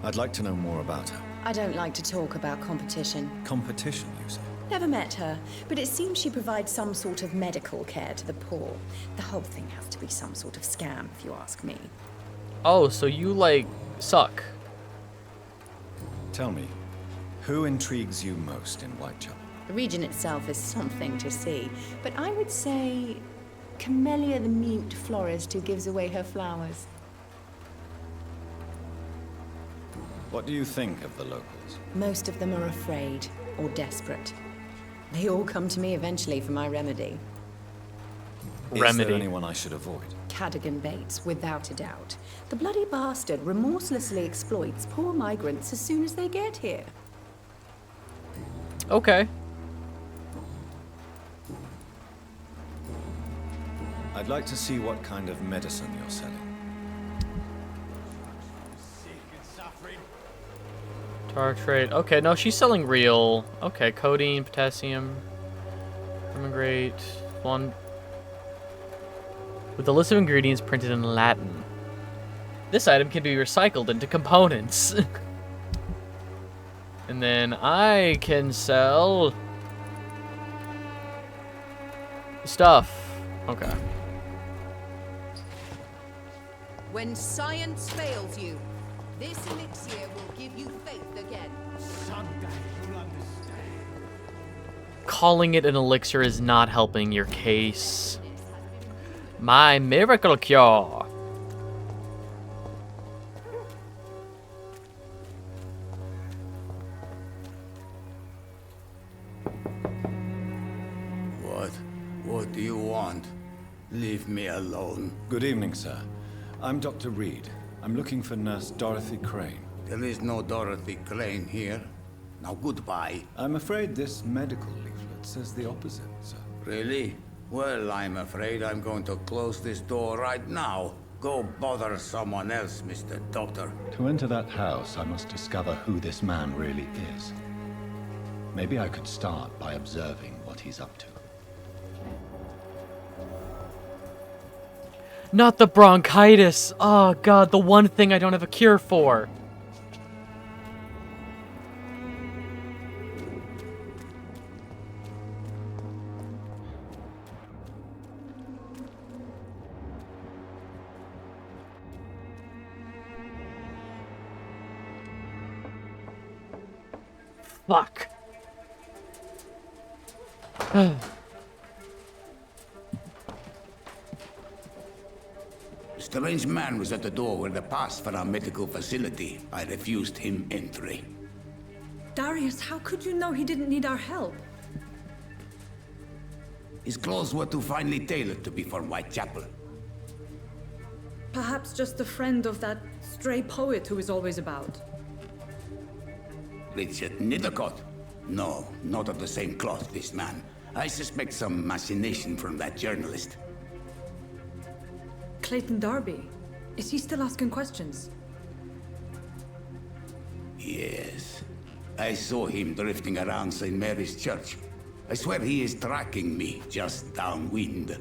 I'd like to know more about her. I don't like to talk about competition. Competition, you say? Never met her, but it seems she provides some sort of medical care to the poor. The whole thing has to be some sort of scam, if you ask me. Oh, so you, like, suck. Tell me, who intrigues you most in Whitechapel? The region itself is something to see, but I would say Camellia the mute florist who gives away her flowers. What do you think of the locals? Most of them are afraid or desperate. They all come to me eventually for my remedy. Is there anyone I should avoid? Cadogan Bates, without a doubt. The bloody bastard remorselessly exploits poor migrants as soon as they get here. Okay. I'd like to see what kind of medicine you're selling. Tartrate. Okay, no, she's selling real. Okay, codeine, potassium, great. One with the list of ingredients printed in Latin. This item can be recycled into components. And then I can sell stuff. Okay. When science fails you, this elixir will give you faith again. Someday you'll understand. Calling it an elixir is not helping your case. My miracle cure. What do you want? Leave me alone. Good evening, sir. I'm Dr. Reed. I'm looking for Nurse Dorothy Crane. There is no Dorothy Crane here. Now goodbye. I'm afraid this medical leaflet says the opposite, sir. Really? Well, I'm afraid I'm going to close this door right now. Go bother someone else, Mr. Doctor. To enter that house, I must discover who this man really is. Maybe I could start by observing what he's up to. Not the bronchitis. Oh, God, the one thing I don't have a cure for. Fuck. strange man was at the door with a pass for our medical facility. I refused him entry. Darius, how could you know he didn't need our help? His clothes were too finely tailored to be for Whitechapel. Perhaps just a friend of that stray poet who is always about. Richard Nethercott? No, not of the same cloth, this man. I suspect some machination from that journalist. Clayton Darby. Is he still asking questions? Yes. I saw him drifting around St. Mary's Church. I swear he is tracking me just downwind.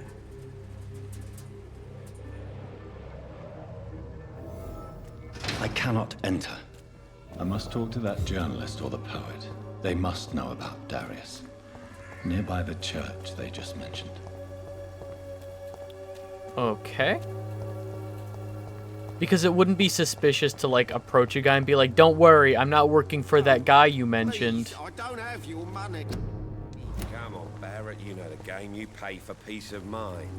I cannot enter. I must talk to that journalist or the poet. They must know about Darius. Nearby the church they just mentioned. Okay. Because it wouldn't be suspicious to, like, approach a guy and be like, don't worry, I'm not working for that guy you mentioned. Please, I don't have your money. Come on, Barrett, you know the game. You pay for peace of mind.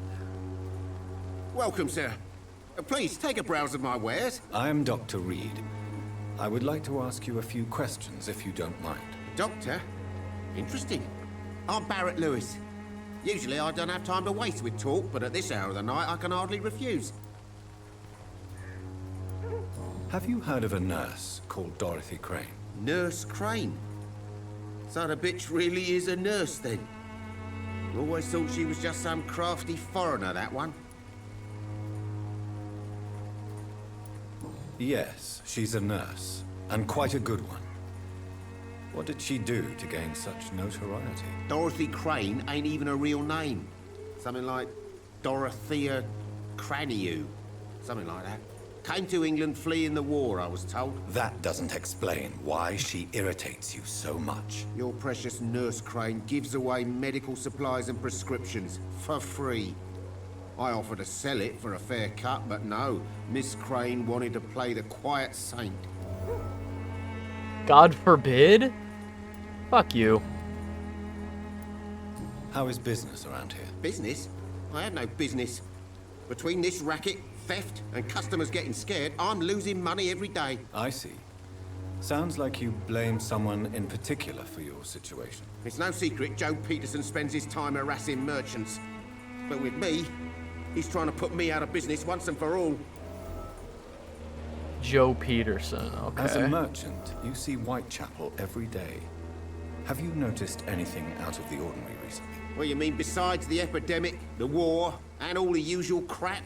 Welcome, sir. Please, take a browse of my wares. I am Dr. Reed. I would like to ask you a few questions, if you don't mind. Doctor? Interesting. I'm Barrett Lewis. Usually I don't have time to waste with talk, but at this hour of the night I can hardly refuse. Have you heard of a nurse called Dorothy Crane? Nurse Crane? So the bitch really is a nurse, then? Always thought she was just some crafty foreigner, that one. Yes, she's a nurse, and quite a good one. What did she do to gain such notoriety? Dorothy Crane ain't even a real name. Something like Dorothea Craniu. Something like that. Came to England fleeing the war, I was told. That doesn't explain why she irritates you so much. Your precious Nurse Crane gives away medical supplies and prescriptions for free. I offered to sell it for a fair cut, but no. Miss Crane wanted to play the quiet saint. God forbid? Fuck you. How is business around here? Business? I have no business. Between this racket, theft, and customers getting scared, I'm losing money every day. I see. Sounds like you blame someone in particular for your situation. It's no secret Joe Peterson spends his time harassing merchants. But with me, he's trying to put me out of business once and for all. Joe Peterson, okay. As a merchant, you see Whitechapel every day. Have you noticed anything out of the ordinary recently? Well, you mean besides the epidemic, the war, and all the usual crap?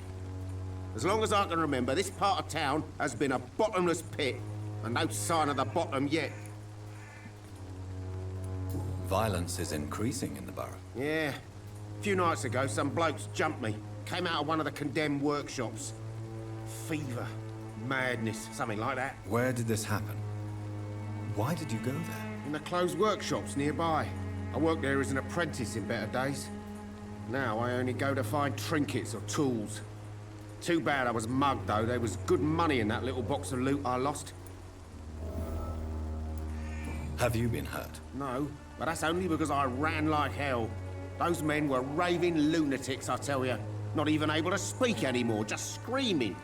As long as I can remember, this part of town has been a bottomless pit, and no sign of the bottom yet. Violence is increasing in the borough. Yeah. A few nights ago, some blokes jumped me. Came out of one of the condemned workshops. Fever, madness, something like that. Where did this happen? Why did you go there? In the closed workshops nearby. I worked there as an apprentice in better days. Now I only go to find trinkets or tools. Too bad I was mugged, though. There was good money in that little box of loot I lost. Have you been hurt? No, but that's only because I ran like hell. Those men were raving lunatics, I tell you. Not even able to speak anymore, just screaming.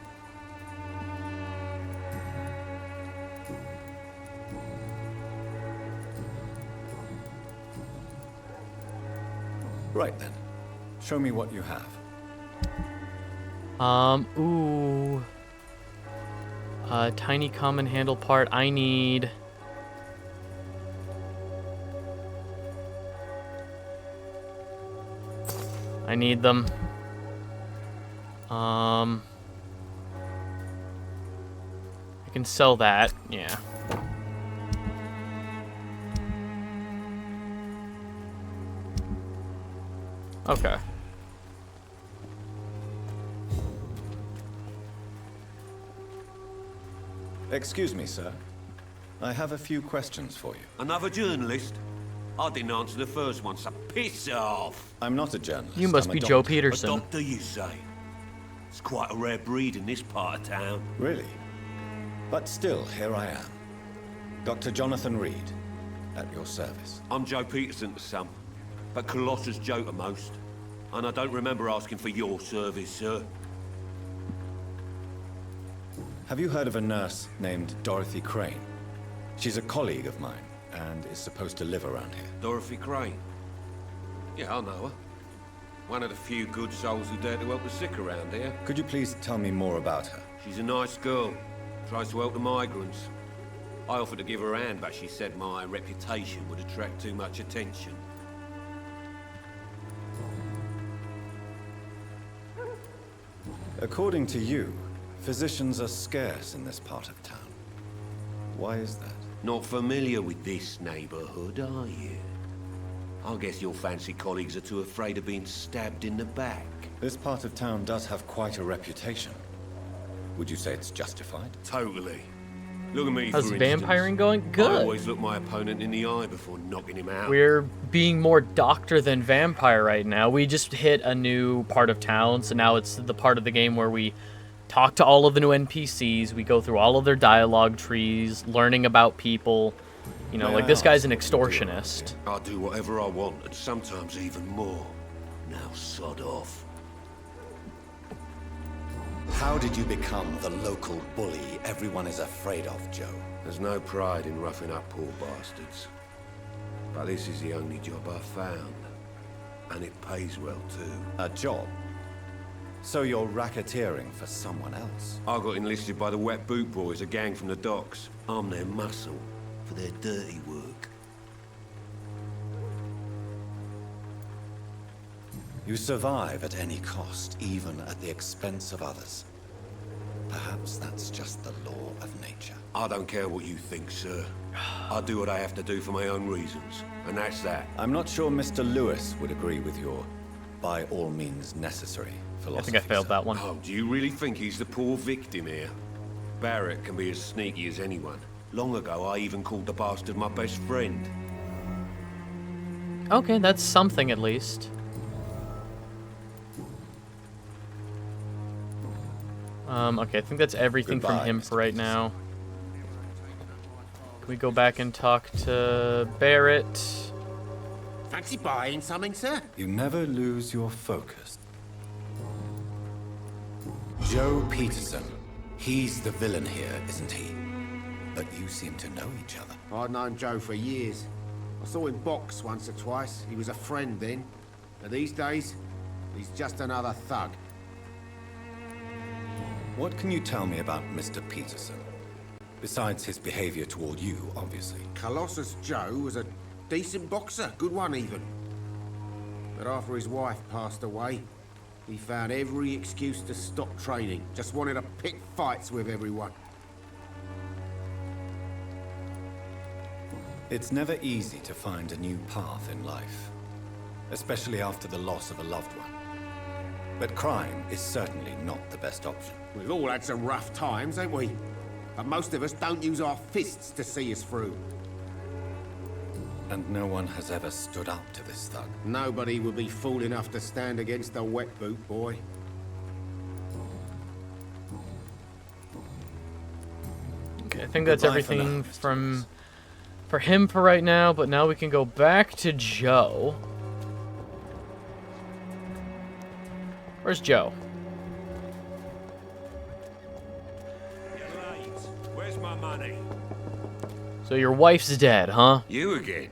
Right then. Show me what you have. Ooh. Tiny common handle part. I need... them. I can sell that, yeah. Okay. Excuse me, sir. I have a few questions for you. Another journalist? I didn't answer the first one, so piss off! I'm not a journalist. You must be Joe Peterson. A doctor, you say? It's quite a rare breed in this part of town. Really? But still, here I am. Dr. Jonathan Reed, at your service. I'm Joe Peterson to some, but Colossus Joe to most. And I don't remember asking for your service, sir. Have you heard of a nurse named Dorothy Crane? She's a colleague of mine, and is supposed to live around here. Dorothy Crane? Yeah, I know her. One of the few good souls who dare to help the sick around here. Could you please tell me more about her? She's a nice girl. Tries to help the migrants. I offered to give her a hand, but she said my reputation would attract too much attention. According to you, physicians are scarce in this part of town. Why is that? Not familiar with this neighborhood, are you? I guess your fancy colleagues are too afraid of being stabbed in the back. This part of town does have quite a reputation. Would you say it's justified? Totally. Look at me, How's for instance. vampiring going? Good. I always look my opponent in the eye before knocking him out. We're being more doctor than vampire right now. We just hit a new part of town, so now it's the part of the game where we talk to all of the new NPCs, we go through all of their dialogue trees, learning about people. You know, like this guy's an extortionist. I do whatever I want, and sometimes even more. Now sod off. How did you become the local bully everyone is afraid of, Joe? There's no pride in roughing up poor bastards. But this is the only job I've found. And it pays well, too. A job? So you're racketeering for someone else? I got enlisted by the Wet Boot Boys, a gang from the docks. I'm their muscle for their dirty work. You survive at any cost, even at the expense of others. Perhaps that's just the law of nature. I don't care what you think, sir. I do what I have to do for my own reasons, and that's that. I'm not sure Mr. Lewis would agree with your by all means necessary philosophy. I think I failed that one. Oh, do you really think he's the poor victim here? Barrett can be as sneaky as anyone. Long ago, I even called the bastard my best friend. Okay, that's something at least. Okay, I think that's everything from him for right now. Can we go back and talk to Barrett? Fancy buying something, sir? You never lose your focus. Joe Peterson. He's the villain here, isn't he? But you seem to know each other. I'd known Joe for years. I saw him box once or twice. He was a friend then. But these days, he's just another thug. What can you tell me about Mr. Peterson? Besides his behavior toward you, obviously. Colossus Joe was a decent boxer, good one even. But after his wife passed away, he found every excuse to stop training. Just wanted to pick fights with everyone. It's never easy to find a new path in life, especially after the loss of a loved one. But crime is certainly not the best option. We've all had some rough times, ain't we? But most of us don't use our fists to see us through. And no one has ever stood up to this thug. Nobody would be fool enough to stand against a Wet Boot Boy. Okay, I think that's everything for him for right now, but now we can go back to Joe. Where's Joe? You're late. Where's my money? So your wife's dead, huh? You again?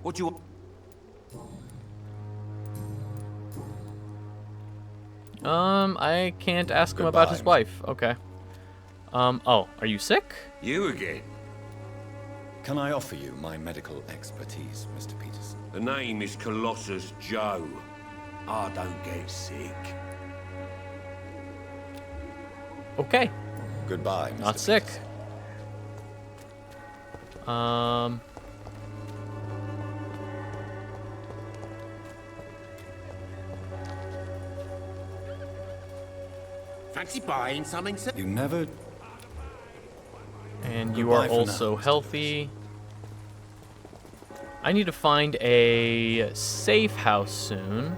What do you... I can't ask him about his wife. Okay. Oh, are you sick? You again? Can I offer you my medical expertise, Mr. Peterson? The name is Colossus Joe. I don't get sick. Okay. Goodbye, Mr. Not sick. Fancy buying something, sir? You never... And you are also healthy. I need to find a safe house soon.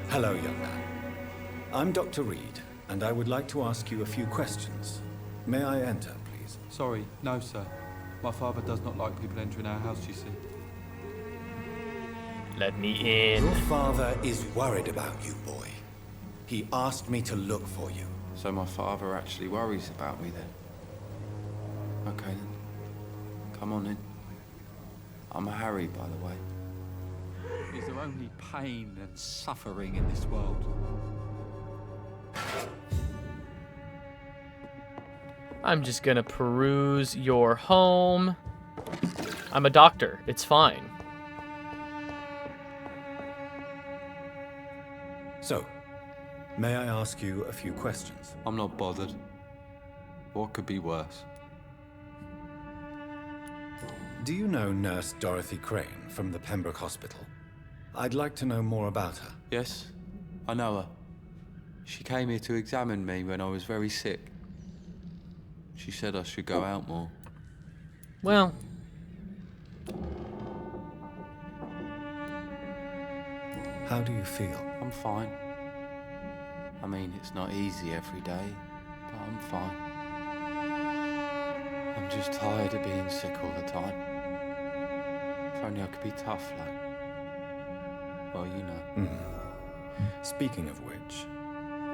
Hello, young man. I'm Dr. Reed, and I would like to ask you a few questions. May I enter, please? Sorry, no, sir. My father does not like people entering our house, you see. Let me in. Your father is worried about you, boy. He asked me to look for you. So my father actually worries about me then? Okay then. Come on in. I'm Harry, by the way. Is there only pain and suffering in this world? I'm just gonna peruse your home. I'm a doctor. It's fine. So, may I ask you a few questions? I'm not bothered. What could be worse? Do you know Nurse Dorothy Crane from the Pembroke Hospital? I'd like to know more about her. Yes, I know her. She came here to examine me when I was very sick. She said I should go out more. Well, how do you feel? I'm fine. I mean, it's not easy every day, but I'm fine. I'm just tired of being sick all the time. If only I could be tough, like... well, you know. Speaking of which,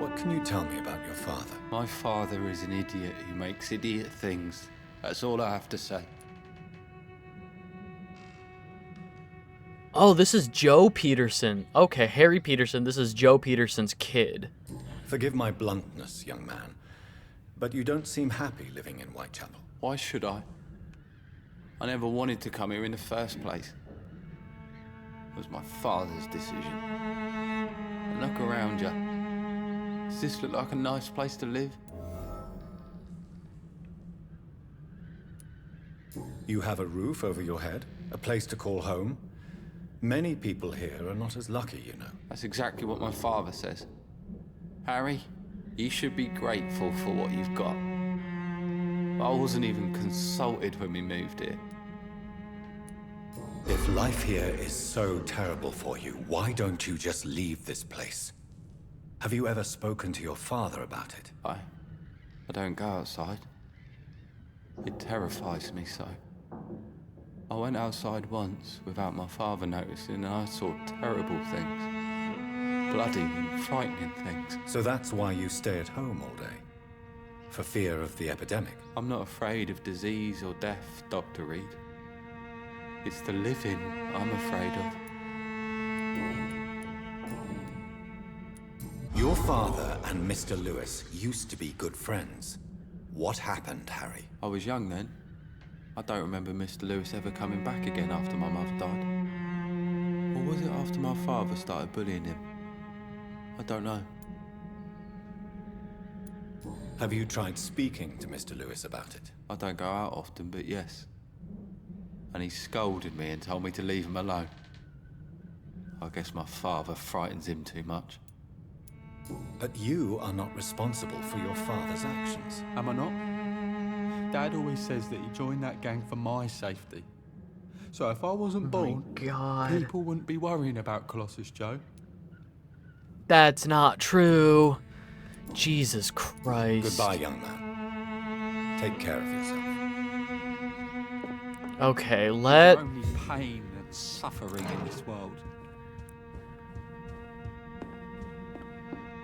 what can you tell me about your father? My father is an idiot who makes idiot things. That's all I have to say. oh, this is Joe Peterson. Okay, Harry Peterson. This is Joe Peterson's kid. Forgive my bluntness, young man, but you don't seem happy living in Whitechapel. Why should I? I never wanted to come here in the first place. It was my father's decision. And look around you. Does this look like a nice place to live? You have a roof over your head, a place to call home. Many people here are not as lucky, you know. That's exactly what my father says. Harry, you should be grateful for what you've got. I wasn't even consulted when we moved here. If life here is so terrible for you, why don't you just leave this place? Have you ever spoken to your father about it? I don't go outside. It terrifies me so. I went outside once without my father noticing and I saw terrible things. Bloody and frightening things. So that's why you stay at home all day? For fear of the epidemic? I'm not afraid of disease or death, Dr. Reed. It's the living I'm afraid of. Your father and Mr. Lewis used to be good friends. What happened, Harry? I was young then. I don't remember Mr. Lewis ever coming back again after my mother died. Or was it after my father started bullying him? I don't know. Have you tried speaking to Mr. Lewis about it? I don't go out often, but yes. And he scolded me and told me to leave him alone. I guess my father frightens him too much. But you are not responsible for your father's actions. Am I not? Dad always says that he joined that gang for my safety. So if I wasn't born, people wouldn't be worrying about Colossus Joe. That's not true. Jesus Christ. Goodbye, young man. Take care of yourself. Okay, There's only pain and suffering in this world.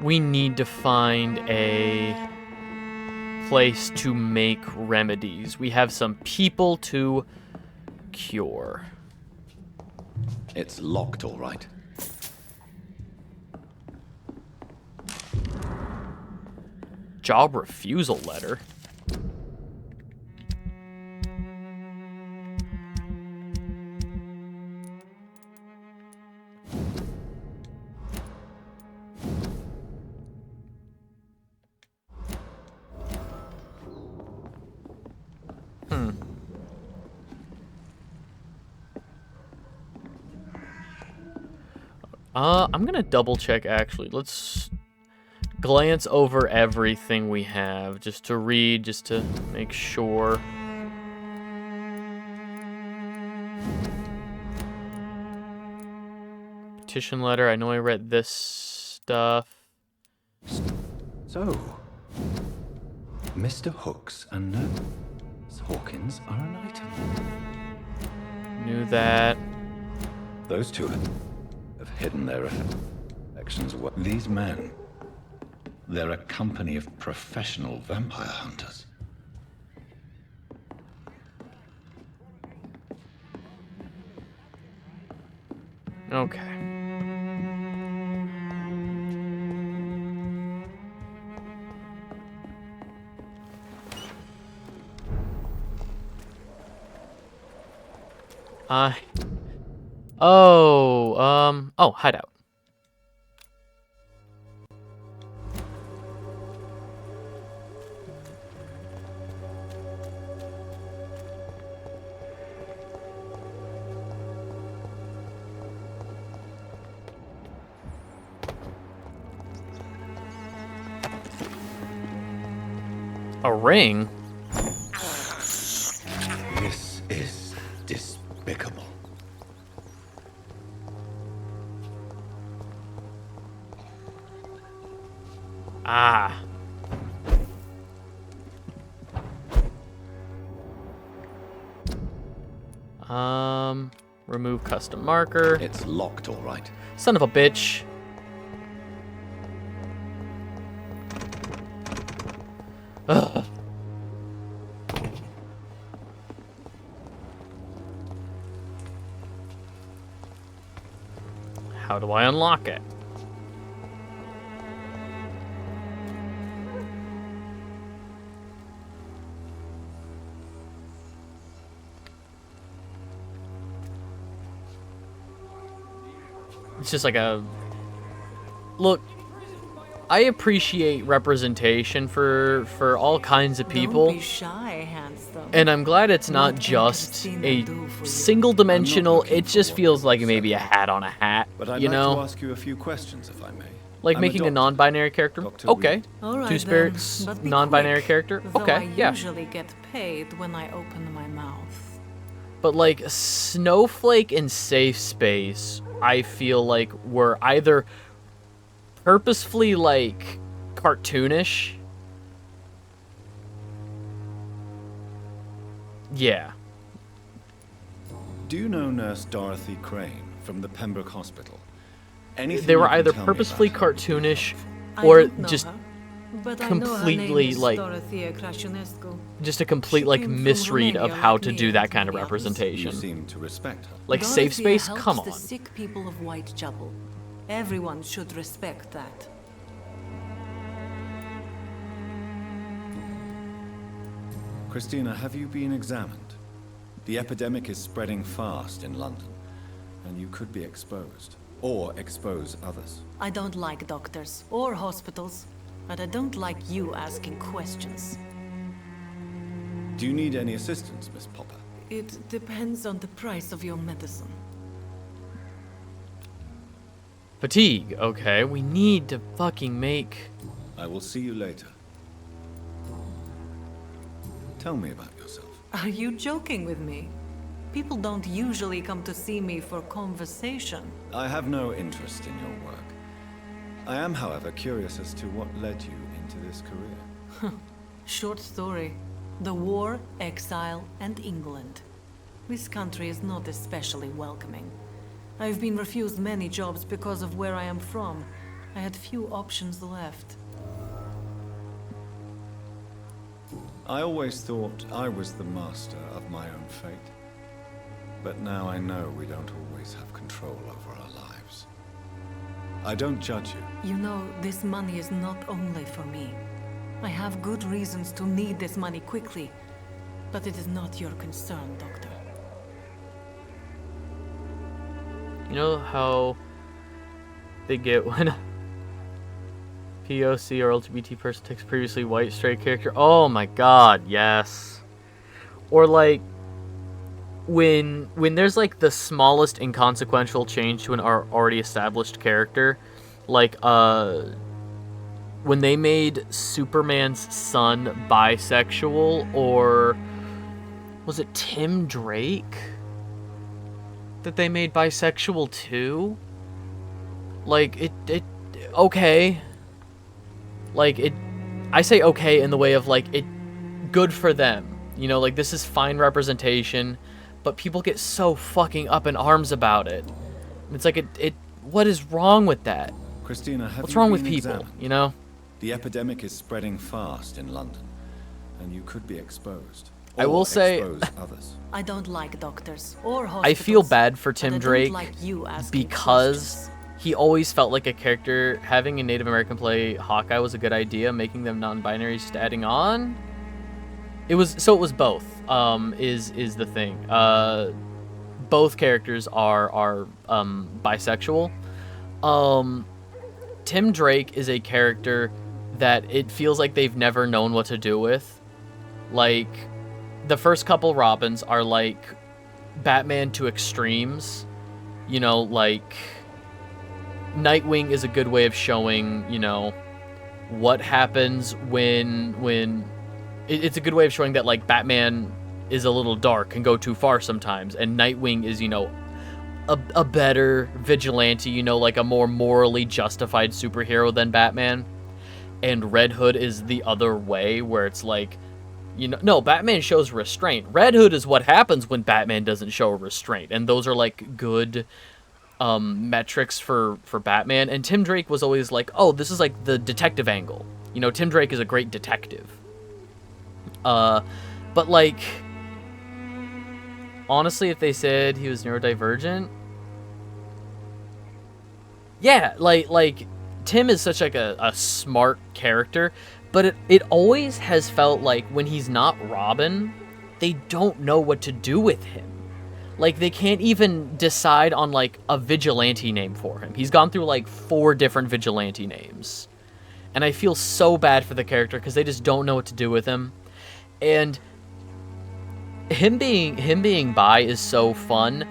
We need to find a place to make remedies. We have some people to cure. It's locked, all right. Job refusal letter. I'm gonna double check actually. Let's glance over everything we have just to read, just to make sure. Petition letter, I know I read this stuff. So, Mr. Hooks and Nurse Hawkins are an item. Knew that. Those two have hidden their affections. These men They're a company of professional vampire hunters. Okay. Oh, hideout. A ring? This is despicable. Ah. Remove custom marker. It's locked, all right. Son of a bitch. Ugh. How do I unlock it? It's just like a... Look, I appreciate representation for all kinds of people. Don't be shy, handsome. And I'm glad it's not just a single-dimensional. It just feels like maybe a hat on a hat, But I'd you like know? to ask you a few questions, if I may. Like I'm making a doctor. non-binary character? Dr. Okay. Reed. All right, Two spirits, then, but be non-binary quick, character? though Okay, I yeah. usually get paid when I open my mouth. But like Snowflake and Safe Space, I feel like were either purposefully like cartoonish. Yeah. Do you know Nurse Dorothy Crane from the Pembroke Hospital? Anything They were you can either tell me purposefully about her? cartoonish I or don't know just her, but I know her name completely is like Dorothea Crasionescu. just a complete She like came from misread of Romania how like to me do and that kind of many others. representation. You seem to respect her. Like Dorothea Safe Space, helps come the on. sick people of Whitechapel. Everyone should respect that. Christina, have you been examined? The epidemic is spreading fast in London, and you could be exposed, or expose others. I don't like doctors or hospitals, but I don't like you asking questions. Do you need any assistance, Miss Popper? It depends on the price of your medicine. Fatigue. Okay, we need to fucking make... I will see you later. Tell me about yourself. Are you joking with me? People don't usually come to see me for conversation. I have no interest in your work. I am, however, curious as to what led you into this career. Short story. The war, exile, and England. This country is not especially welcoming. I've been refused many jobs because of where I am from. I had few options left. I always thought I was the master of my own fate. But now I know we don't always have control over our lives. I don't judge you. You know, this money is not only for me. I have good reasons to need this money quickly, but it is not your concern, Doctor. You know how they get when a POC or LGBT person takes previously white straight character? Oh my god, yes. Or like when there's like the smallest inconsequential change to an already established character, like when they made Superman's son bisexual, or was it Tim Drake that they made bisexual too? Like it okay. Like it I say okay in the way of like it good for them. You know, like this is fine representation, but people get so fucking up in arms about it. It's like it what is wrong with that? Christina, have What's you wrong with been people, examined? you know? The epidemic is spreading fast in London, and you could be exposed. I will say, expose others. I don't like doctors or hospitals. I feel bad for Tim but I don't Drake like you asking because questions. he always felt like a character. Having a Native American play Hawkeye was a good idea. Making them non-binary, just adding on. It was both. Is the thing. Both characters are bisexual. Tim Drake is a character that it feels like they've never known what to do with. Like, the first couple Robins are like Batman to extremes. You know, like Nightwing is a good way of showing, you know, what happens when it's a good way of showing that like Batman is a little dark, can go too far sometimes, and Nightwing is, you know, a better vigilante, you know, like a more morally justified superhero than Batman. And Red Hood is the other way, where it's like, you know, no, Batman shows restraint. Red Hood is what happens when Batman doesn't show restraint, and those are like good metrics for Batman. And Tim Drake was always like, oh, this is like the detective angle. You know, Tim Drake is a great detective. But like, honestly, if they said he was neurodivergent, yeah, like Tim is such like a smart character, but it always has felt like when he's not Robin, they don't know what to do with him. Like, they can't even decide on like a vigilante name for him. He's gone through like 4 different vigilante names, and I feel so bad for the character because they just don't know what to do with him. And him being bi is so fun,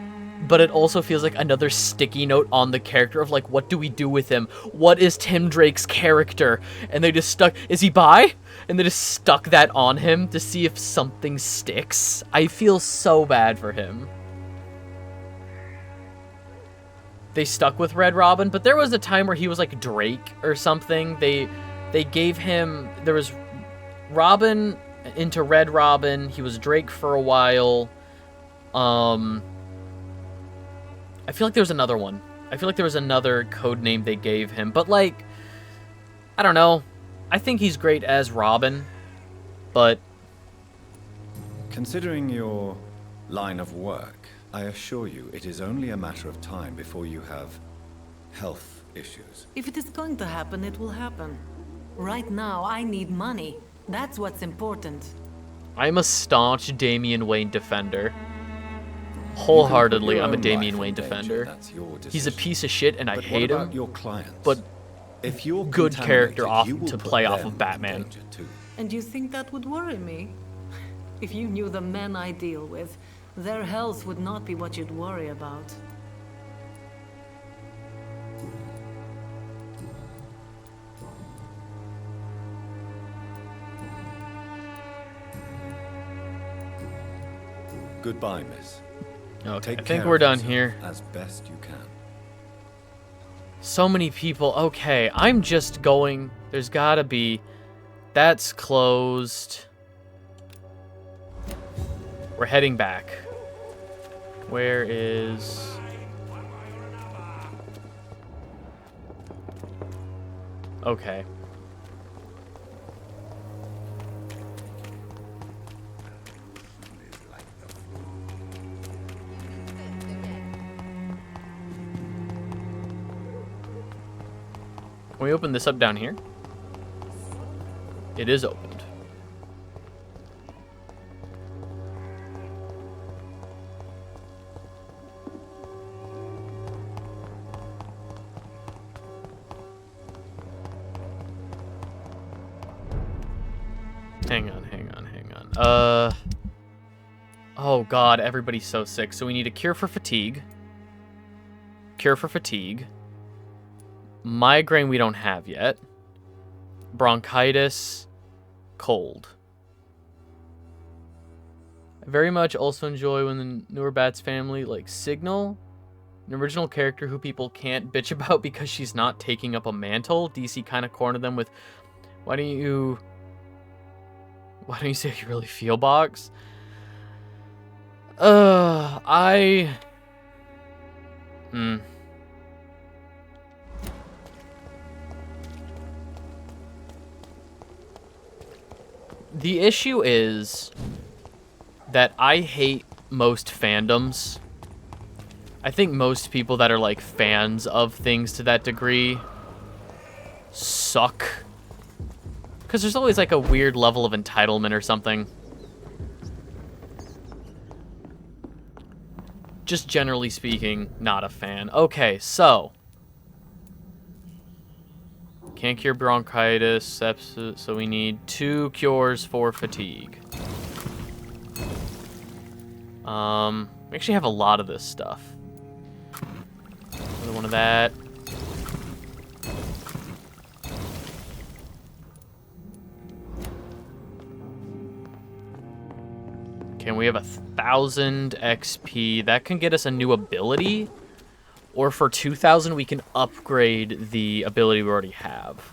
but it also feels like another sticky note on the character of like, what do we do with him? What is Tim Drake's character? And they just stuck, is he bi? And they just stuck that on him to see if something sticks. I feel so bad for him. They stuck with Red Robin, but there was a time where he was like Drake or something. They gave him, there was Robin into Red Robin. He was Drake for a while. I feel like there was another one. I feel like there was another code name they gave him, but like, I don't know. I think he's great as Robin, but Considering your line of work, I assure you it is only a matter of time before you have health issues. If it is going to happen, it will happen. Right now, I need money. That's what's important. I'm a staunch Damian Wayne defender. Wholeheartedly, I'm a Damian Wayne defender. He's a piece of shit, and I hate him. Your clients? But if you're good character off you will to put play off them of in Batman. danger too. And you think that would worry me? If you knew the men I deal with, their health would not be what you'd worry about. Goodbye, miss. Okay, Take I think care we're of done yourself here. as best you can. So many people. Okay, I'm just going. There's gotta be. That's closed. We're heading back. Where is... Okay. Can we open this up down here? It is opened. Hang on. Oh god, everybody's so sick. So we need a cure for fatigue. Migraine we don't have yet. Bronchitis. Cold. I very much also enjoy when the newer Bats family, like Signal, an original character who people can't bitch about because she's not taking up a mantle. DC kind of cornered them with, why don't you say you really feel, Box? The issue is that I hate most fandoms. I think most people that are like fans of things to that degree suck. Because there's always like a weird level of entitlement or something. Just generally speaking, not a fan. Okay, so. Can't cure bronchitis, sepsis, so we need 2 cures for fatigue. We actually have a lot of this stuff. Another one of that. Okay, we have 1,000 XP. That can get us a new ability. Or for 2,000, we can upgrade the ability we already have.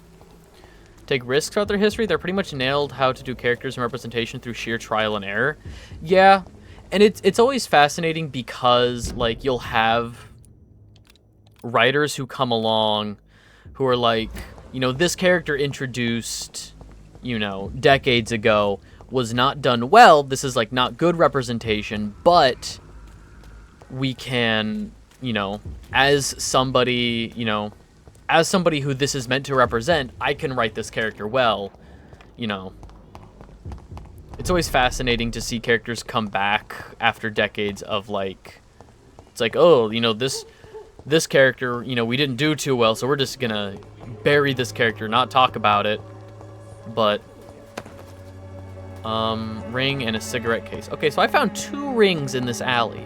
Take risks throughout their history. They're pretty much nailed how to do characters and representation through sheer trial and error. Yeah, and it's always fascinating because, like, you'll have writers who come along who are like, you know, this character introduced, you know, decades ago was not done well. This is, like, not good representation, but we can, you know, as somebody, you know, as somebody who this is meant to represent, I can write this character well, you know. It's always fascinating to see characters come back after decades of, like, it's like, oh, you know, this character, you know, we didn't do too well, so we're just gonna bury this character, not talk about it. But, ring and a cigarette case. Okay, so I found 2 rings in this alley.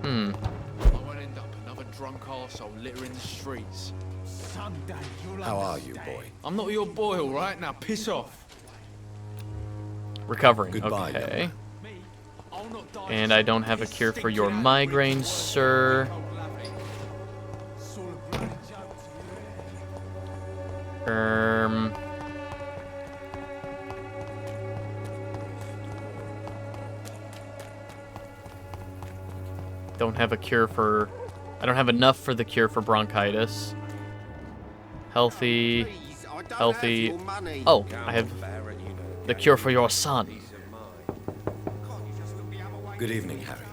I won't end up another drunk arsehole littering the streets. Someday you'll How are you, boy? I'm not your boy, all right? Now piss off. Recovering. Goodbye, okay. And I don't have a cure for your migraine, sir. Don't have a cure for... I don't have enough for the cure for bronchitis. Healthy. Healthy. Oh, I have the cure for your son. Good evening, Harry.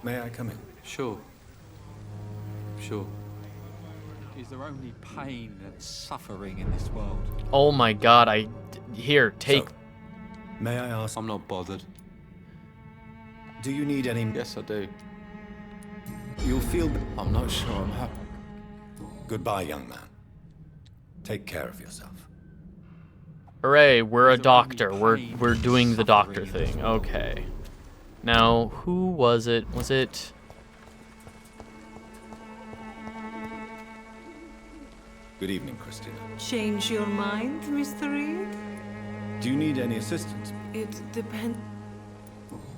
May I come in? Sure. Sure. Is there only pain and suffering in this world? Oh my god, Here, take... So, may I ask... I'm not bothered. Do you need any... Yes, I do. You'll feel... I'm not sure I'm happy. Goodbye, young man. Take care of yourself. Hooray, we're a doctor. We're doing the doctor thing. Okay. Now, who was it? Was it... Good evening, Christina. Change your mind, Mr. Reed? Do you need any assistance? It depends.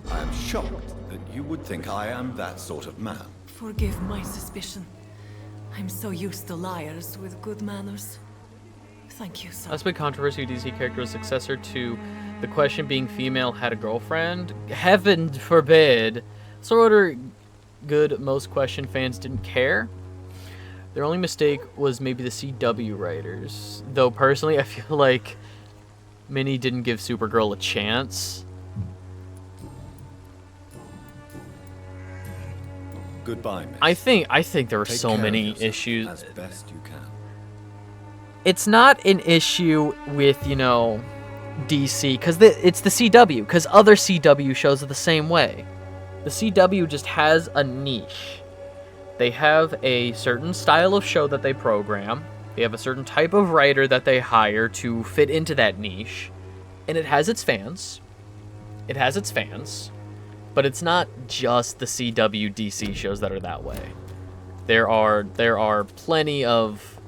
I am shocked that you would think I am that sort of man. Forgive my suspicion. I'm so used to liars with good manners. Thank you, sir. Last big controversy, DC character was successor to the Question being female had a girlfriend. Heaven forbid. Sort of good, most Question fans didn't care. Their only mistake was maybe the CW writers. Though personally, I feel like Minnie didn't give Supergirl a chance. Goodbye, miss. I think there were Take so care many of yourself issues. as best you can. It's not an issue with, you know, DC, because it's the CW, because other CW shows are the same way. The CW just has a niche. They have a certain style of show that they program. They have a certain type of writer that they hire to fit into that niche. And it has its fans. It has its fans. But it's not just the CW DC shows that are that way. There are plenty of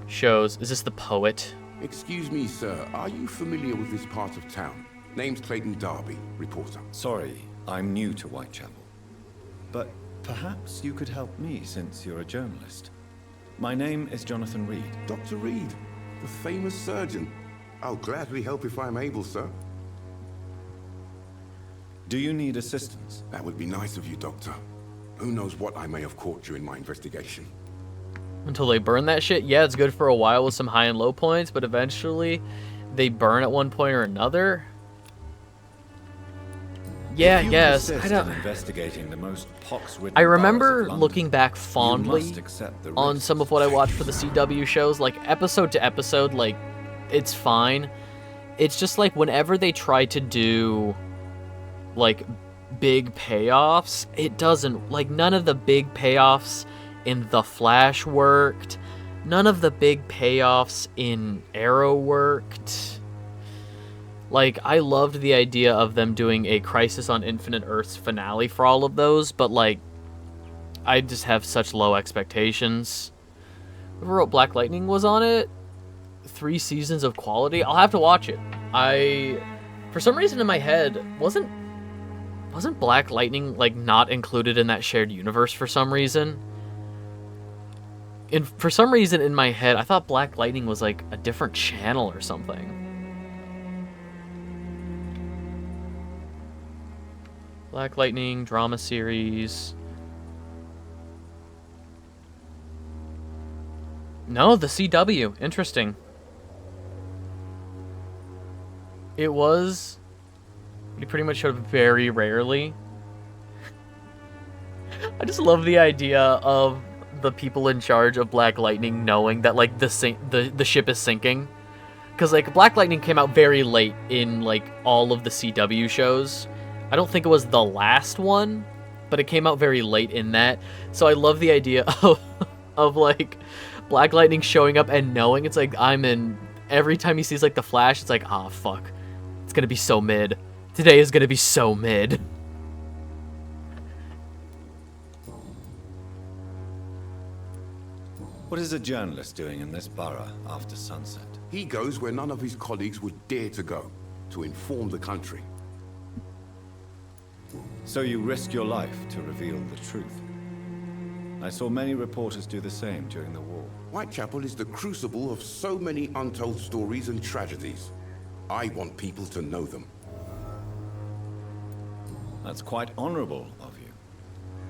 shows. Is this the Poet? Excuse me, sir. Are you familiar with this part of town? Name's Clayton Darby, reporter. Sorry, I'm new to Whitechapel. But perhaps you could help me since you're a journalist. My name is Jonathan Reed. Dr. Reed, the famous surgeon. I'll gladly help if I'm able, sir. Do you need assistance? That would be nice of you, Doctor. Who knows what I may have caught during my investigation. Until they burn that shit? Yeah, it's good for a while with some high and low points, but eventually they burn at one point or another. Yeah, I guess. I don't. Investigating the most pox-ridden I boroughs remember of London, looking back you fondly must accept the on risks. some of what I watched for the CW shows, like episode to episode, like it's fine. It's just like whenever they try to do like big payoffs, it doesn't, like none of the big payoffs in The Flash worked. None of the big payoffs in Arrow worked. Like, I loved the idea of them doing a Crisis on Infinite Earths finale for all of those, but, like, I just have such low expectations. Whoever wrote Black Lightning was on it. 3 seasons of quality. I'll have to watch it. For some reason in my head, wasn't Black Lightning, like, not included in that shared universe for some reason? For some reason in my head, I thought Black Lightning was, like, a different channel or something. Black Lightning drama series. No, the CW. Interesting. It was. He pretty much showed up very rarely. I just love the idea of the people in charge of Black Lightning knowing that like the ship is sinking, because like Black Lightning came out very late in like all of the CW shows. I don't think it was the last one, but it came out very late in that. So I love the idea of like Black Lightning showing up and knowing it's like I'm in. Every time he sees like the Flash, it's like, ah, fuck, it's gonna be so mid. Today is gonna be so mid. What is a journalist doing in this borough after sunset? He goes where none of his colleagues would dare to go, to inform the country. So you risk your life to reveal the truth. I saw many reporters do the same during the war. Whitechapel is the crucible of so many untold stories and tragedies. I want people to know them. That's quite honorable of you.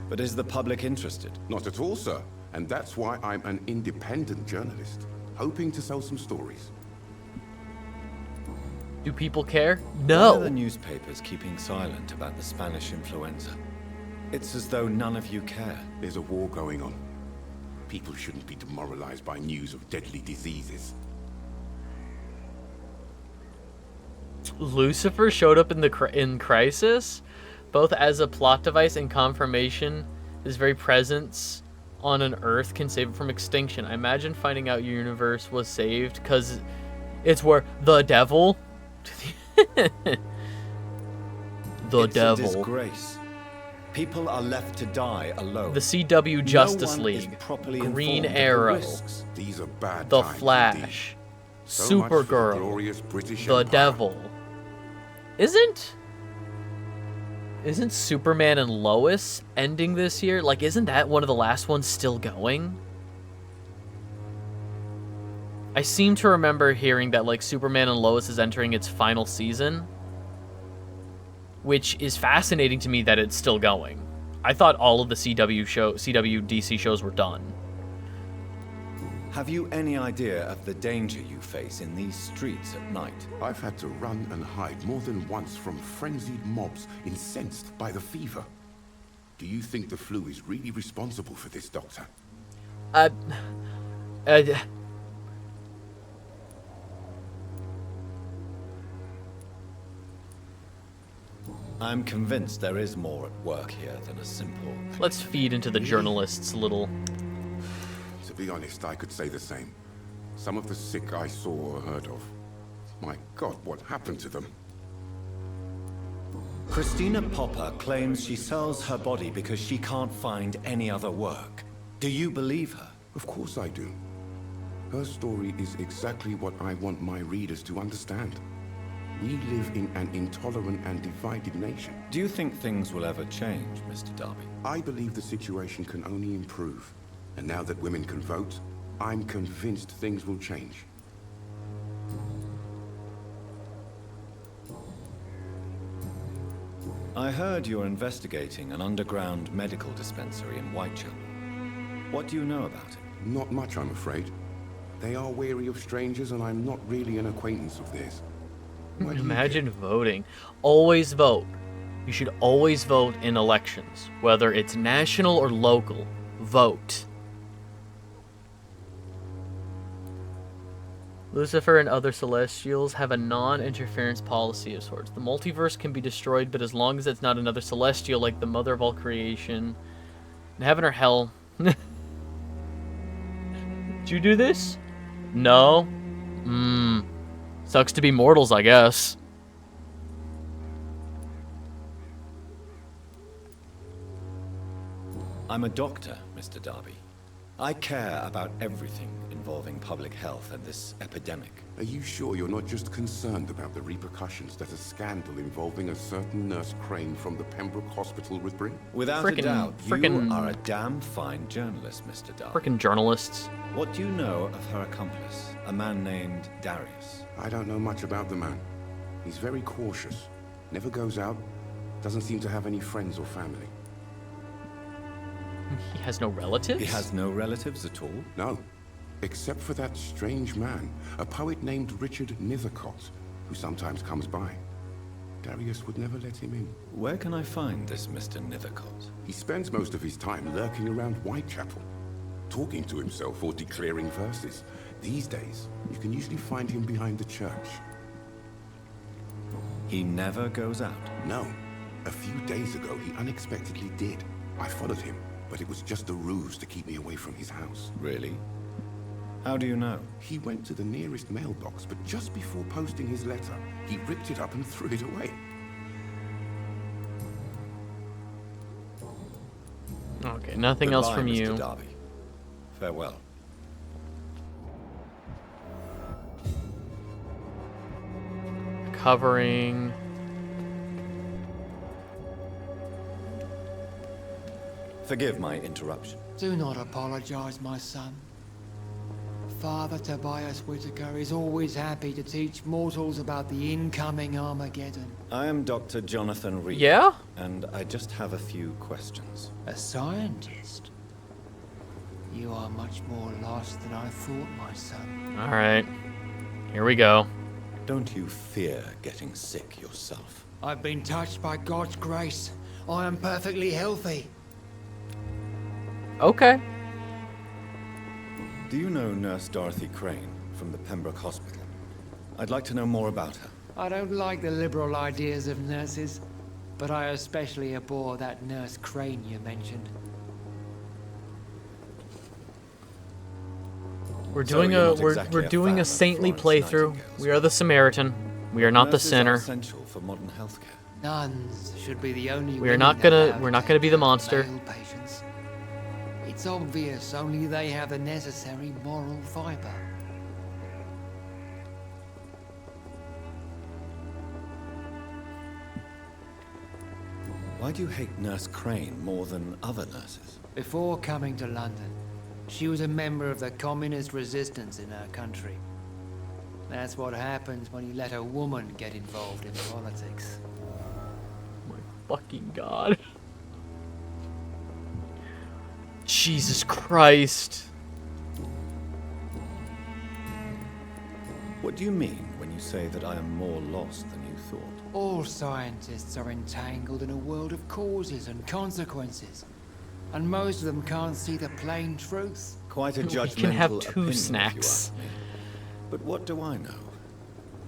But is the public interested? Not at all, sir. And that's why I'm an independent journalist, hoping to sell some stories. Do people care? Why No. are the newspapers keeping silent about the Spanish influenza? It's as though none of you care. There's a war going on. People shouldn't be demoralized by news of deadly diseases. Lucifer showed up in Crisis, both as a plot device and confirmation. His very presence on an Earth can save it from extinction. I imagine finding out your universe was saved because it's where the devil. It's devil. a disgrace. People are left to die alone. The CW Justice No one is League, properly Green informed of the Arrow, risks. These are bad The times Flash, indeed. So much for the Supergirl, glorious British the Empire. Devil. Isn't Superman and Lois ending this year? Like, isn't that one of the last ones still going? I seem to remember hearing that, like, Superman and Lois is entering its final season, which is fascinating to me that it's still going. I thought all of the CW DC shows were done. Have you any idea of the danger you face in these streets at night? I've had to run and hide more than once from frenzied mobs incensed by the fever. Do you think the flu is really responsible for this, Doctor? I'm convinced there is more at work here than a simple... Let's feed into the journalists a little. To be honest, I could say the same. Some of the sick I saw or heard of. My God, what happened to them? Christina Popper claims she sells her body because she can't find any other work. Do you believe her? Of course I do. Her story is exactly what I want my readers to understand. We live in an intolerant and divided nation. Do you think things will ever change, Mr. Darby? I believe the situation can only improve. And now that women can vote, I'm convinced things will change. I heard you're investigating an underground medical dispensary in Whitechapel. What do you know about it? Not much, I'm afraid. They are wary of strangers, and I'm not really an acquaintance of theirs. Why do you Imagine voting. Always vote. You should always vote in elections, whether it's national or local. Vote. Lucifer and other Celestials have a non-interference policy of sorts. The multiverse can be destroyed, but as long as it's not another Celestial like the mother of all creation. In heaven or hell. Did you do this? No? Sucks to be mortals, I guess. I'm a doctor, Mr. Darby. I care about everything involving public health and this epidemic. Are you sure you're not just concerned about the repercussions that a scandal involving a certain Nurse Crane from the Pembroke Hospital would bring? Without a doubt, you are a damn fine journalist, Mr. Darby. Frickin' journalists. What do you know of her accomplice, a man named Darius? I don't know much about the man. He's very cautious, never goes out, doesn't seem to have any friends or family. He has no relatives? He has no relatives at all? No, except for that strange man, a poet named Richard Nethercott, who sometimes comes by. Darius would never let him in. Where can I find this Mr. Nethercott? He spends most of his time lurking around Whitechapel, talking to himself or declaring verses. These days, you can usually find him behind the church. He never goes out? No. A few days ago, he unexpectedly did. I followed him, but it was just a ruse to keep me away from his house. Really? How do you know? He went to the nearest mailbox, but just before posting his letter, he ripped it up and threw it away. Okay, nothing else from you. Mr. Darby. Farewell. Covering. Forgive my interruption. Do not apologize, my son. Father Tobias Whitaker is always happy to teach mortals about the incoming Armageddon. I am Dr. Jonathan Reed. Yeah? And I just have a few questions. A scientist? You are much more lost than I thought, my son. Alright. Here we go. Don't you fear getting sick yourself? I've been touched by God's grace. I am perfectly healthy. Okay. Do you know Nurse Dorothy Crane from the Pembroke Hospital? I'd like to know more about her. I don't like the liberal ideas of nurses, but I especially abhor that Nurse Crane you mentioned. We're doing we're doing a saintly playthrough. We are the Samaritan. We are not the sinner. Essential for modern healthcare. Nuns should be the only. We're not gonna be the monster. Patients. It's obvious only they have the necessary moral fiber. Why do you hate Nurse Crane more than other nurses? Before coming to London, she was a member of the communist resistance in her country. That's what happens when you let a woman get involved in politics. My fucking God. Jesus Christ. What do you mean when you say that I am more lost than you thought? All scientists are entangled in a world of causes and consequences. And most of them can't see the plain truth. Quite a judgmental We can have two opinion, snacks. if you ask me. But what do I know?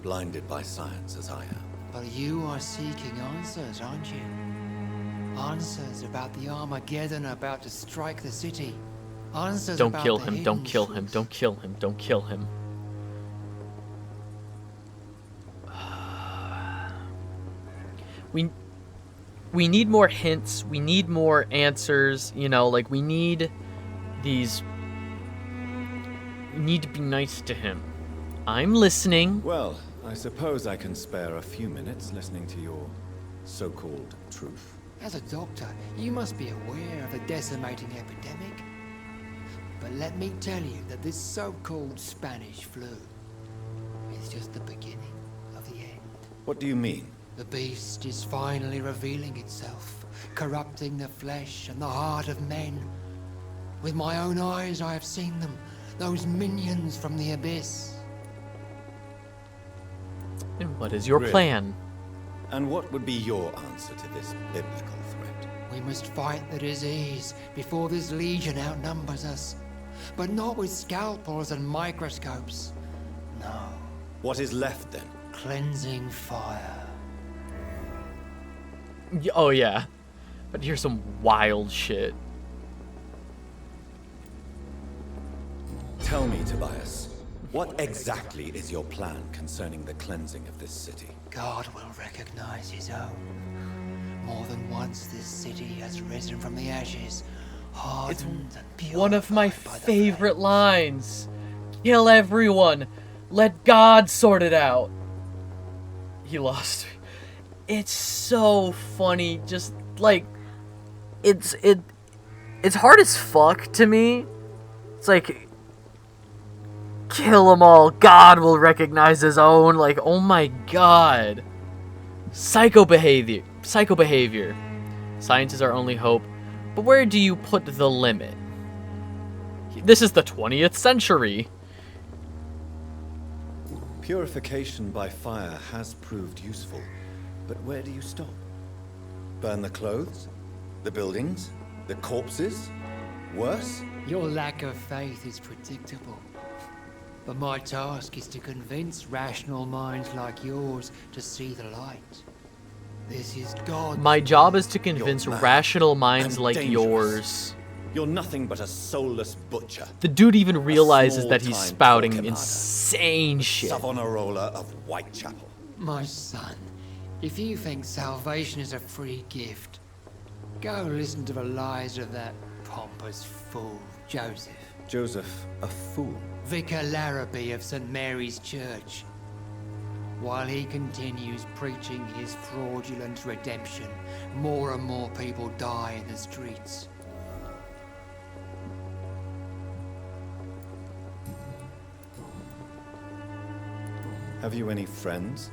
Blinded by science as I am. But you are seeking answers, aren't you? Answers about the Armageddon about to strike the city. Answers Don't about kill the him, hidden don't kill him, don't kill him, don't kill him. We need more hints, we need more answers, you know, like we need these. We need to be nice to him. I'm listening. Well, I suppose I can spare a few minutes listening to your so-called truth. As a doctor, you must be aware of the decimating epidemic. But let me tell you that this so-called Spanish flu is just the beginning of the end. What do you mean? The beast is finally revealing itself, corrupting the flesh and the heart of men. With my own eyes I have seen them, Those minions from the abyss. And what is your Really? plan? And what would be your answer to this biblical threat? We must fight the disease before this legion outnumbers us. But not with scalpels and microscopes. No. What is left then? Cleansing fire. Oh yeah, but here's some wild shit. Tell me, Tobias, what exactly is your plan concerning the cleansing of this city? God will recognize his own. More than once this city has risen from the ashes, hardened and purified. One of my favorite lines. Kill everyone. Let God sort it out. He lost. It's so funny. Just like it's hard as fuck to me. It's like kill them all. God will recognize his own. Like, oh my god. Psycho behavior. Psycho behavior. Science is our only hope. But where do you put the limit? This is the 20th century. Purification by fire has proved useful, but where do you stop? Burn the clothes? The buildings? The corpses? Worse? Your lack of faith is predictable. But my task is to convince rational minds like yours to see the light. This is God. My job is to convince You're mad rational minds and like dangerous. yours. You're nothing but a soulless butcher. The dude even realizes that he's small-time spouting Torquemada. insane shit. Savonarola of Whitechapel. My son, if you think salvation is a free gift, go listen to the lies of that pompous fool, Joseph. Joseph, a fool. Vicar Larrabee of St. Mary's Church. While he continues preaching his fraudulent redemption, more and more people die in the streets. Have you any friends?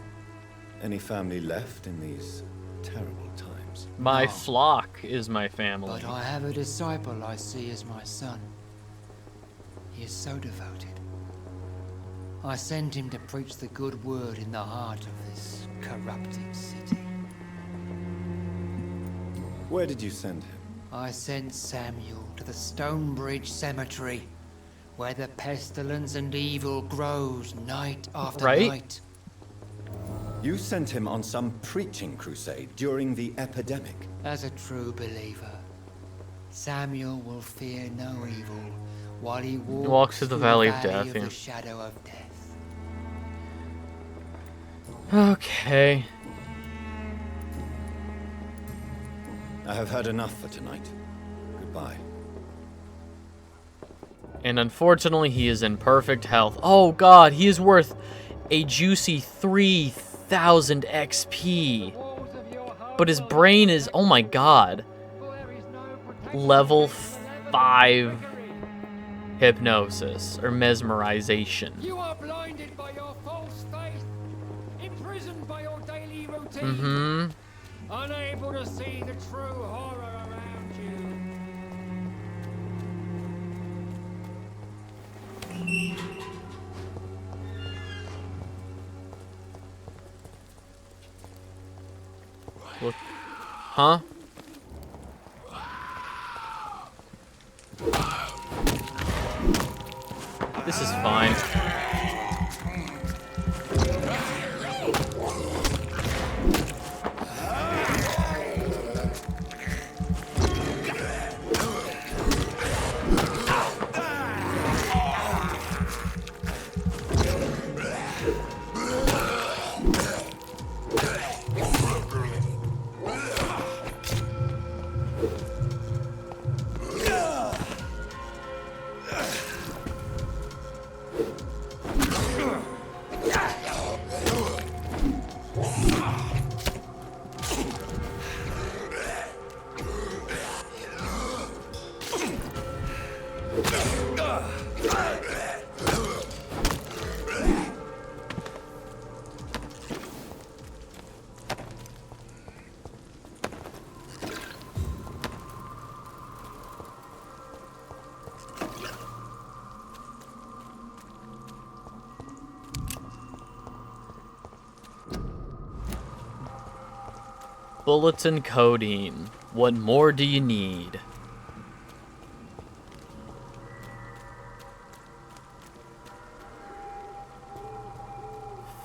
Any family left in these terrible times? My No. flock is my family. But I have a disciple I see as my son. He is so devoted. I sent him to preach the good word in the heart of this corrupted city. Where did you send him? I sent Samuel to the Stonebridge Cemetery, where the pestilence and evil grows night after Right? night. You sent him on some preaching crusade during the epidemic. As a true believer, Samuel will fear no evil while he walks through the through valley of death, of yeah. the shadow of death. Okay. I have heard enough for tonight. Goodbye. And unfortunately, he is in perfect health. Oh god, he is worth a juicy 3,000 XP. But his brain is, oh my god. Level 5 hypnosis or mesmerization. You are blinded by your false faith, imprisoned by your daily routine, Mm-hmm. unable to see the true horror around you. Look. Huh? This is fine. Bullets and codeine. What more do you need?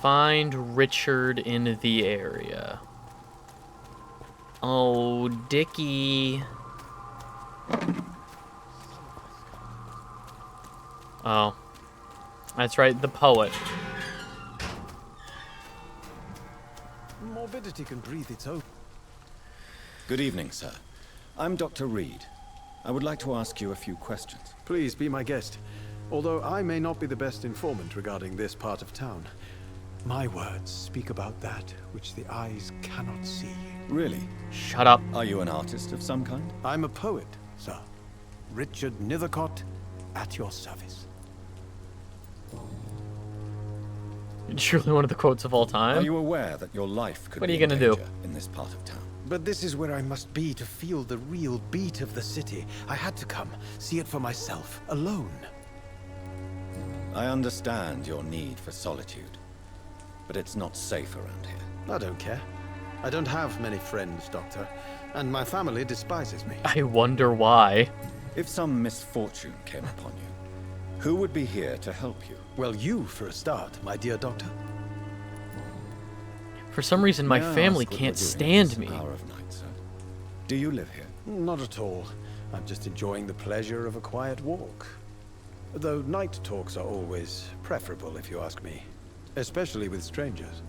Find Richard in the area. Oh, Dickie. Oh. That's right, the poet. Morbidity can breathe its own. Good evening, sir. I'm Dr. Reed. I would like to ask you a few questions. Please be my guest. Although I may not be the best informant regarding this part of town, my words speak about that which the eyes cannot see. Really? Shut up. Are you an artist of some kind? I'm a poet, sir. Richard Nethercott, at your service. Surely one of the quotes of all time. Are you aware that your life could What are be you in gonna do? danger in this part of town? But this is where I must be to feel the real beat of the city. I had to come, see it for myself, alone. I understand your need for solitude, but it's not safe around here. I don't care. I don't have many friends, Doctor, and my family despises me. I wonder why. If some misfortune came upon you, who would be here to help you? Well, you, for a start, my dear Doctor. For some reason, my May I family ask what can't you're doing stand this me. hour of night, sir? Do you live here? Not at all. I'm just enjoying the pleasure of a quiet walk. Though night talks are always preferable, if you ask me. Especially with strangers.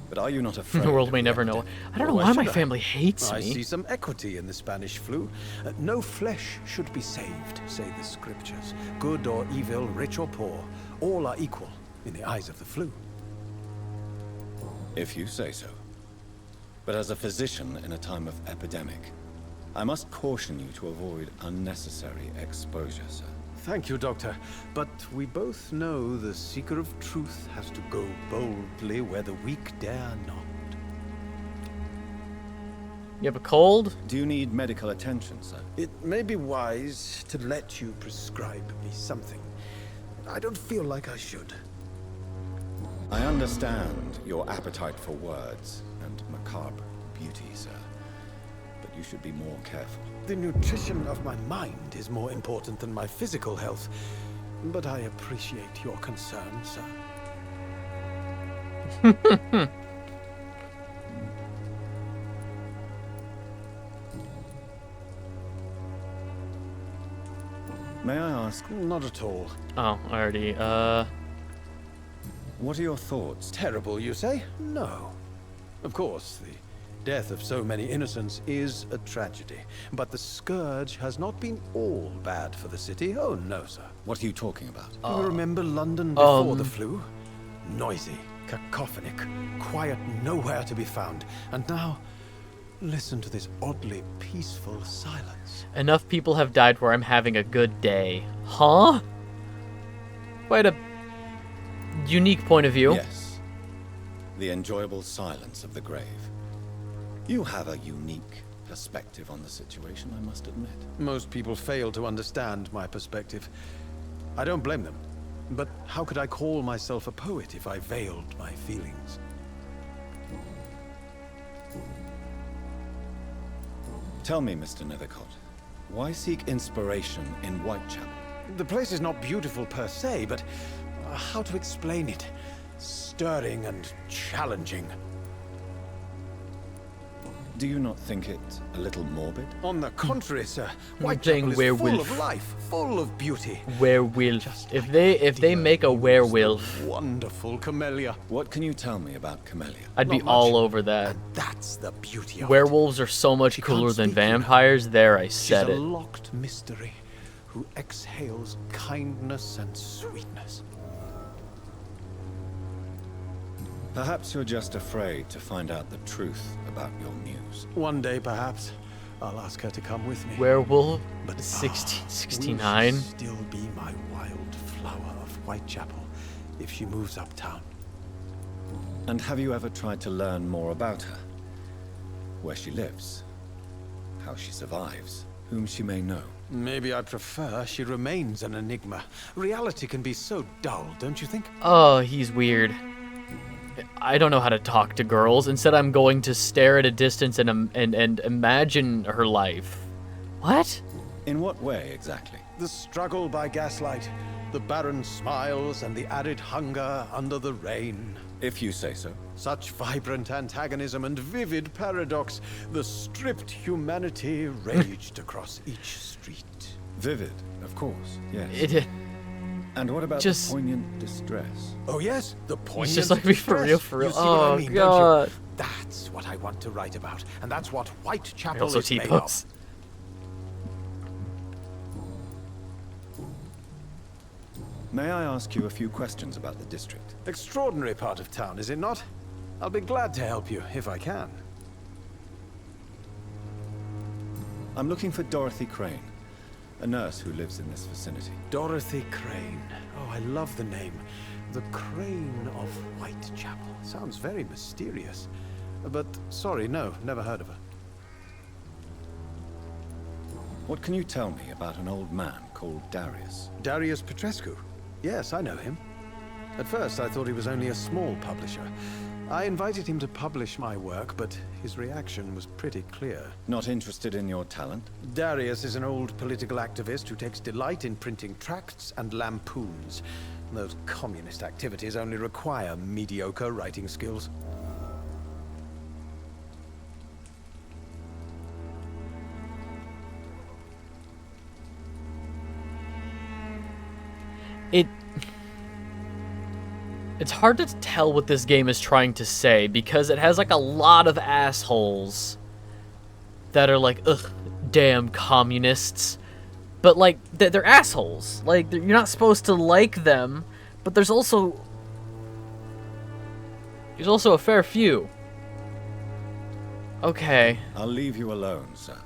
But are you not afraid? The world may never know. I don't know why my family hates I me. see some equity in the Spanish flu. No flesh should be saved, say the scriptures. Good or evil, rich or poor, all are equal in the eyes of the flu. If you say so. But as a physician in a time of epidemic, I must caution you to avoid unnecessary exposure, sir. Thank you, Doctor. But we both know the seeker of truth has to go boldly where the weak dare not. You have a cold? Do you need medical attention, sir? It may be wise to let you prescribe me something. I don't feel like I should. I understand your appetite for words and macabre beauty, sir. But you should be more careful. The nutrition of my mind is more important than my physical health. But I appreciate your concern, sir. May I ask? Not at all. Oh, I already, What are your thoughts? Terrible, you say? No. Of course, the death of so many innocents is a tragedy. But the scourge has not been all bad for the city. Oh, no, sir. What are you talking about? You remember London before the flu? Noisy, cacophonic, quiet nowhere to be found. And now, listen to this oddly peaceful silence. Enough people have died where I'm having a good day. Huh? Quite a unique point of view. Yes. The enjoyable silence of the grave. You have a unique perspective on the situation, I must admit. Most people fail to understand my perspective. I don't blame them. But how could I call myself a poet if I veiled my feelings? Tell me, Mr. Nethercott, why seek inspiration in Whitechapel? The place is not beautiful per se, but how to explain it? Stirring and challenging. Do you not think it a little morbid? On the contrary, sir. Playing Whitechapel is full werewolf. of life, full of beauty. Werewolf. If they make a werewolf, Wonderful camellia. What can you tell me about camellia? I'd be Not all much. over that. That's the beauty of Werewolves are so much cooler than vampires. There, I She's said a it. locked mystery who exhales kindness and sweetness. Perhaps you're just afraid to find out the truth about your muse. One day, perhaps, I'll ask her to come with me. Werewolf, But 1669. will she still be my wild flower of Whitechapel if she moves uptown? And have you ever tried to learn more about her? Where she lives? How she survives? Whom she may know? Maybe I prefer she remains an enigma. Reality can be so dull, don't you think? Oh, he's weird. I don't know how to talk to girls. Instead, I'm going to stare at a distance and imagine her life. What? In what way, exactly? The struggle by gaslight, the barren smiles, and the added hunger under the rain. If you say so. Such vibrant antagonism and vivid paradox. The stripped humanity raged across each street. Vivid, of course, yes. And what about just the poignant distress? Oh yes, the poignant just like me for real, distress. You see what Oh I mean, god. don't you? That's what I want to write about, and that's what Whitechapel Also is made T-pose. of. May I ask you a few questions about the district? Extraordinary part of town, is it not? I'll be glad to help you, if I can. I'm looking for Dorothy Crane, a nurse who lives in this vicinity. Dorothy Crane. Oh, I love the name. The Crane of Whitechapel. Sounds very mysterious. But, sorry, no, never heard of her. What can you tell me about an old man called Darius? Darius Petrescu? Yes, I know him. At first, I thought he was only a small publisher. I invited him to publish my work, but his reaction was pretty clear. Not interested in your talent? Darius is an old political activist who takes delight in printing tracts and lampoons. Those communist activities only require mediocre writing skills. It's hard to tell what this game is trying to say because it has like a lot of assholes that are like, ugh, damn communists. But like, they're assholes. Like, you're not supposed to like them, but there's also a fair few. Okay. I'll leave you alone, sir.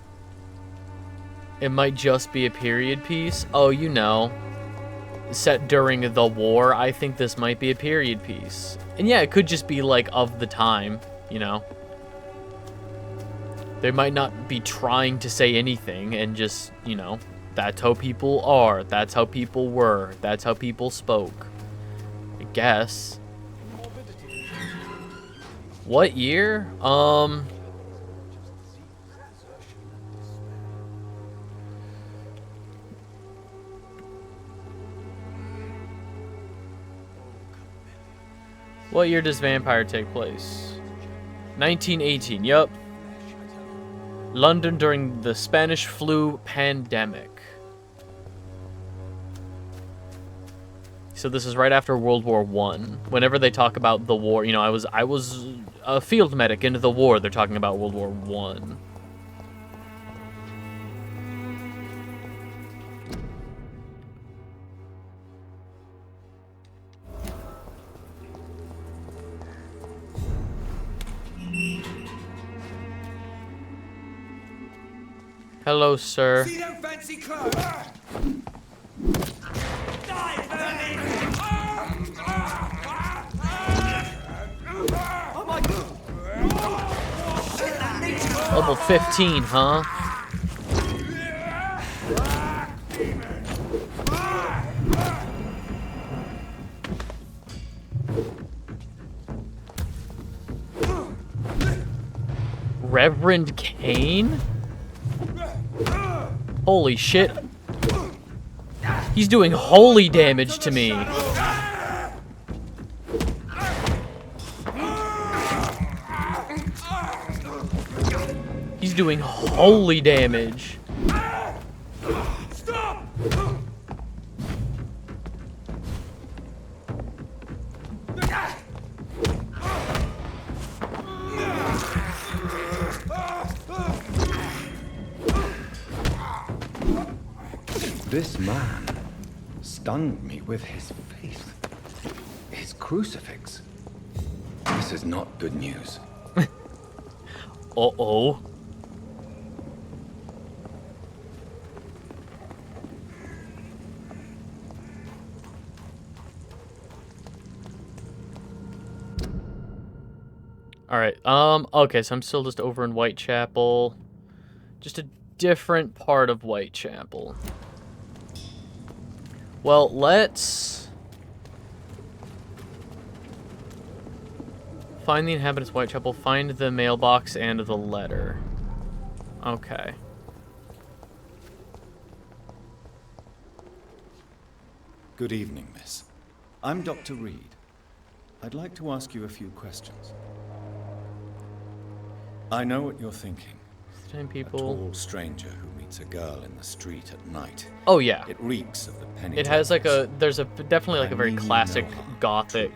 It might just be a period piece. Oh, you know. Set during the war, I think this might be a period piece. And yeah, it could just be like of the time, you know. They might not be trying to say anything and just, you know, that's how people are, that's how people were, that's how people spoke. I guess. What year? What year does Vampyr take place? 1918, yup. London during the Spanish flu pandemic. So this is right after World War I. Whenever they talk about the war, you know, I was a field medic into the war, they're talking about World War I. Hello, sir. See them fancy clothes? Oh my God! Level 15, huh? Reverend Kane? Holy shit. He's doing holy damage to me. He's doing holy damage. Stop! This man stunned me with his faith. His crucifix. This is not good news. Uh-oh. Alright, okay, so I'm still just over in Whitechapel. Just a different part of Whitechapel. Well, let's find the inhabitants of Whitechapel, find the mailbox and the letter. Okay. Good evening, miss. I'm Dr. Reed. I'd like to ask you a few questions. I know what you're thinking. 10 people. A tall stranger who meets a girl in the street at night. Oh yeah. It reeks of the penny. It has like a, there's a definitely like a very classic gothic.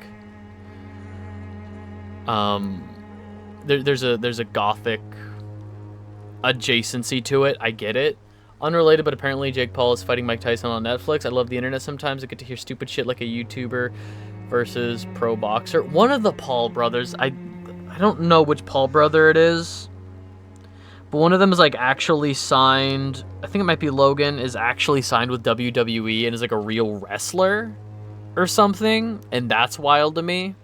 There's a gothic adjacency to it. I get it. Unrelated, but apparently Jake Paul is fighting Mike Tyson on Netflix. I love the internet sometimes. I get to hear stupid shit like a YouTuber versus pro boxer. One of the Paul brothers, I don't know which Paul brother it is, but one of them is like actually signed, I think it might be Logan, is actually signed with WWE and is like a real wrestler or something, and that's wild to me.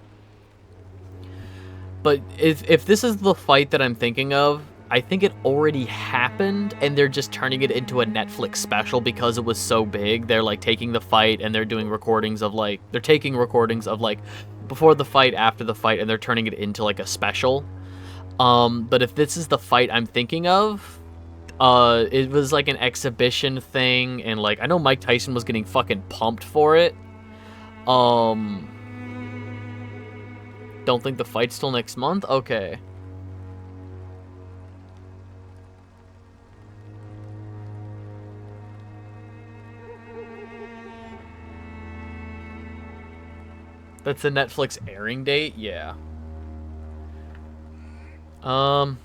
But if this is the fight that I'm thinking of, I think it already happened, and they're just turning it into a Netflix special because it was so big. They're like taking the fight and they're doing recordings of like, they're taking recordings of like before the fight, after the fight, and they're turning it into like a special. But if this is the fight I'm thinking of, it was like an exhibition thing, and like I know Mike Tyson was getting fucking pumped for it. Don't think the fight's till next month? Okay. That's the Netflix airing date? Yeah. I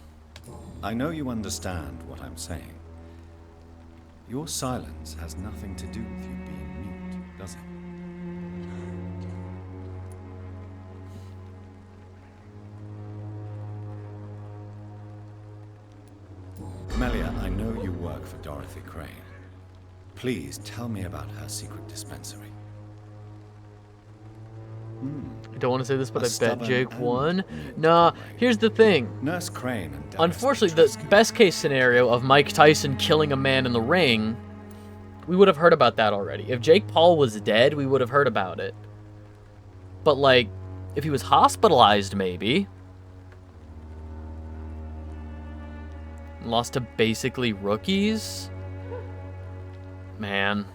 know you understand what I'm saying. Your silence has nothing to do with you being mute, does it? Camellia, I know you work for Dorothy Crane. Please tell me about her secret dispensary. I don't want to say this, but I bet Jake won. Nah, here's the thing. Nurse Crane and unfortunately, the best case scenario of Mike Tyson killing a man in the ring, we would have heard about that already. If Jake Paul was dead, we would have heard about it. But like, if he was hospitalized, maybe. Lost to basically rookies? Man.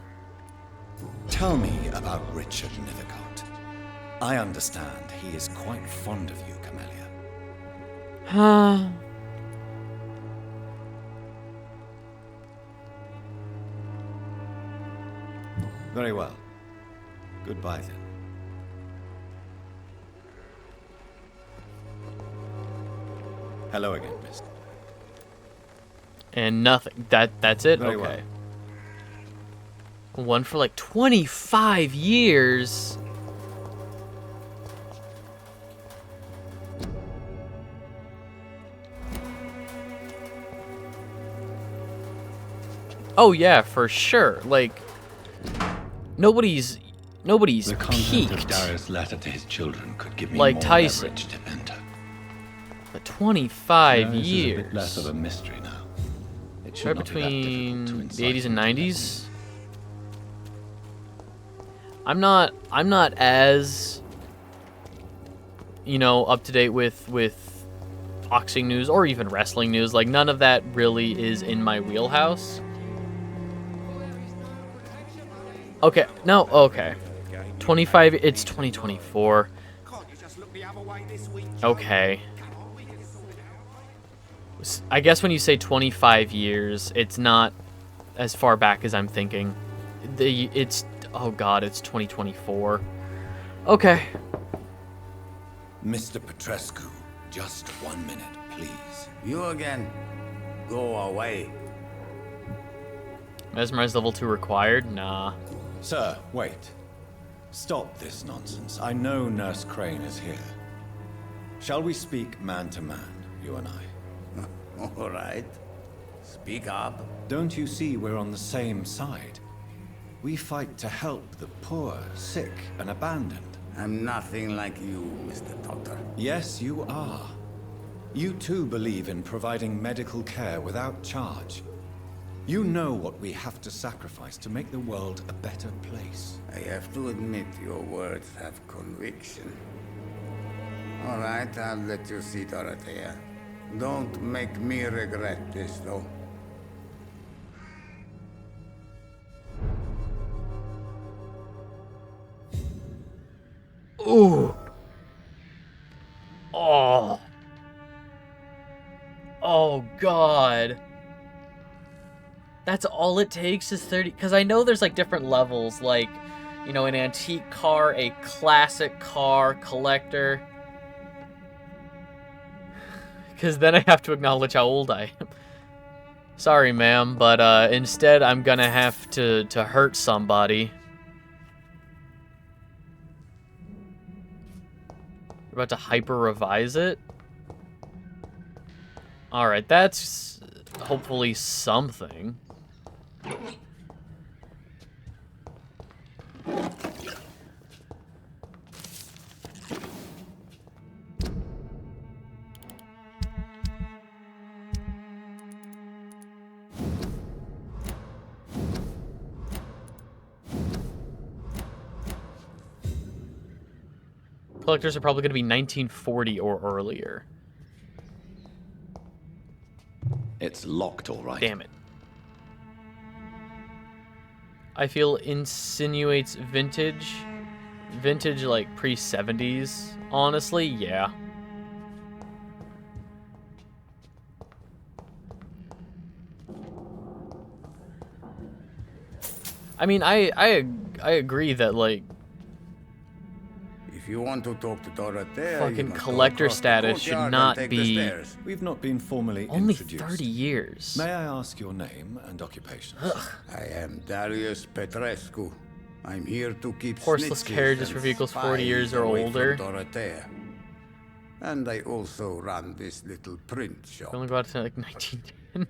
Tell me about Richard Nithercott. I understand he is quite fond of you, Camellia. Very well. Goodbye then. Hello again, miss. And nothing. That's it? Very okay. Well. One for like 25 years. Oh yeah, for sure. Like nobody's the content peaked of Darius' letter to his children could give me like more Tyson. leverage to enter. But 25 Darius years. is a bit less of a mystery now. It should right not be that between difficult to the 80s incite and him to 90s. I'm not as, you know, up to date with boxing news or even wrestling news. Like none of that really is in my wheelhouse. Okay, no, okay. 25, it's 2024. Okay. I guess when you say 25 years, it's not as far back as I'm thinking. It's, oh god, it's 2024. Okay. Mr. Petrescu, just 1 minute, please. You again. Go away. Mesmerize level 2 required? Nah. Sir, wait. Stop this nonsense. I know Nurse Crane is here. Shall we speak man to man, you and I? All right. Speak up. Don't you see we're on the same side? We fight to help the poor, sick, and abandoned. I'm nothing like you, Mr. Doctor. Yes, you are. You too believe in providing medical care without charge. You know what we have to sacrifice to make the world a better place. I have to admit your words have conviction. All right, I'll let you see Dorothea. Don't make me regret this, though. Ooh. Oh. Oh, God. That's all it takes is 30... Because I know there's, like, different levels. Like, you know, an antique car, a classic car, collector. Because then I have to acknowledge how old I am. Sorry, ma'am, but instead I'm gonna have to hurt somebody. We're about to hyper-revise it? Alright, that's hopefully something. Collectors are probably going to be 1940 or earlier. It's locked, all right. Damn it. I feel insinuates vintage. Vintage, like, pre-70s. Honestly, yeah. I mean, I agree that, like, If you want to talk to Dorothea, fucking collector status should not be... We've not been formally only introduced. 30 years. May I ask your name and occupation? I am Darius Petrescu. I'm here to keep Horseless snitches carriages and for vehicles 40 spies years or away older. from Dorothea. And I also run this little print shop. We only go out to like 1910.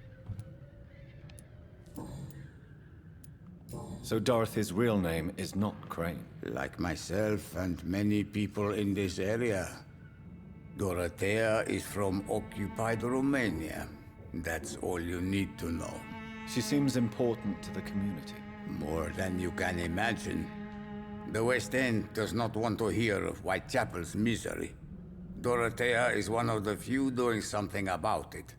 So Dorothy's real name is not Crane. Like myself and many people in this area, Dorothea is from occupied Romania. That's all you need to know. She seems important to the community. More than you can imagine. The West End does not want to hear of Whitechapel's misery. Dorothea is one of the few doing something about it.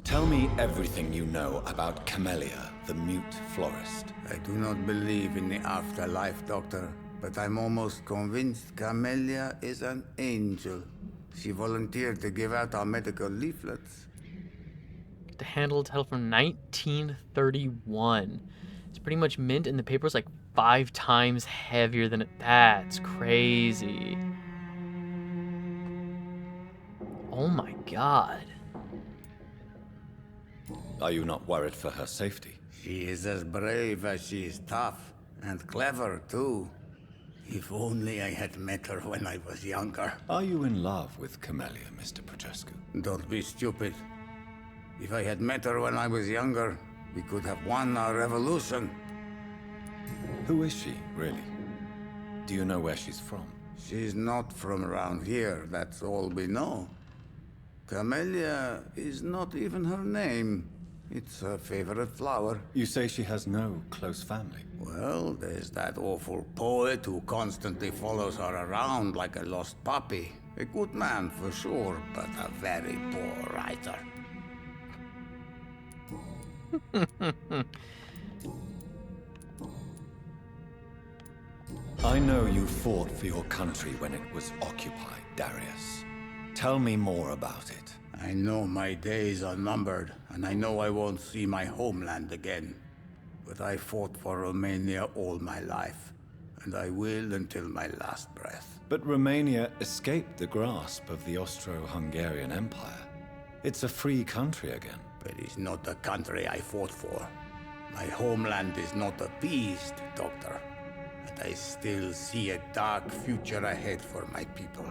Tell me everything you know about Camellia, the mute florist. I do not believe in the afterlife, Doctor, but I'm almost convinced Camellia is an angel. She volunteered to give out our medical leaflets. The handle title from 1931. It's pretty much mint, and the paper's like 5 times heavier than it. That's crazy. Oh my god. Are you not worried for her safety? She is as brave as she is tough, and clever too. If only I had met her when I was younger. Are you in love with Camellia, Mr. Petrescu? Don't be stupid. If I had met her when I was younger, we could have won our revolution. Who is she, really? Do you know where she's from? She's not from around here, that's all we know. Camellia is not even her name. It's her favorite flower. You say she has no close family? Well, there's that awful poet who constantly follows her around like a lost puppy. A good man for sure, but a very poor writer. I know you fought for your country when it was occupied, Darius. Tell me more about it. I know my days are numbered, and I know I won't see my homeland again. But I fought for Romania all my life, and I will until my last breath. But Romania escaped the grasp of the Austro-Hungarian Empire. It's a free country again. But it's not the country I fought for. My homeland is not appeased, Doctor. And I still see a dark future ahead for my people.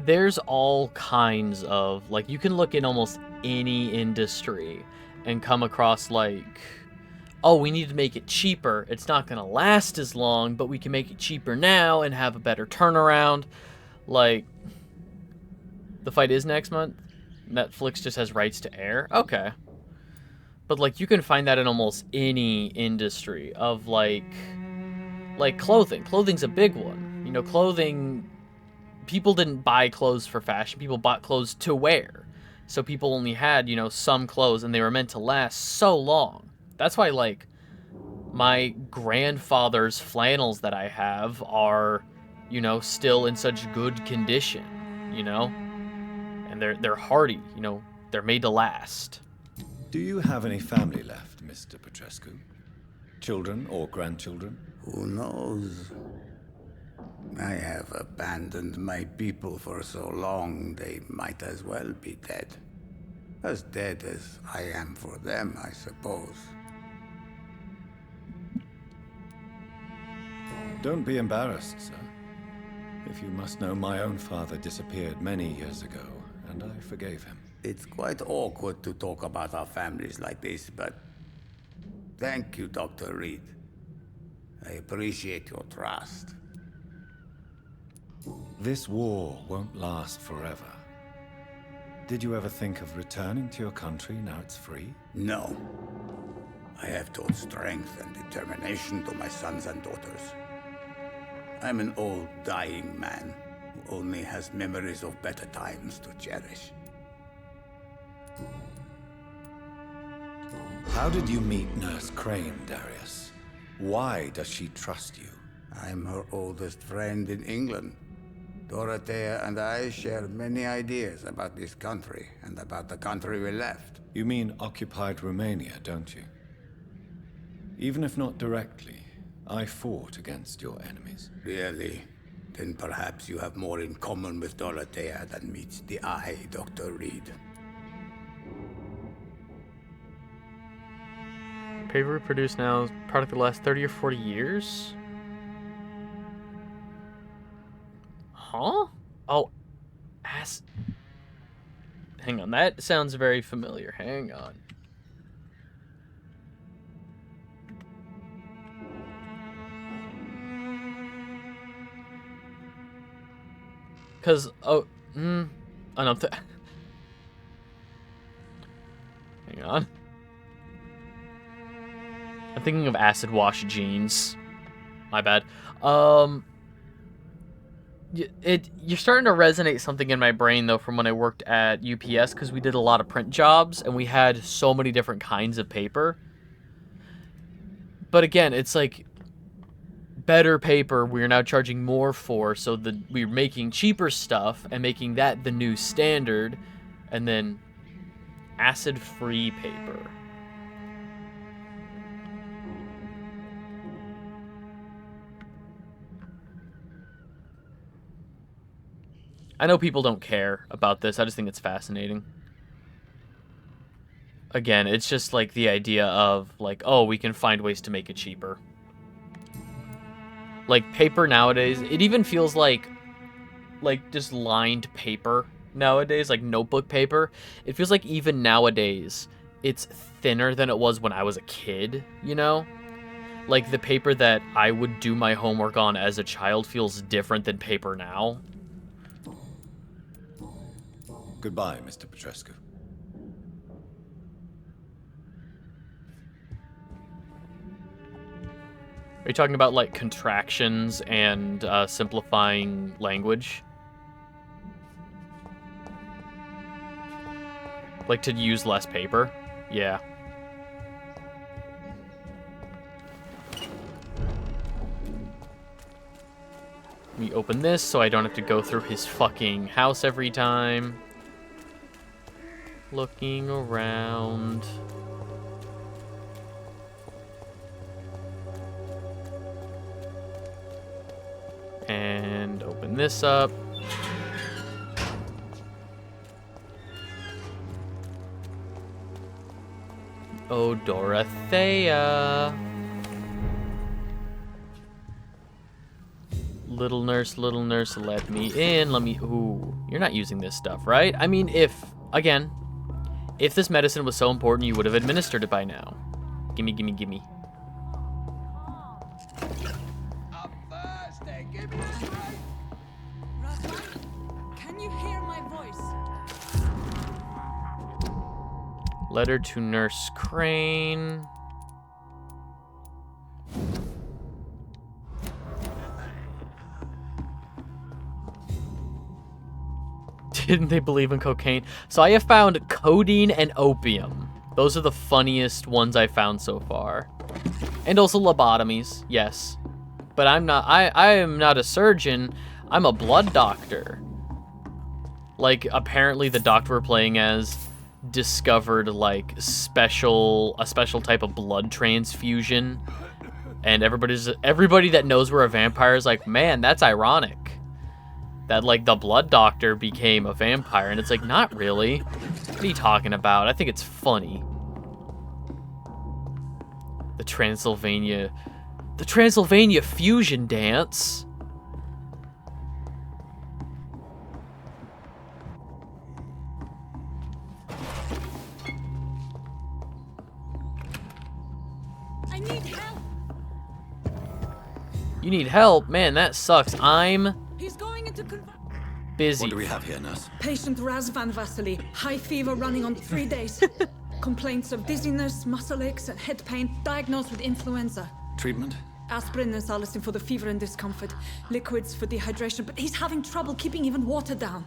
There's all kinds of, like, you can look in almost any industry and come across, like, oh, we need to make it cheaper. It's not going to last as long, but we can make it cheaper now and have a better turnaround. Like, the fight is next month. Netflix just has rights to air. Okay. But, like, you can find that in almost any industry of, like clothing. Clothing's a big one. You know, clothing people didn't buy clothes for fashion. People bought clothes to wear. So people only had, you know, some clothes, and they were meant to last so long. That's why, like, my grandfather's flannels that I have are, you know, still in such good condition, you know? And they're hardy, you know, they're made to last. Do you have any family left, Mr. Petrescu? Children or grandchildren? Who knows? I have abandoned my people for so long, they might as well be dead. As dead as I am for them, I suppose. Don't be embarrassed, sir. If you must know, my own father disappeared many years ago, and I forgave him. It's quite awkward to talk about our families like this, but thank you, Dr. Reed. I appreciate your trust. This war won't last forever. Did you ever think of returning to your country now it's free? No. I have taught strength and determination to my sons and daughters. I'm an old, dying man who only has memories of better times to cherish. How did you meet Nurse Crane, Darius? Why does she trust you? I'm her oldest friend in England. Dorothea and I share many ideas about this country and about the country we left. You mean occupied Romania, don't you? Even if not directly, I fought against your enemies. Really? Then perhaps you have more in common with Dorothea than meets the eye, Dr. Reed. Paper produced now, product that lasts 30 or 40 years? Huh? Oh, hang on, that sounds very familiar. Hang on. Cause oh no, hang on. I'm thinking of acid wash jeans. My bad. You're starting to resonate something in my brain though from when I worked at UPS, because we did a lot of print jobs and we had so many different kinds of paper. But again, it's like better paper we're now charging more for, so we're making cheaper stuff and making that the new standard, and then acid-free paper. I know people don't care about this. I just think it's fascinating. Again, it's just like the idea of like, oh, we can find ways to make it cheaper. Like paper nowadays, it even feels like just lined paper nowadays, like notebook paper. It feels like even nowadays it's thinner than it was when I was a kid, you know? Like the paper that I would do my homework on as a child feels different than paper now. Goodbye, Mr. Petrescu. Are you talking about like contractions and simplifying language? Like to use less paper? Yeah. Let me open this so I don't have to go through his fucking house every time. Looking around. And open this up. Oh, Dorothea. Little nurse, let me in. Ooh, you're not using this stuff, right? I mean, if this medicine was so important, you would have administered it by now. Gimme, gimme, gimme. Can you hear my voice? Letter to Nurse Crane. didn't they believe in cocaine? So I have found codeine and opium. Those are the funniest ones I found so far. And also lobotomies, yes. But I am not a surgeon. I'm a blood doctor. Like, apparently the doctor we're playing as discovered, like, a special type of blood transfusion. And everybody that knows we're a vampire is like, man, that's ironic. That, like, the blood doctor became a vampire. And it's like, not really. What are you talking about? I think it's funny. The Transylvania fusion dance. I need help. You need help? Man, that sucks. I'm He's going into busy. What do we have here, nurse? Patient Razvan Vasily, high fever running on 3 days. Complaints of dizziness, muscle aches, and head pain, diagnosed with influenza. Treatment? Aspirin and salicin for the fever and discomfort, liquids for dehydration, but he's having trouble keeping even water down.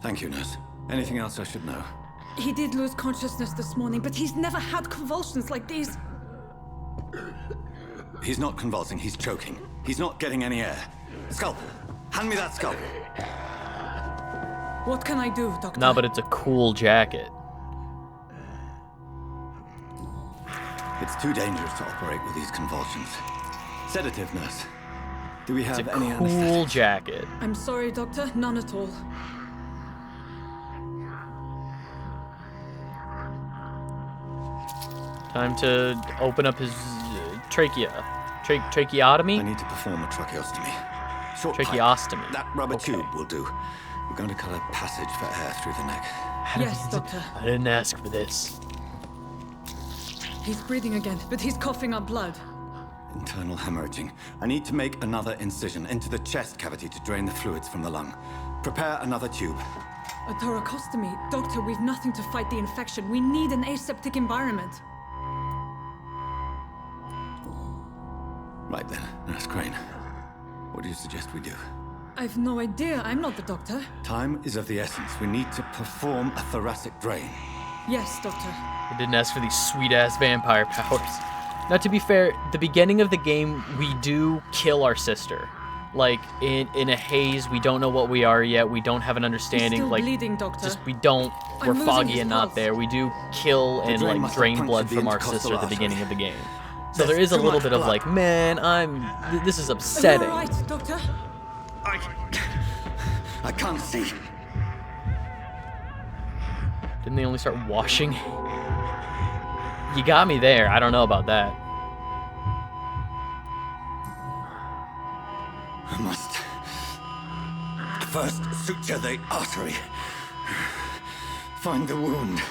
Thank you, nurse. Anything else I should know? He did lose consciousness this morning, but he's never had convulsions like these. He's not convulsing, he's choking. He's not getting any air. Scalpel! Hand me that scalpel! What can I do, Doctor? No, but it's a cool jacket. It's too dangerous to operate with these convulsions. Sedative, nurse. Do we have any It's a cool jacket. I'm sorry, Doctor. None at all. Time to open up his trachea. Tracheotomy? I need to perform a tracheostomy. Short Tracheostomy. Pipe. That rubber tube will do. We're going to cut a passage for air through the neck. Yes, Doctor. I didn't ask for this. He's breathing again, but he's coughing up blood. Internal hemorrhaging. I need to make another incision into the chest cavity to drain the fluids from the lung. Prepare another tube. A thoracostomy. Doctor, we've nothing to fight the infection. We need an aseptic environment. Right then, Nurse Crane. What do you suggest we do? I've no idea. I'm not the doctor. Time is of the essence. We need to perform a thoracic drain. Yes, Doctor. I didn't ask for these sweet-ass vampire powers. Now, to be fair, the beginning of the game, we do kill our sister. Like, in a haze, we don't know what we are yet. We don't have an understanding. He's still like, bleeding, Doctor. just we don't. We're losing foggy his and not pulse. there. We do kill and drain like must have drain punctured blood the from our intercostal sister at the artery. beginning of the game. So There's there is a too little much bit of blood. like, man, this is Are you upsetting. all right, Doctor? I can't see. Didn't they only start washing? You got me there. I don't know about that. I must first suture the artery. Find the wound.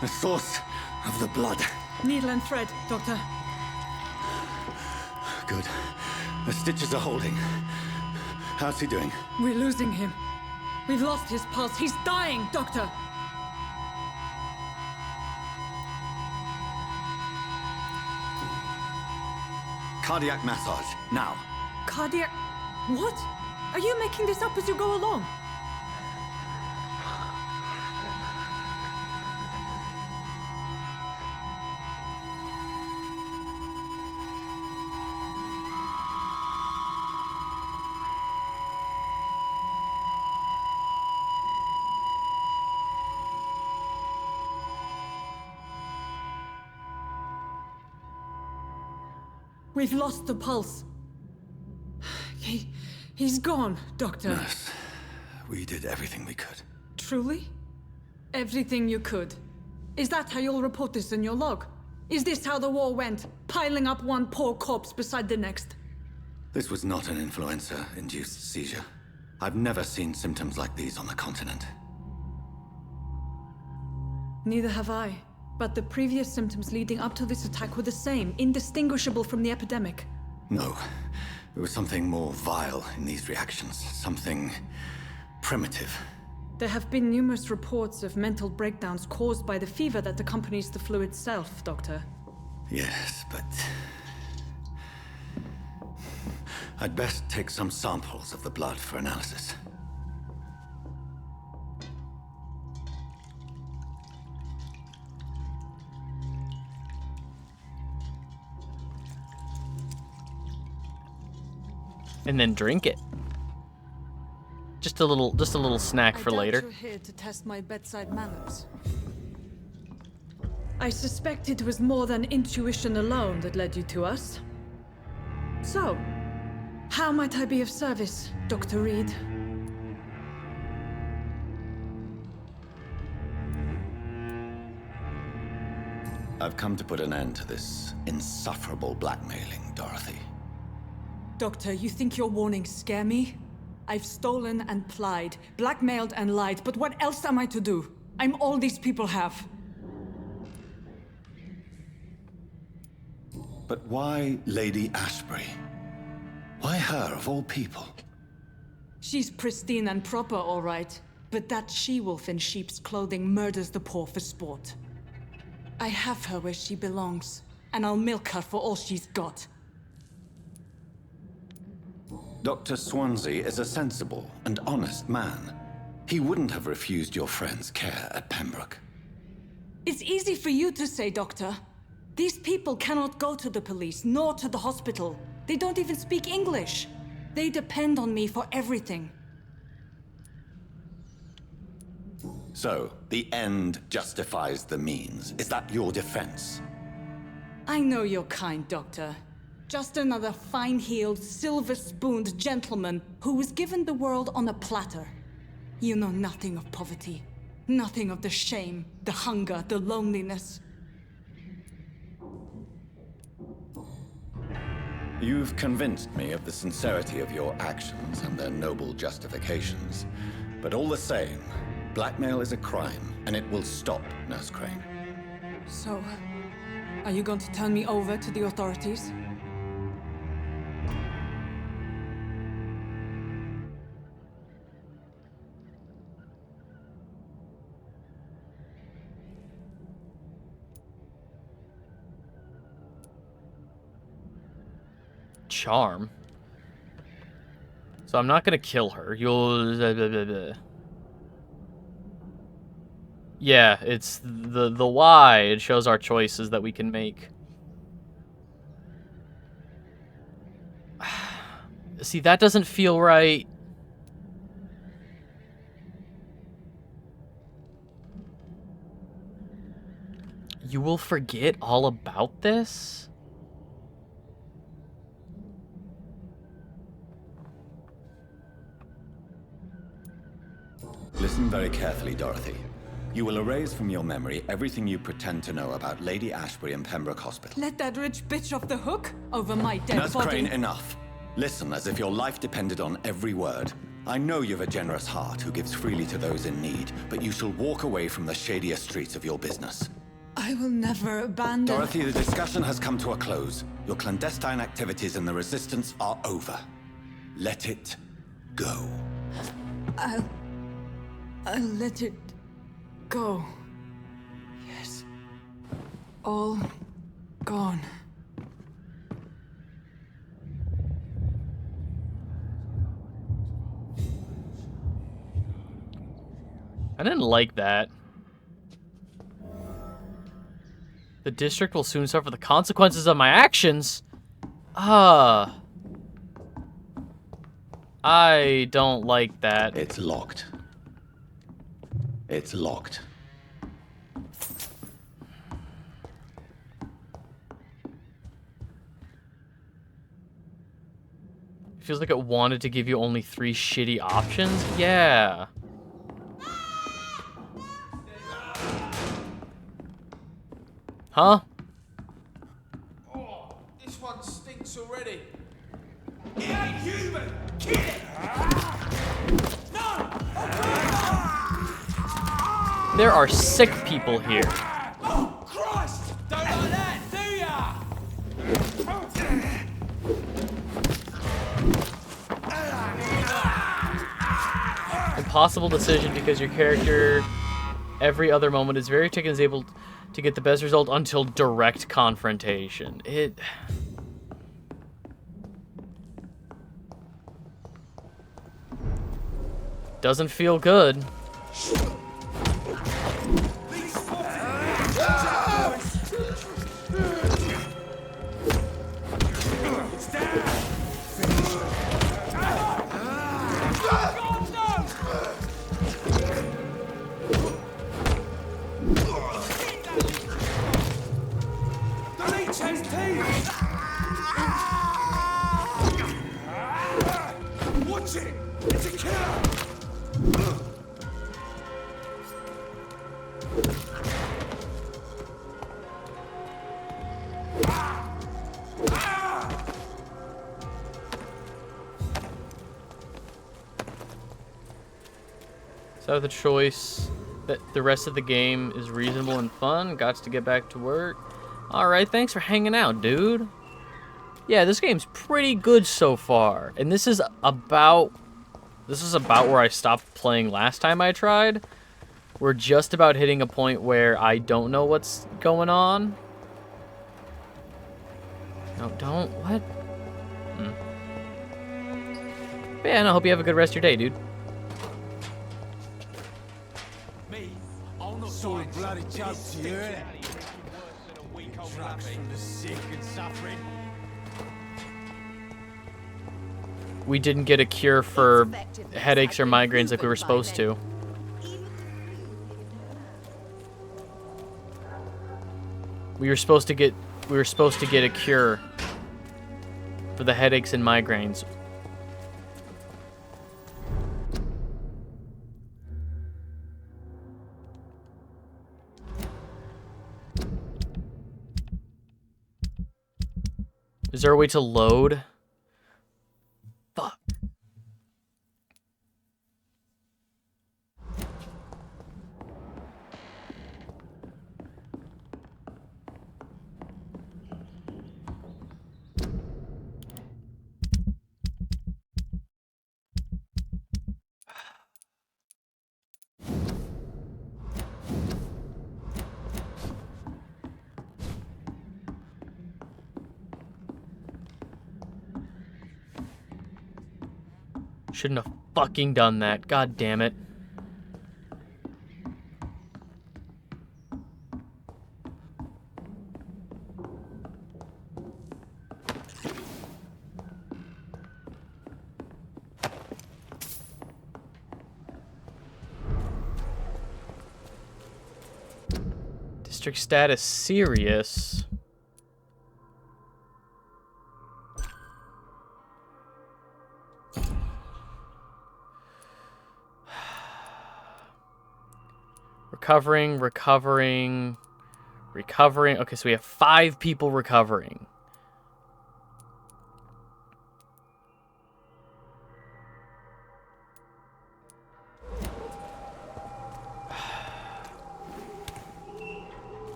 The source of the blood. Needle and thread, Doctor. Good. The stitches are holding. How's he doing? We're losing him. We've lost his pulse. He's dying, Doctor. Cardiac massage, now. Cardiac... What? Are you making this up as you go along? We've lost the pulse. He's gone, Doctor. Nurse, we did everything we could. Truly? Everything you could. Is that how you'll report this in your log? Is this how the war went? Piling up one poor corpse beside the next? This was not an influenza-induced seizure. I've never seen symptoms like these on the continent. Neither have I. But the previous symptoms leading up to this attack were the same, indistinguishable from the epidemic. No. There was something more vile in these reactions. Something primitive. There have been numerous reports of mental breakdowns caused by the fever that accompanies the flu itself, Doctor. Yes, but... I'd best take some samples of the blood for analysis. And then drink it. Just a little snack for later. You're here to test my bedside manners. I suspect it was more than intuition alone that led you to us. So, how might I be of service, Dr. Reed? I've come to put an end to this insufferable blackmailing, Dorothy. Doctor, you think your warnings scare me? I've stolen and plied, blackmailed and lied, but what else am I to do? I'm all these people have. But why Lady Ashbury? Why her, of all people? She's pristine and proper, all right. But that she-wolf in sheep's clothing murders the poor for sport. I have her where she belongs, and I'll milk her for all she's got. Dr. Swansea is a sensible and honest man. He wouldn't have refused your friend's care at Pembroke. It's easy for you to say, Doctor. These people cannot go to the police, nor to the hospital. They don't even speak English. They depend on me for everything. So, the end justifies the means. Is that your defense? I know you're kind, Doctor. Just another fine-heeled, silver-spooned gentleman who was given the world on a platter. You know nothing of poverty. Nothing of the shame, the hunger, the loneliness. You've convinced me of the sincerity of your actions and their noble justifications. But all the same, blackmail is a crime, and it will stop, Nurse Crane. So, are you going to turn me over to the authorities? Charm. So I'm not gonna kill her. You'll. Yeah, it's the why. It shows our choices that we can make. See, that doesn't feel right. You will forget all about this? Listen very carefully, Dorothy. You will erase from your memory everything you pretend to know about Lady Ashbury and Pembroke Hospital. Let that rich bitch off the hook over my dead Nurse body. Crane, enough. Listen as if your life depended on every word. I know you've a generous heart who gives freely to those in need, but you shall walk away from the shadier streets of your business. I will never abandon... Dorothy, the discussion has come to a close. Your clandestine activities in the Resistance are over. Let it go. I'll let it go. Yes. All gone. I didn't like that. The district will soon suffer the consequences of my actions. I don't like that. It's locked. It's locked. Feels like it wanted to give you only 3 shitty options. Yeah. Huh? Oh, this one stinks already. It ain't human! Kill it! No! There are sick people here. Oh, Christ! Don't like that, do ya? Impossible decision because your character every other moment is very tick and is able to get the best result until direct confrontation. Doesn't feel good. Watch it! It's a killer! So the choice that the rest of the game is reasonable and fun. Gots to get back to work. Alright, thanks for hanging out, dude. Yeah, this game's pretty good so far. And this is about where I stopped playing last time I tried. We're just about hitting a point where I don't know what's going on. No, don't. What? But yeah, and I hope you have a good rest of your day, dude. Sort of bloody joke to you, innit? Drugs from the sick and suffering. We didn't get a cure for headaches or migraines like we were supposed to. We were supposed to get a cure for the headaches and migraines. Is there a way to load? Fuck. Shouldn't have fucking done that. God damn it. District status serious. Recovering. Okay, so we have 5 people recovering.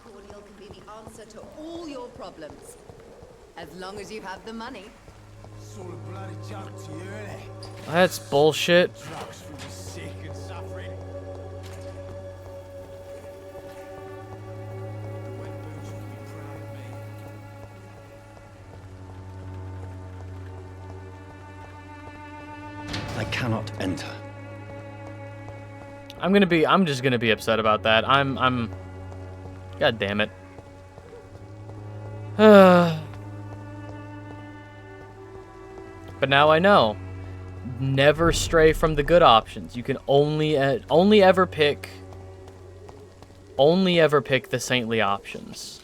Cordial can be the answer to all your problems. As long as you have the money. Sort of bloody joke to you, innit? That's bullshit. Drugs from the sick and suffering. The wet boots will be proud of me. I cannot enter. I'm just gonna be upset about that. God damn it. But now I know. Never stray from the good options. You can only ever pick the saintly options.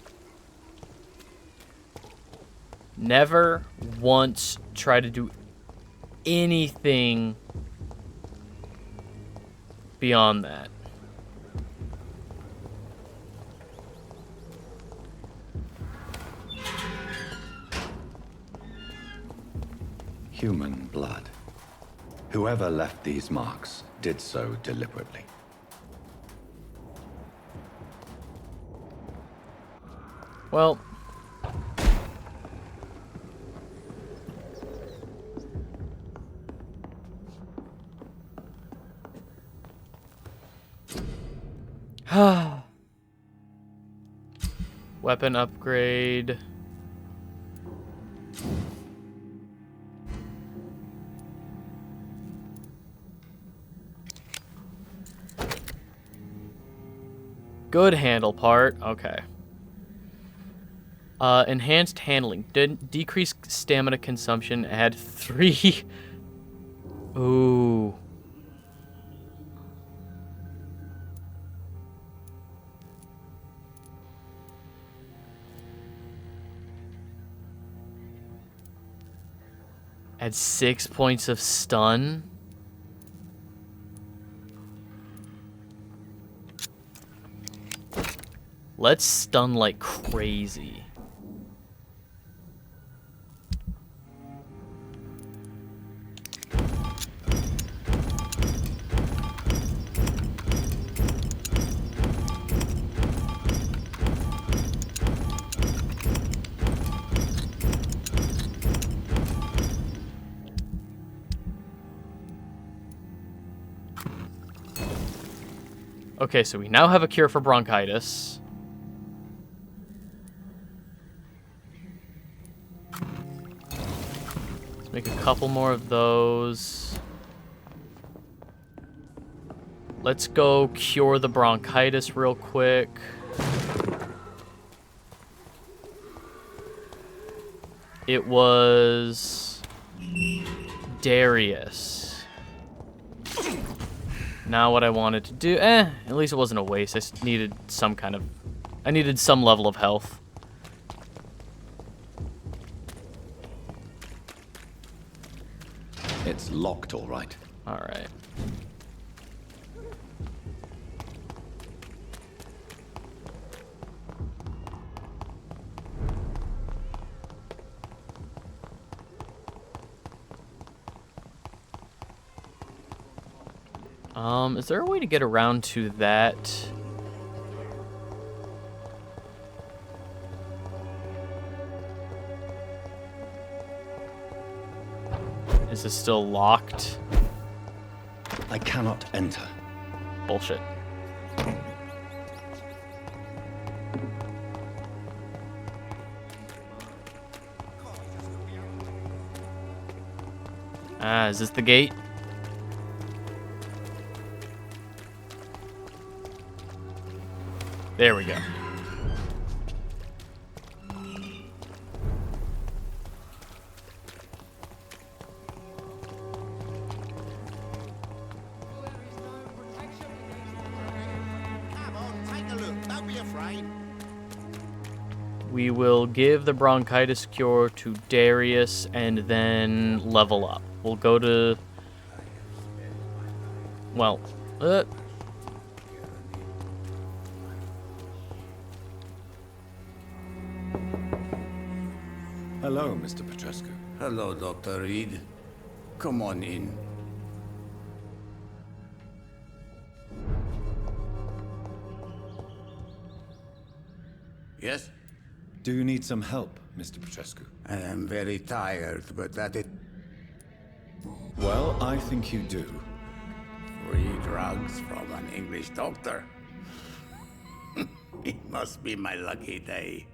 Never once try to do anything beyond that. Human blood. Whoever left these marks did so deliberately. Well, weapon upgrade. Good handle part. Okay. Enhanced handling. Decrease stamina consumption. Add 3. Ooh. Add 6 points of stun. Let's stun like crazy. Okay, so we now have a cure for bronchitis. Let's make a couple more of those. Let's go cure the bronchitis real quick. It was Darius. Now what I wanted to do, at least it wasn't a waste. I just needed some kind of, I needed some level of health. It's locked, all right. All right. Is there a way to get around to that? Is this still locked? I cannot enter. Bullshit. Ah, is this the gate? There we go. We will give the bronchitis cure to Darius and then level up. We'll go to... Well, Hello, Mr. Petrescu. Hello, Dr. Reed. Come on in. Yes? Do you need some help, Mr. Petrescu? I am very tired, but that it... Well, I think you do. Free drugs from an English doctor. It must be my lucky day.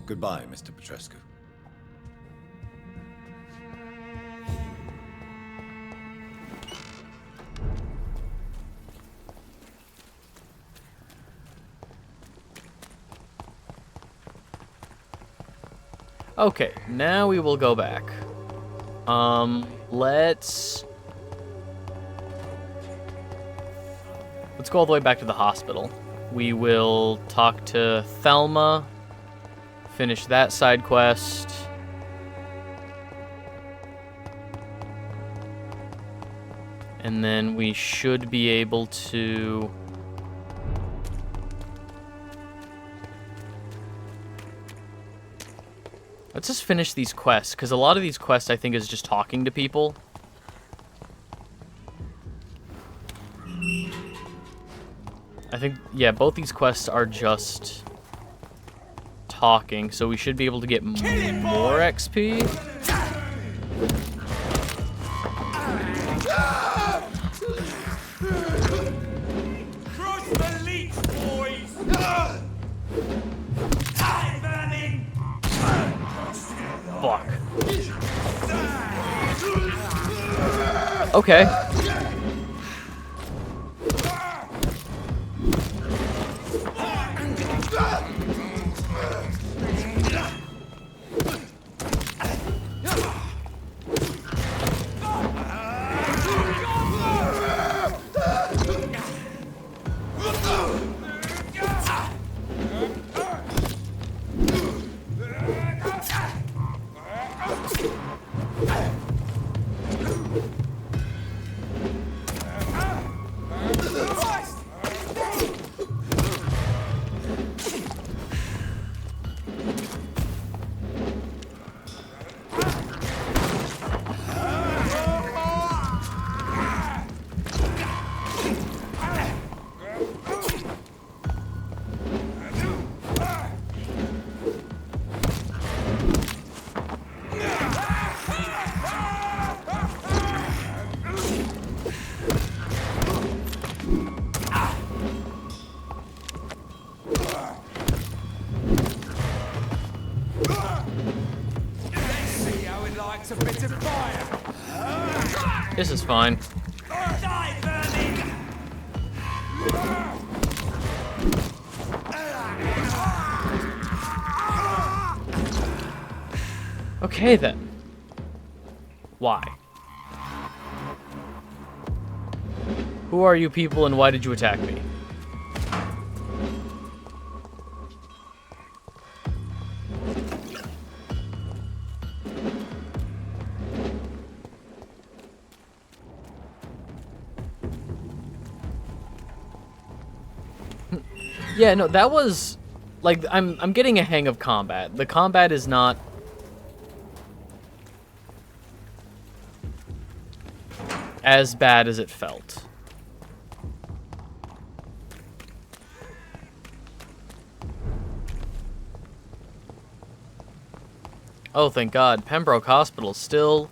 Goodbye, Mr. Petrescu. okay, now we will go back. Let's go all the way back to the hospital. We will talk to Thelma, finish that side quest. And then we should be able to... Let's just finish these quests, because a lot of these quests I think is just talking to people. I think, yeah, both these quests are just talking, so we should be able to get more XP. Cross the leech, boys! Die, vermin! Fuck. Okay. This is fine. Okay then. Why? Who are you people and why did you attack me? Yeah, no, that was like I'm getting a hang of combat. The combat is not as bad as it felt. Oh, thank God. Pembroke Hospital's still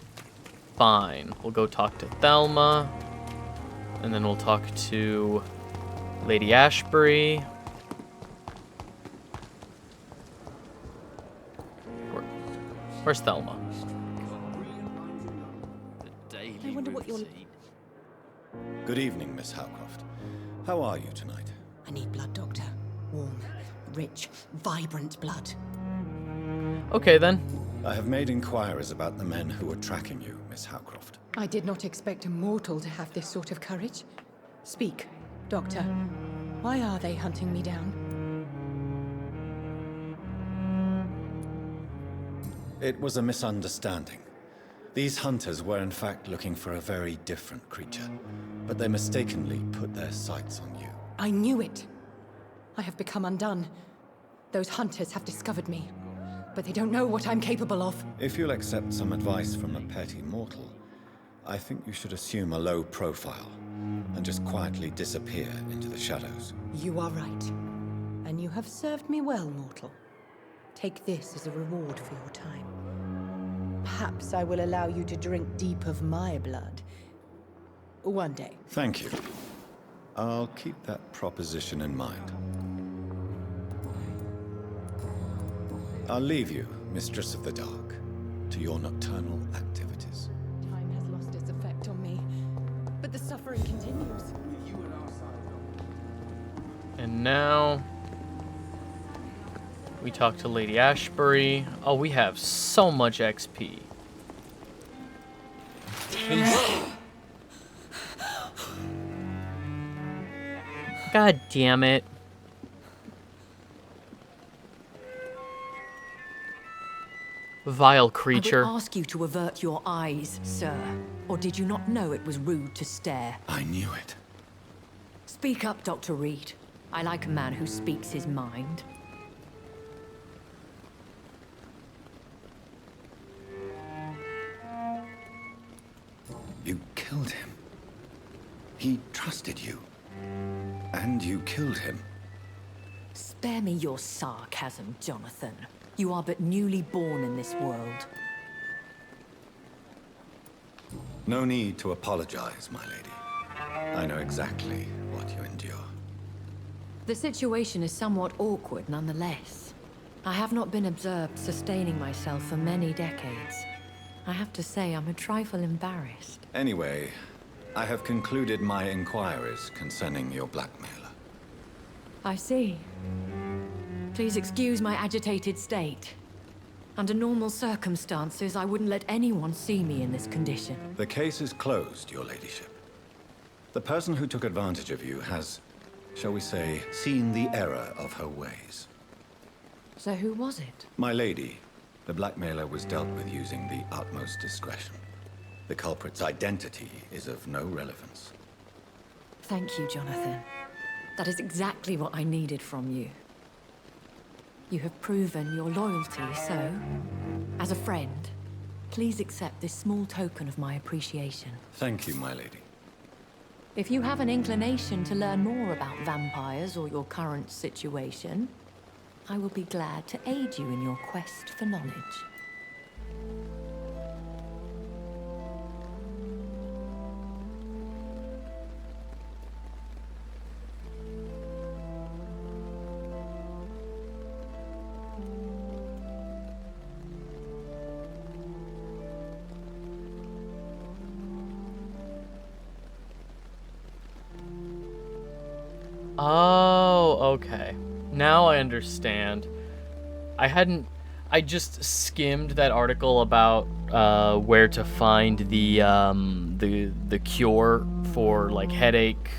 fine. We'll go talk to Thelma. And then we'll talk to Lady Ashbury. Where's Thelma? I wonder what you're... Good evening, Miss Howcroft. How are you tonight? I need blood, Doctor. Warm, rich, vibrant blood. Okay, then. I have made inquiries about the men who were tracking you, Miss Howcroft. I did not expect a mortal to have this sort of courage. Speak, Doctor. Why are they hunting me down? It was a misunderstanding. These hunters were in fact looking for a very different creature, but they mistakenly put their sights on you. I knew it. I have become undone. Those hunters have discovered me, but they don't know what I'm capable of. If you'll accept some advice from a petty mortal, I think you should assume a low profile and just quietly disappear into the shadows. You are right. And you have served me well, mortal. Take this as a reward for your time. Perhaps I will allow you to drink deep of my blood. One day. Thank you. I'll keep that proposition in mind. I'll leave you, Mistress of the Dark, to your nocturnal activities. Time has lost its effect on me, but the suffering continues. And now we talk to Lady Ashbury. Oh, we have so much XP. God damn it. Vile creature. I would ask you to avert your eyes, sir. Or did you not know it was rude to stare? I knew it. Speak up, Dr. Reed. I like a man who speaks his mind. You killed him. He trusted you. And you killed him. Spare me your sarcasm, Jonathan. You are but newly born in this world. No need to apologize, my lady. I know exactly what you endure. The situation is somewhat awkward nonetheless. I have not been observed sustaining myself for many decades. I have to say I'm a trifle embarrassed. Anyway, I have concluded my inquiries concerning your blackmailer. I see. Please excuse my agitated state. Under normal circumstances, I wouldn't let anyone see me in this condition. The case is closed, your ladyship. The person who took advantage of you has, shall we say, seen the error of her ways. So who was it? My lady, the blackmailer was dealt with using the utmost discretion. The culprit's identity is of no relevance. Thank you, Jonathan. That is exactly what I needed from you. You have proven your loyalty, so, as a friend, please accept this small token of my appreciation. Thank you, my lady. If you have an inclination to learn more about vampires or your current situation, I will be glad to aid you in your quest for knowledge. Oh, okay. Now I understand. I just skimmed that article about where to find the cure for like headache,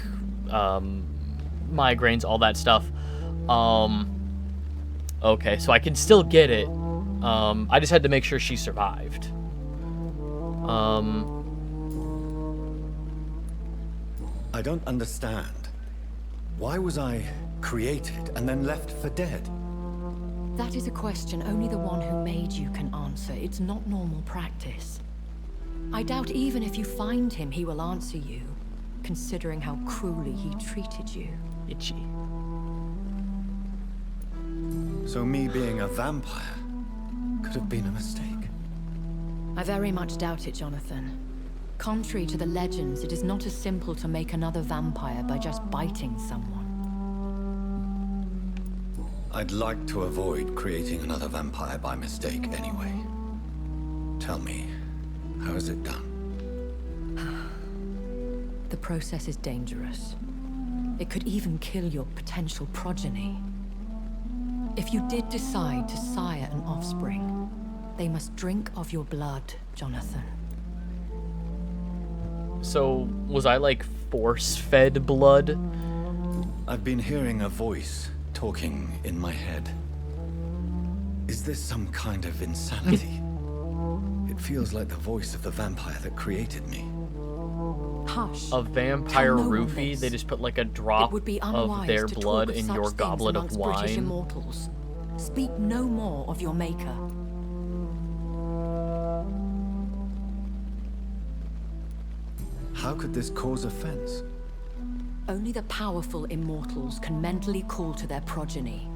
migraines, all that stuff. Okay, so I can still get it. I just had to make sure she survived. I don't understand. Why was I created and then left for dead? That is a question only the one who made you can answer. It's not normal practice. I doubt even if you find him, he will answer you, considering how cruelly he treated you. Itchy. So me being a vampire could have been a mistake. I very much doubt it, Jonathan. Contrary to the legends, it is not as simple to make another vampire by just biting someone. I'd like to avoid creating another vampire by mistake anyway. Tell me, how is it done? The process is dangerous. It could even kill your potential progeny. If you did decide to sire an offspring, they must drink of your blood, Jonathan. So, was I like force-fed blood? I've been hearing a voice talking in my head. Is this some kind of insanity? It feels like the voice of the vampire that created me. Hush. A vampire roofie? They just put like a drop of their blood in your goblet of British wine. immortals. Speak no more of your maker. How could this cause offense? Only the powerful immortals can mentally call to their progeny.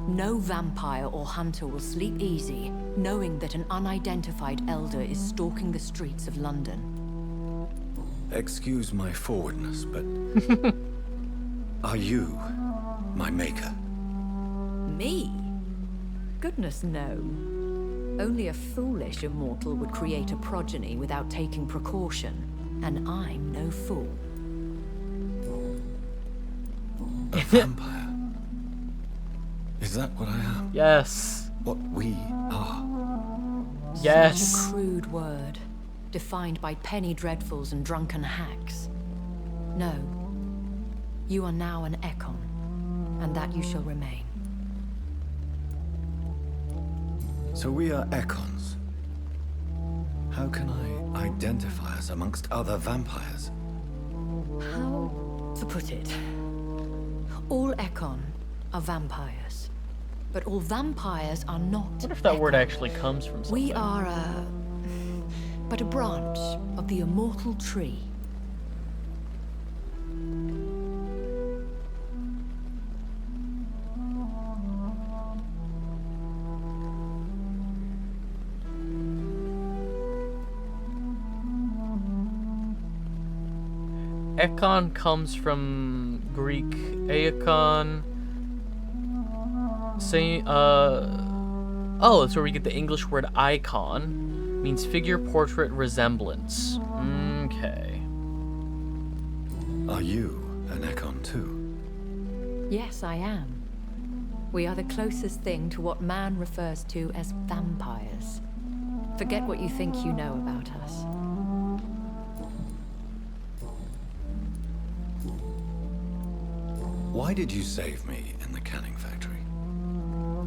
No vampire or hunter will sleep easy, knowing that an unidentified elder is stalking the streets of London. Excuse my forwardness, but are you my maker? Me? Goodness, no. Only a foolish immortal would create a progeny without taking precaution, and I'm no fool. A vampire? Is that what I am? Yes. What we are? Yes. Such a crude word, defined by penny dreadfuls and drunken hacks. No. You are now an Ekon, and that you shall remain. So we are Ekons. How can I identify us amongst other vampires? How to put it? All Ekon are vampires, but all vampires are not. What if that word actually comes from something? We are but a branch of the immortal tree. Ekon comes from Greek Aeokon. Oh, that's where we get the English word icon. Means figure, portrait, resemblance. Okay. Are you an Ekon too? Yes, I am. We are the closest thing to what man refers to as vampires. Forget what you think you know about us. Why did you save me in the canning factory?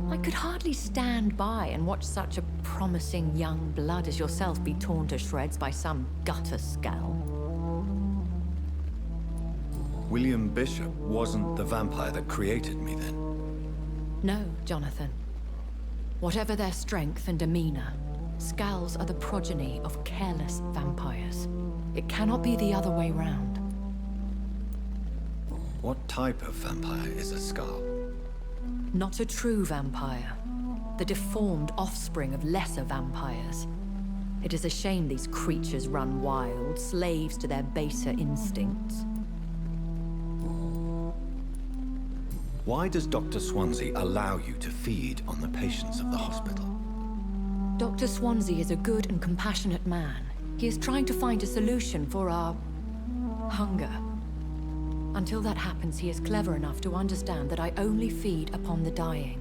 I could hardly stand by and watch such a promising young blood as yourself be torn to shreds by some gutter skull. William Bishop wasn't the vampire that created me then? No, Jonathan. Whatever their strength and demeanor, Skulls are the progeny of careless vampires. It cannot be the other way round. What type of vampire is a Skull? Not a true vampire. The deformed offspring of lesser vampires. It is a shame these creatures run wild, slaves to their baser instincts. Why does Dr. Swansea allow you to feed on the patients of the hospital? Dr. Swansea is a good and compassionate man. He is trying to find a solution for our hunger. Until that happens, he is clever enough to understand that I only feed upon the dying.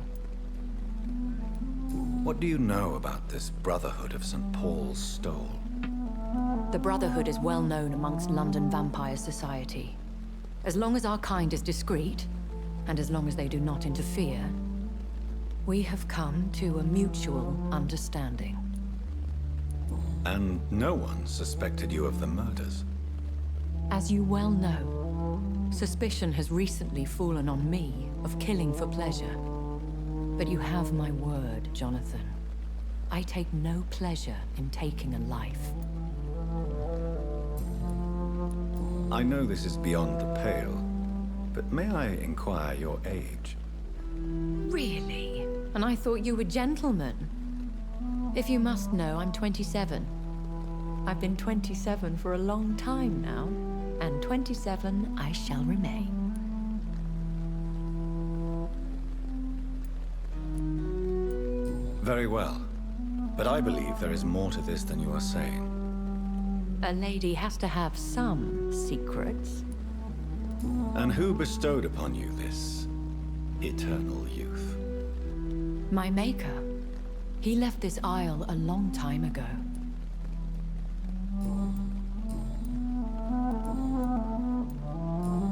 What do you know about this Brotherhood of St. Paul's Stole? The Brotherhood is well known amongst London vampire society. As long as our kind is discreet, and as long as they do not interfere, we have come to a mutual understanding. And no one suspected you of the murders? As you well know, suspicion has recently fallen on me of killing for pleasure. But you have my word, Jonathan. I take no pleasure in taking a life. I know this is beyond the pale, but may I inquire your age? Really? And I thought you were gentlemen. If you must know, I'm 27. I've been 27 for a long time now, and 27 I shall remain. Very well, but I believe there is more to this than you are saying. A lady has to have some secrets. And who bestowed upon you this eternal youth? My maker. He left this isle a long time ago.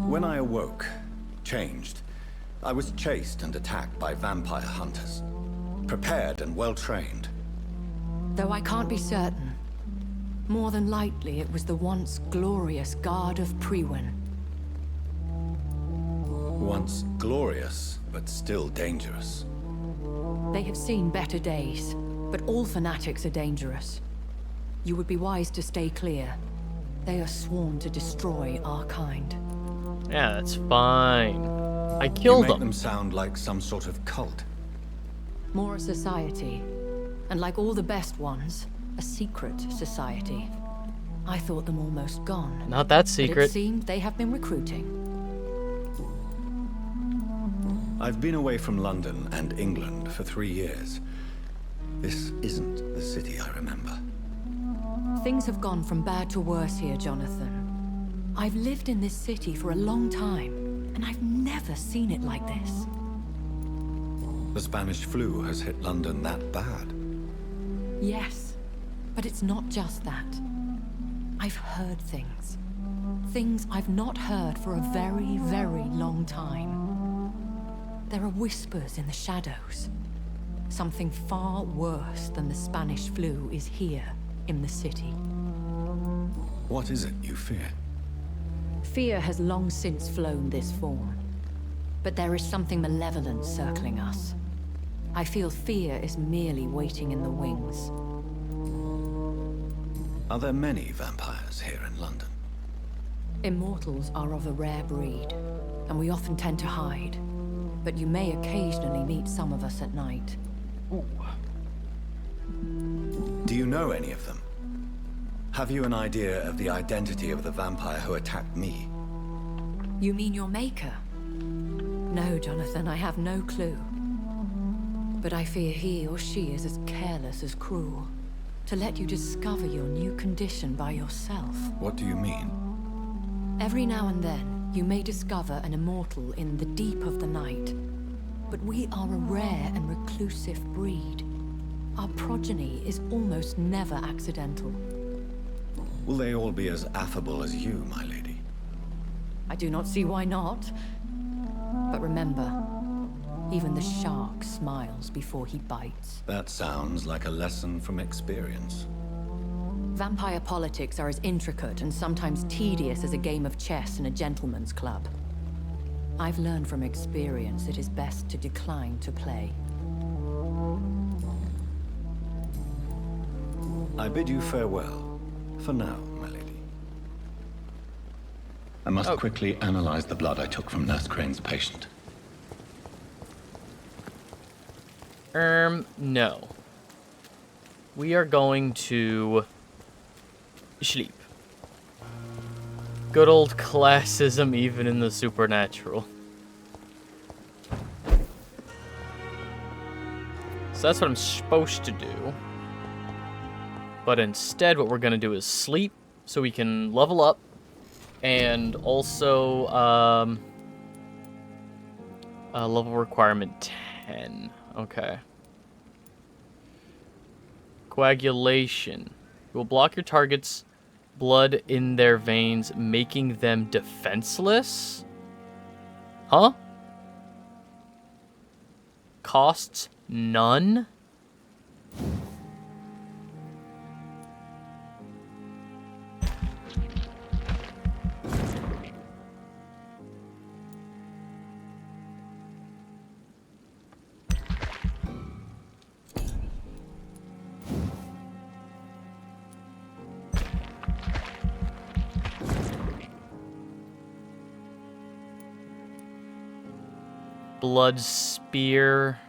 When I awoke, changed, I was chased and attacked by vampire hunters. Prepared and well-trained. Though I can't be certain. More than likely, it was the once glorious Guard of Priwen. Once glorious, but still dangerous. They have seen better days, but all fanatics are dangerous. You would be wise to stay clear. They are sworn to destroy our kind. Yeah, that's fine. I killed you make them. Them sound like some sort of cult. More a society. And like all the best ones, a secret society. I thought them almost gone. Not that But secret. it seemed they have been recruiting. I've been away from London and England for 3 years. This isn't the city I remember. Things have gone from bad to worse here, Jonathan. I've lived in this city for a long time, and I've never seen it like this. The Spanish flu has hit London that bad. Yes, but it's not just that. I've heard things. Things I've not heard for a very, very long time. There are whispers in the shadows. Something far worse than the Spanish flu is here in the city. What is it you fear? Fear has long since flown this form. But there is something malevolent circling us. I feel fear is merely waiting in the wings. Are there many vampires here in London? Immortals are of a rare breed, and we often tend to hide. But you may occasionally meet some of us at night. Ooh. Do you know any of them? Have you an idea of the identity of the vampire who attacked me? You mean your maker? No, Jonathan, I have no clue. But I fear he or she is as careless as cruel. To let you discover your new condition by yourself. What do you mean? Every now and then, you may discover an immortal in the deep of the night. But we are a rare and reclusive breed. Our progeny is almost never accidental. Will they all be as affable as you, my lady? I do not see why not. But remember, even the shark smiles before he bites. That sounds like a lesson from experience. Vampire politics are as intricate and sometimes tedious as a game of chess in a gentleman's club. I've learned from experience it is best to decline to play. I bid you farewell. For now, my lady. I must quickly analyze the blood I took from Nurse Crane's patient. No. We are going to sleep. Good old classism, even in the supernatural. So that's what I'm supposed to do. But instead, what we're going to do is sleep so we can level up And also, level requirement 10. Okay. Coagulation. You will block your target's blood in their veins, making them defenseless? Huh? Costs none? Blood spear.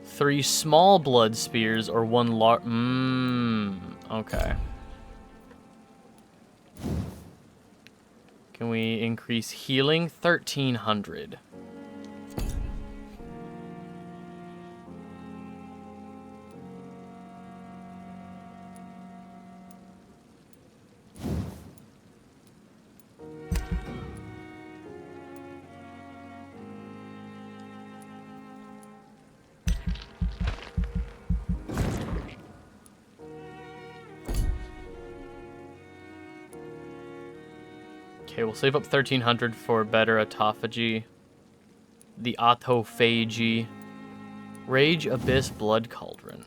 3 small blood spears or 1 large. Okay. Can we increase healing? 1300. Okay, we'll save up 1300 for better autophagy. The autophagy. Rage Abyss Blood Cauldron.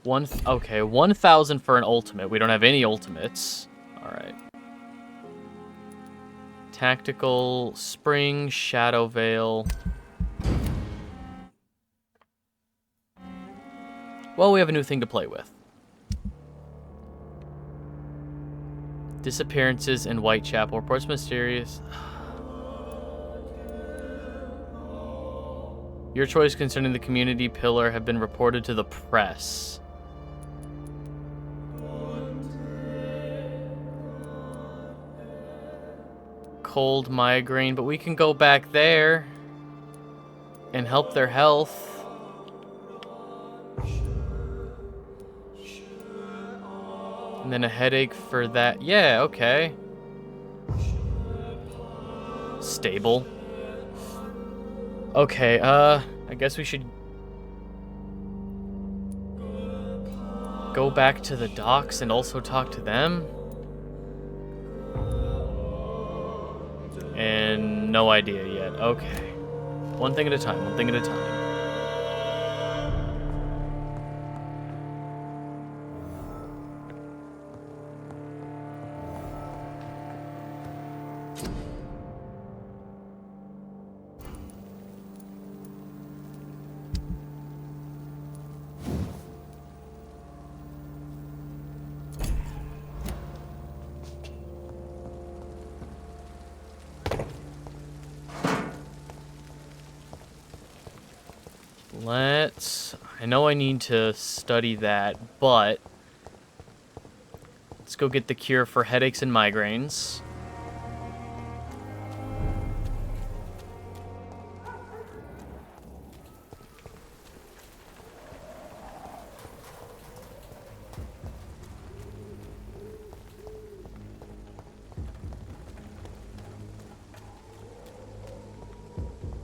Okay, 1000 for an ultimate. We don't have any ultimates. Alright. Tactical Spring, Shadow Veil. Well, we have a new thing to play with. Disappearances in Whitechapel. Reports mysterious. Your choice concerning the community pillar have been reported to the press. Cold migraine, but we can go back there and help their health. And then a headache for that. Yeah, okay. Stable. Okay, I guess we should go back to the docks and also talk to them. And no idea yet. Okay. One thing at a time, one thing at a time. I know I need to study that, but let's go get the cure for headaches and migraines.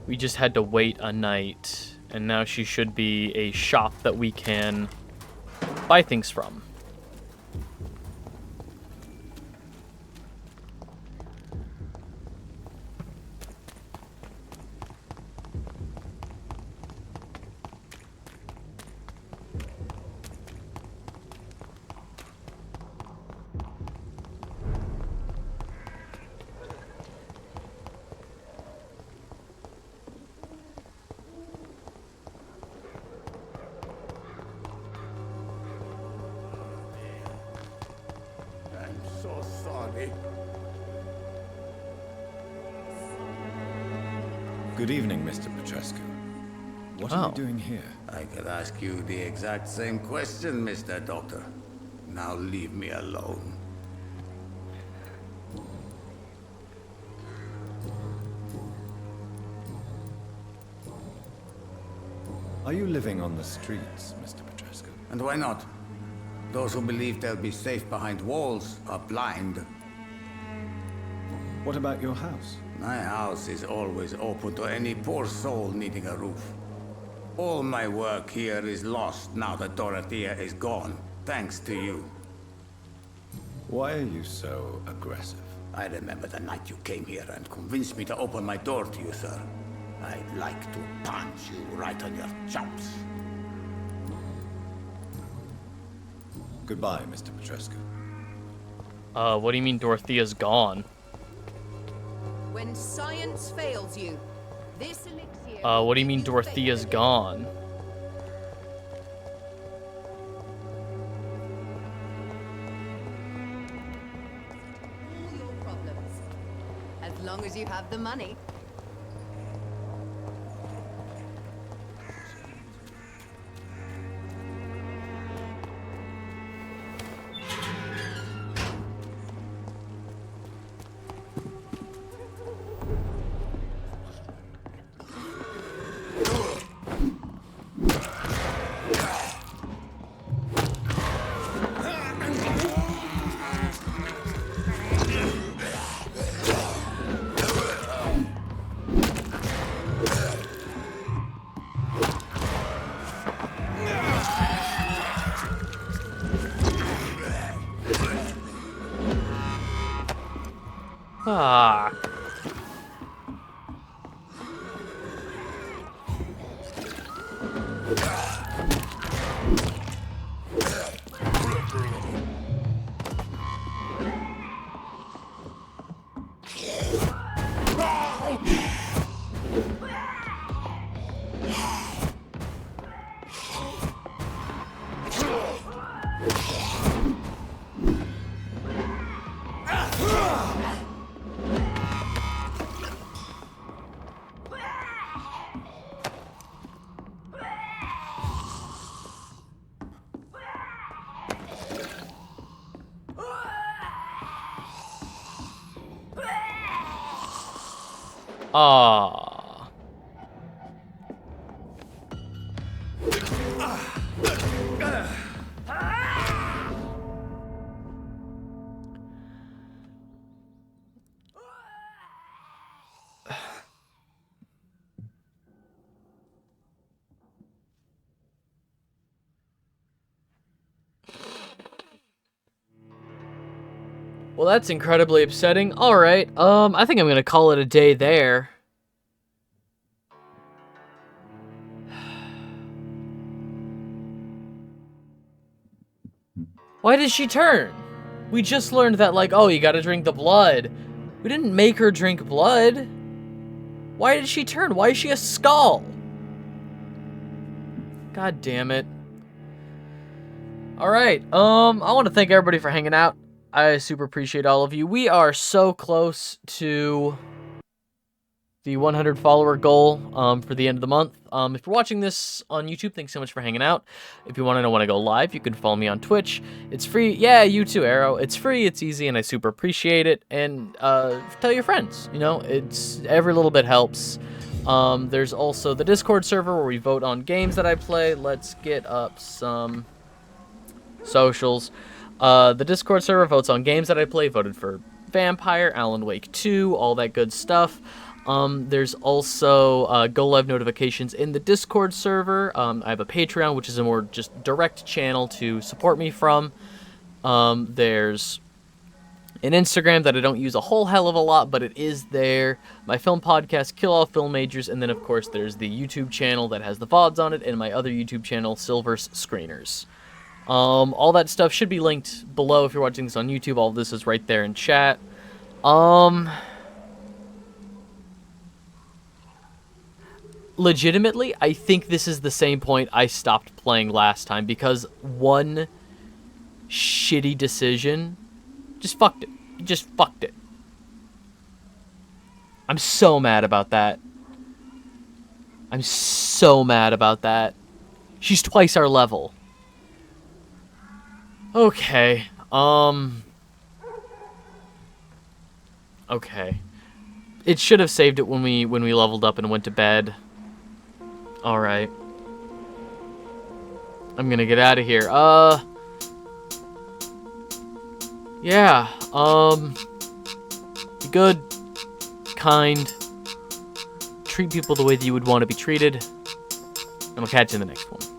We just had to wait a night. And now she should be a shop that we can buy things from. Good evening, Mr. Petrescu. What are you doing here? I could ask you the exact same question, Mr. Doctor. Now leave me alone. Are you living on the streets, Mr. Petrescu? And why not? Those who believe they'll be safe behind walls are blind. What about your house? My house is always open to any poor soul needing a roof. All my work here is lost now that Dorothea is gone, thanks to you. Why are you so aggressive? I remember the night you came here and convinced me to open my door to you, sir. I'd like to punch you right on your chops. Goodbye, Mr. Petrescu. What do you mean Dorothea's gone? When science fails you, this elixir... What do you mean Dorothea's gone? all your problems. As long as you have the money. Ah. Ah. Well, that's incredibly upsetting. All right. I think I'm going to call it a day there. Why did she turn? We just learned that, like, oh, you gotta drink the blood. We didn't make her drink blood. Why did she turn? Why is she a skull? God damn it. Alright, I want to thank everybody for hanging out. I super appreciate all of you. We are so close to the 100 follower goal for the end of the month. If you're watching this on YouTube, thanks so much for hanging out. If you want to know when I go live, you can follow me on Twitch. It's free. Yeah, you too, Arrow. It's free, it's easy, and I super appreciate it. And tell your friends, you know, it's every little bit helps. There's also the Discord server where we vote on games that I play. Let's get up some socials. The Discord server votes on games that I play. Voted for Vampyr, Alan Wake 2, all that good stuff. There's also go live notifications in the Discord server. I have a Patreon, which is a more just direct channel to support me from. There's an Instagram that I don't use a whole hell of a lot, but it is there. My film podcast, Kill All Film Majors, and then of course there's the YouTube channel that has the VODs on it, and my other YouTube channel, Silver's Screeners. All that stuff should be linked below if you're watching this on YouTube. All of this is right there in chat. Legitimately, I think this is the same point I stopped playing last time, because one shitty decision just fucked it. Just fucked it. I'm so mad about that. I'm so mad about that. She's twice our level. Okay. Okay. It should have saved it when we leveled up and went to bed. Alright. I'm gonna get out of here. yeah, be good, kind, treat people the way that you would want to be treated, and I'll catch you in the next one.